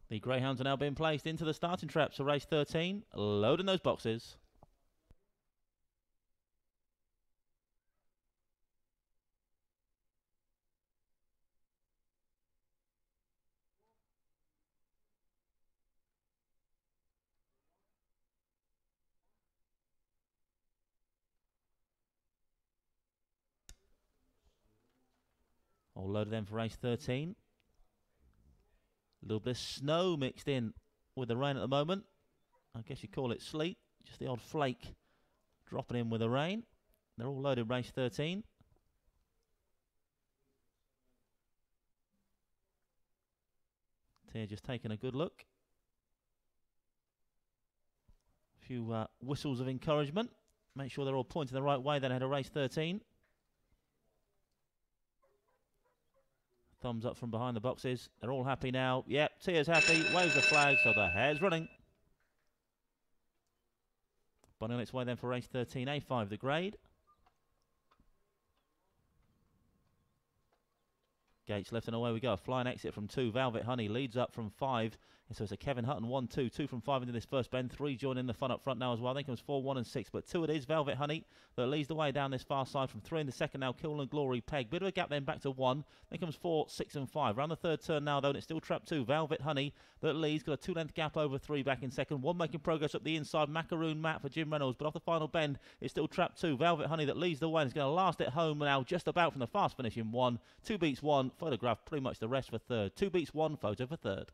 The Greyhounds are now being placed into the starting traps for race 13. Loading those boxes. All loaded then for race 13. A little bit of snow mixed in with the rain at the moment. I guess you call it sleet. Just the odd flake dropping in with the rain. They're all loaded race 13. Tia just taking a good look. A few whistles of encouragement. Make sure they're all pointing the right way then ahead of race 13. Thumbs up from behind the boxes. They're all happy now. Yep, Tia's happy. Waves the flag, so the hare's running. Bunny on its way then for race 13, A5 the grade. Gates left and away we go. A flying exit from 2. Velvet Honey leads up from 5. And so it's a Kevin Hutton 1-2. 2 from 5 into this first bend. 3 joining the fun up front now as well. Then comes 4, 1 and 6. But 2 it is. Velvet Honey that leads the way down this far side from 3 in the second now. Kiln and Glory Peg. Bit of a gap then back to 1. Then comes 4, 6 and 5. Round the third turn now though. And it's still trap 2. Velvet Honey that leads. Got a 2-length gap over 3 back in second. 1 making progress up the inside. Macaroon Matt for Jim Reynolds. But off the final bend it's still trap 2. Velvet Honey that leads the way. And it's going to last it home now just about from the fast finish in 1. 2 beats 1. Photograph pretty much the rest for third. 2 beats 1. Photo for third.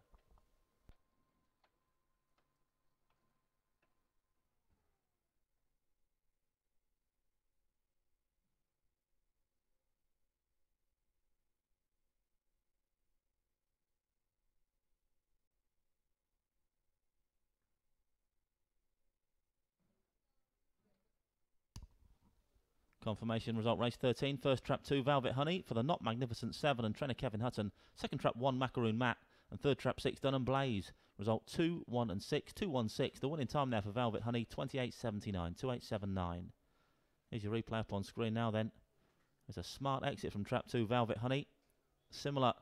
Confirmation result race 13. First trap 2 Velvet Honey for the not magnificent 7 and trainer Kevin Hutton. Second trap 1 Macaroon Matt and third trap 6 DUNHAM Blaze. Result 2, 1 and 6. 2-1-6. The winning time there for Velvet Honey 28.79. 28.79. Here's your replay up on screen now then. There's a smart exit from trap 2 Velvet Honey. Similar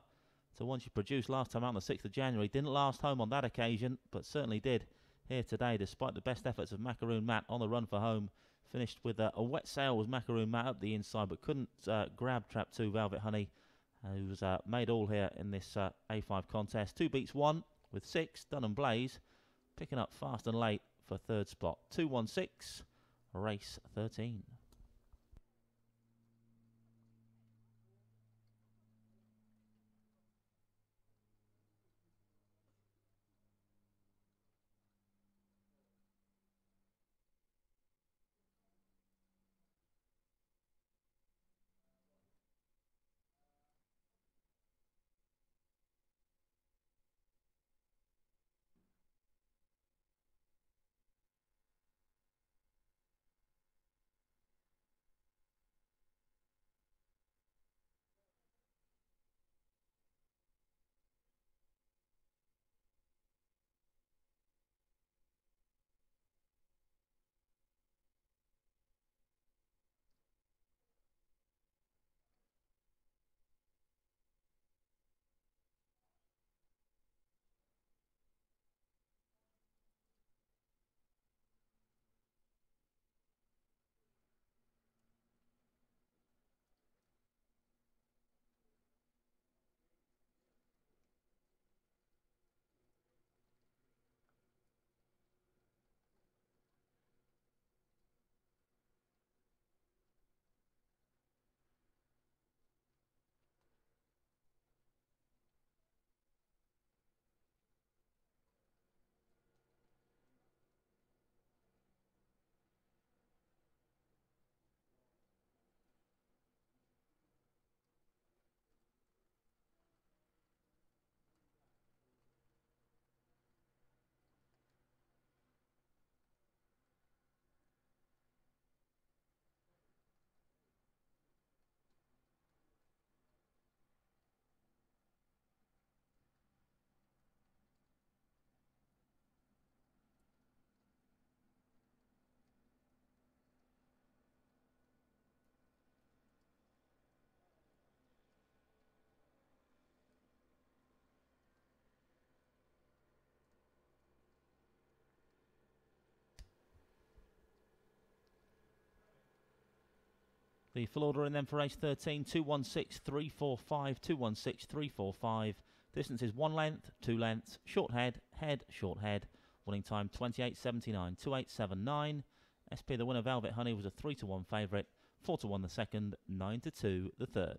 to one she produced last time out on the 6th of January. Didn't last home on that occasion but certainly did here today despite the best efforts of Macaroon Matt on the run for home. Finished with a wet sail was Macaroon Matt up the inside, but couldn't grab trap 2 Velvet Honey, who was made all here in this A5 contest. 2 beats 1 with 6. DUNHAM Blaze picking up fast and late for third spot. 2-1-6, race 13. The full order in then for race 13, 2-1-6-3-4-5, 2-1-6-3-4-5. Distance is 1 length, 2 lengths, short head, head, short head. Winning time 28.79, 28.79. SP the winner Velvet Honey was a 3-1 favourite, 4-1 the second, 9-2 the third.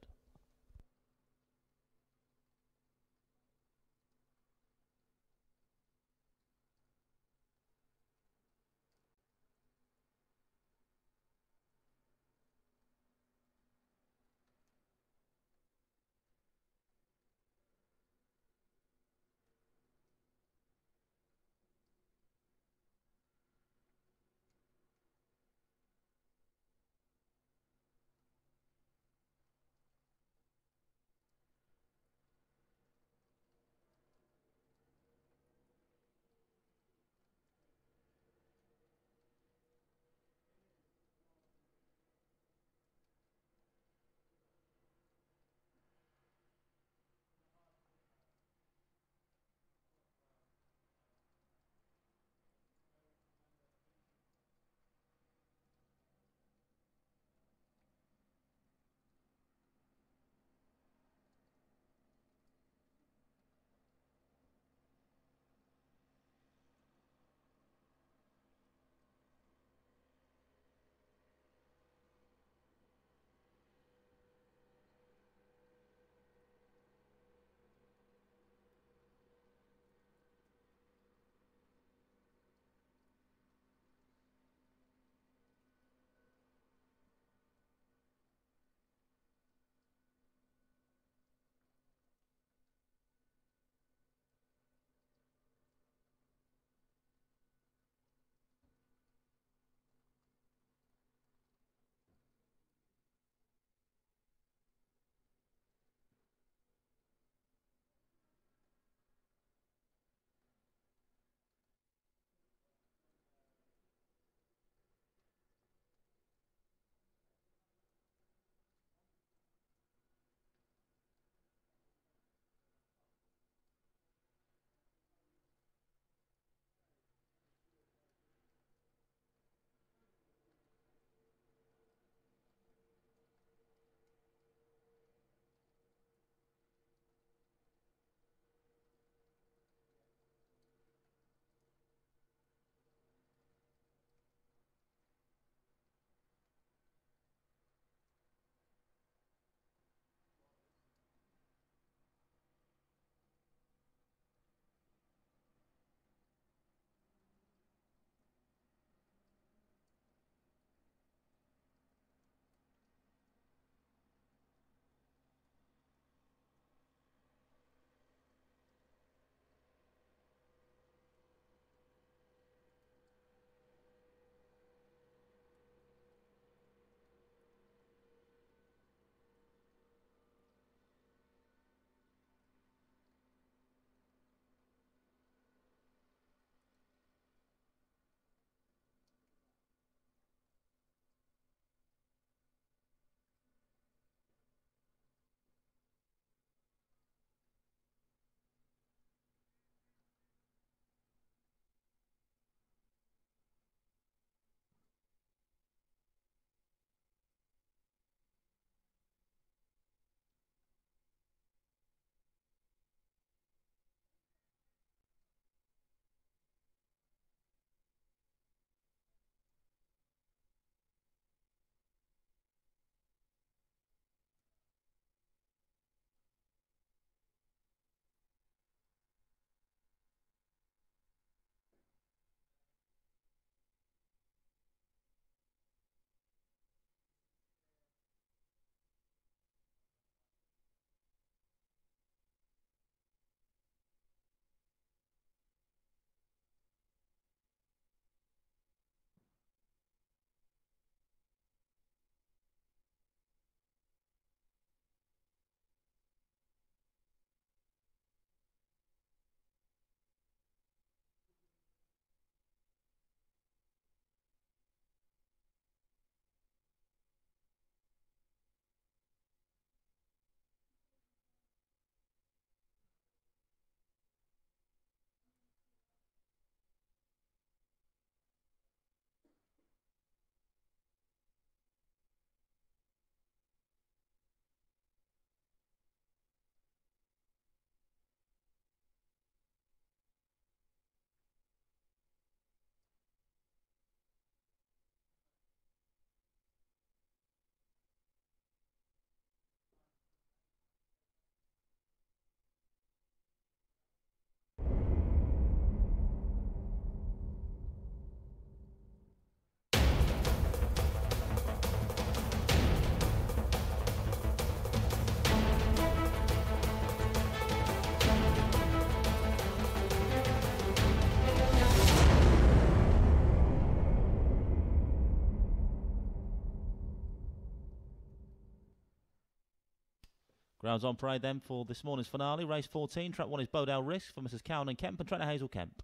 Grounds on parade then for this morning's finale. Race 14. Track 1 is Bodale Risk for Mrs. Cowan and Kemp and trainer Hazel Kemp.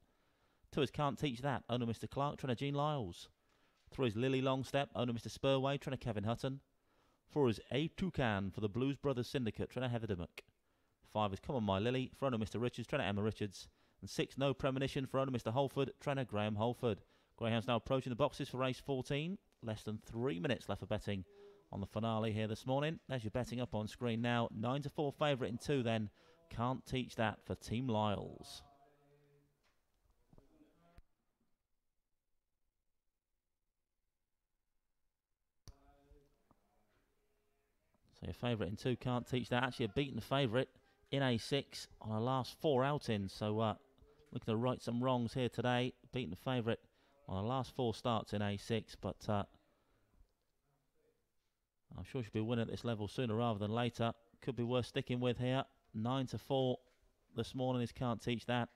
2 is Can't Teach That, owner Mr. Clark, trainer Jean Lyles. 3 is Lily Longstep, owner Mr. Spurway, trainer Kevin Hutton. 4 is A Toucan for the Blues Brothers Syndicate, trainer Heather Dimmock. 5 is Come On My Lily for owner Mr. Richards, trainer Emma Richards. And 6, No Premonition for owner Mr. Holford, trainer Graham Holford. Greyhound's now approaching the boxes for race 14. Less than 3 minutes left for betting on the finale here this morning. There's your betting up on screen now. 9-4 favourite in 2 then. Can't Teach That for Team Lyles. So your favourite in 2, Can't Teach That. Actually a beaten favourite in A6 on her last 4 outings. So looking to right some wrongs here today. Beaten favourite on her last 4 starts in A6. But I'm sure she'll be winning at this level sooner rather than later. Could be worth sticking with here. 9-4 this morning is Can't Teach That.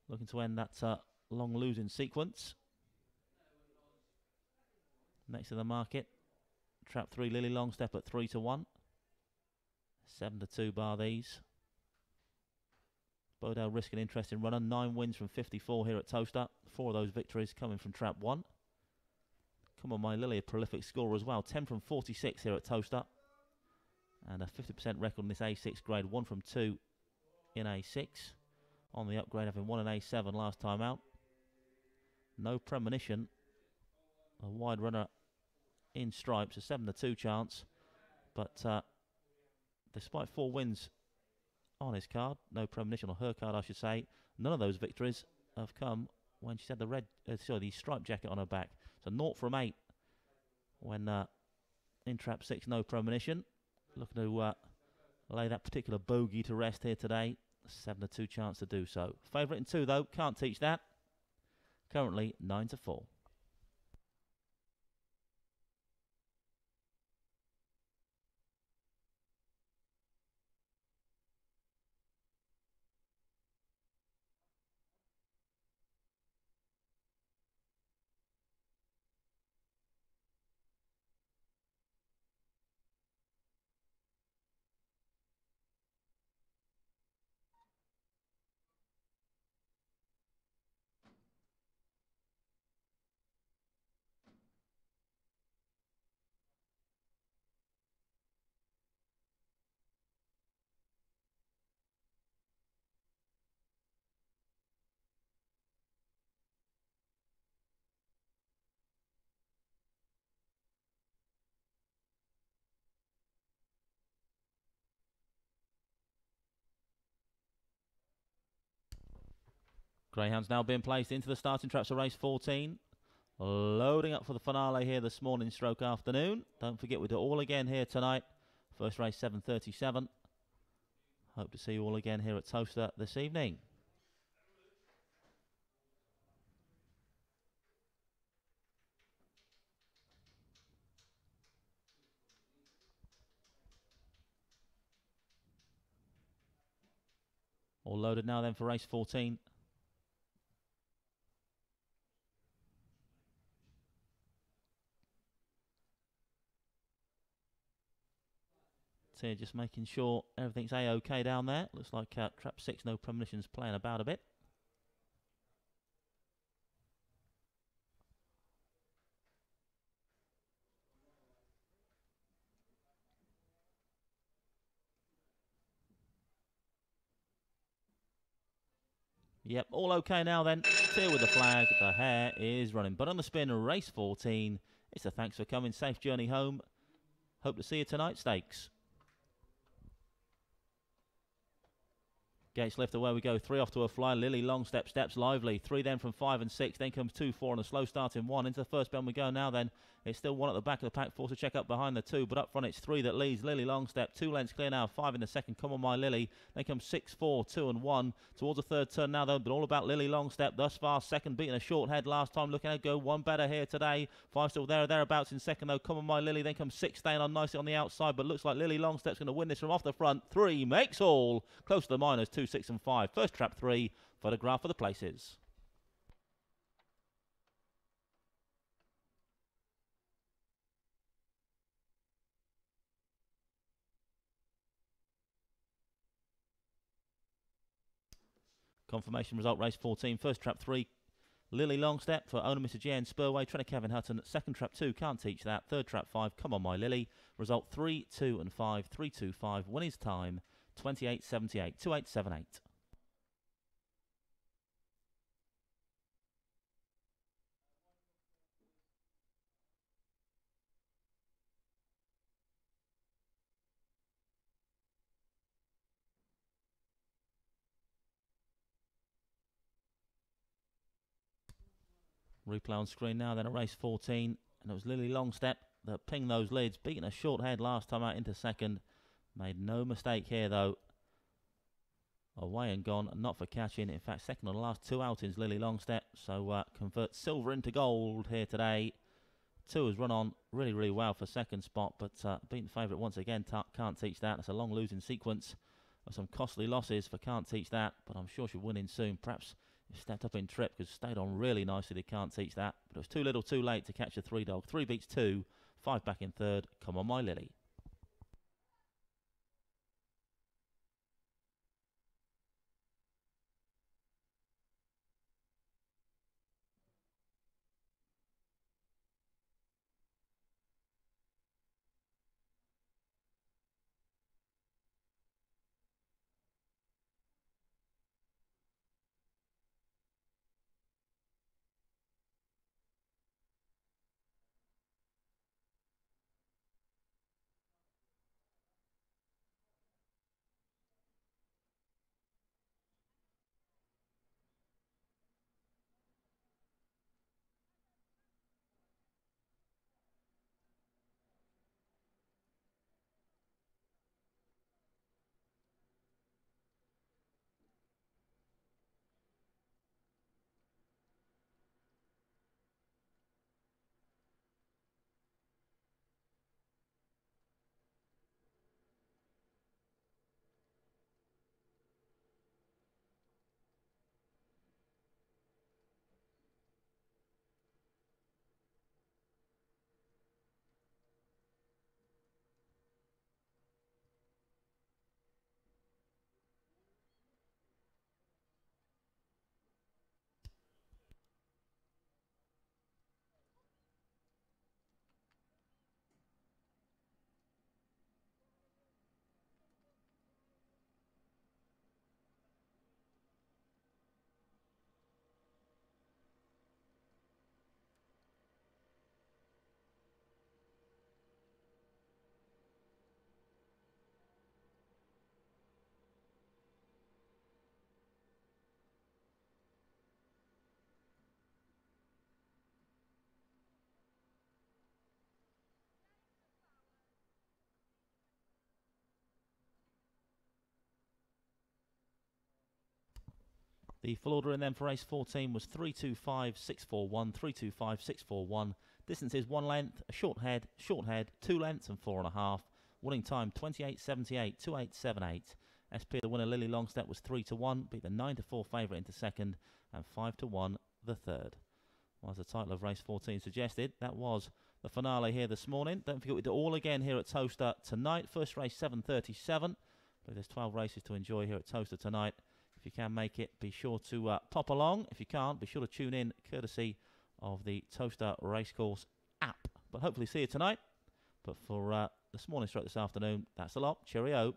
Looking to end that long losing sequence. Next to the market, Trap 3 Lily Longstep at 3-1. 7-2 bar these. Bodale Risk an interesting runner. 9 wins from 54 here at Towcester. 4 of those victories coming from Trap 1. Come On My Lily, a prolific scorer as well. 10 from 46 here at Towcester. And a 50% record in this A6 grade. 1 from 2 in A6. On the upgrade, having won an A7 last time out. No Premonition. A wide runner in stripes. A 7-2 chance. But despite 4 wins on his card, No Premonition, or her card I should say, none of those victories have come when she's had the the striped jacket on her back. So 0 from 8 when in Trap 6, No Premonition. Looking to lay that particular bogey to rest here today. 7-2 chance to do so. Favourite in 2 though, Can't Teach That. Currently 9-4. Greyhound's now being placed into the starting traps of race 14. Loading up for the finale here this morning, stroke afternoon. Don't forget we do it all again here tonight. First race 7:37. Hope to see you all again here at Towcester this evening. All loaded now then for race 14. So just making sure everything's A-OK down there. Looks like Trap 6, No Premonition's playing about a bit. Yep, all okay now then. Clear with the flag. The hare is running. But on the spin, race 14. It's a thanks for coming. Safe journey home. Hope to see you tonight, stakes. Gates left away we go. 3 off to a fly. Lily Longstep steps lively. 3 then from 5 and 6. Then comes 2, 4 and a slow start in 1. Into the first bend we go now then. It's still 1 at the back of the pack. Forced to check up behind the 2. But up front it's 3 that leads. Lily Longstep. 2 lengths clear now. 5 in the second. Come On My Lily. Then comes 6, 4, 2 and 1. Towards the third turn now though. But all about Lily Longstep. Thus far second. Beating a short head last time. Looking to go 1 better here today. 5 still there or thereabouts in second though. Come On My Lily. Then comes 6 staying on nicely on the outside. But looks like Lily Longstep's going to win this from off the front. 3 makes all. Close to the minors. 2, 6 and 5. First Trap 3. Photograph for the places. Confirmation result, race 14. First trap 3, Lily Longstep for owner Mr. G.N. Spurway. Trainer Kevin Hutton. Second trap 2, Can't Teach That. Third trap 5, Come On My Lily. Result 3, 2 and 5, 3, 2, 5. Winners time 28.78, 28.78. Replay on screen now, then at race 14, and it was Lily Longstep that pinged those leads, beating a short head last time out into second. Made no mistake here though. Away and gone, and not for catching. In fact, second on the last 2 outings, Lily Longstep. So converts silver into gold here today. 2 has run on really, really well for second spot, but beaten favourite once again, Can't Teach That. That's a long losing sequence of some costly losses for Can't Teach That, but I'm sure she'll win in soon. Perhaps stepped up in trip because stayed on really nicely. They Can't Teach That, but it was too little too late to catch the 3 dog. 3 beats 2, 5 back in third. Come On My Lily. The full order in then for race 14 was 325.641, 325.641. Distance is 1 length, a short head, 2 lengths and 4.5. Winning time 28.78, 28.78. SP the winner Lily Longstep was 3 to 1, beat the 9 to 4 favourite into second, and 5 to 1 the third. Well, as the title of race 14 suggested, that was the finale here this morning. Don't forget we do all again here at Towcester tonight. First race 7:37. But there's 12 races to enjoy here at Towcester tonight. If you can make it, be sure to pop along. If you can't, be sure to tune in, courtesy of the Towcester Racecourse app. But hopefully see you tonight. But for this morning, straight this afternoon, that's a lot. Cheerio.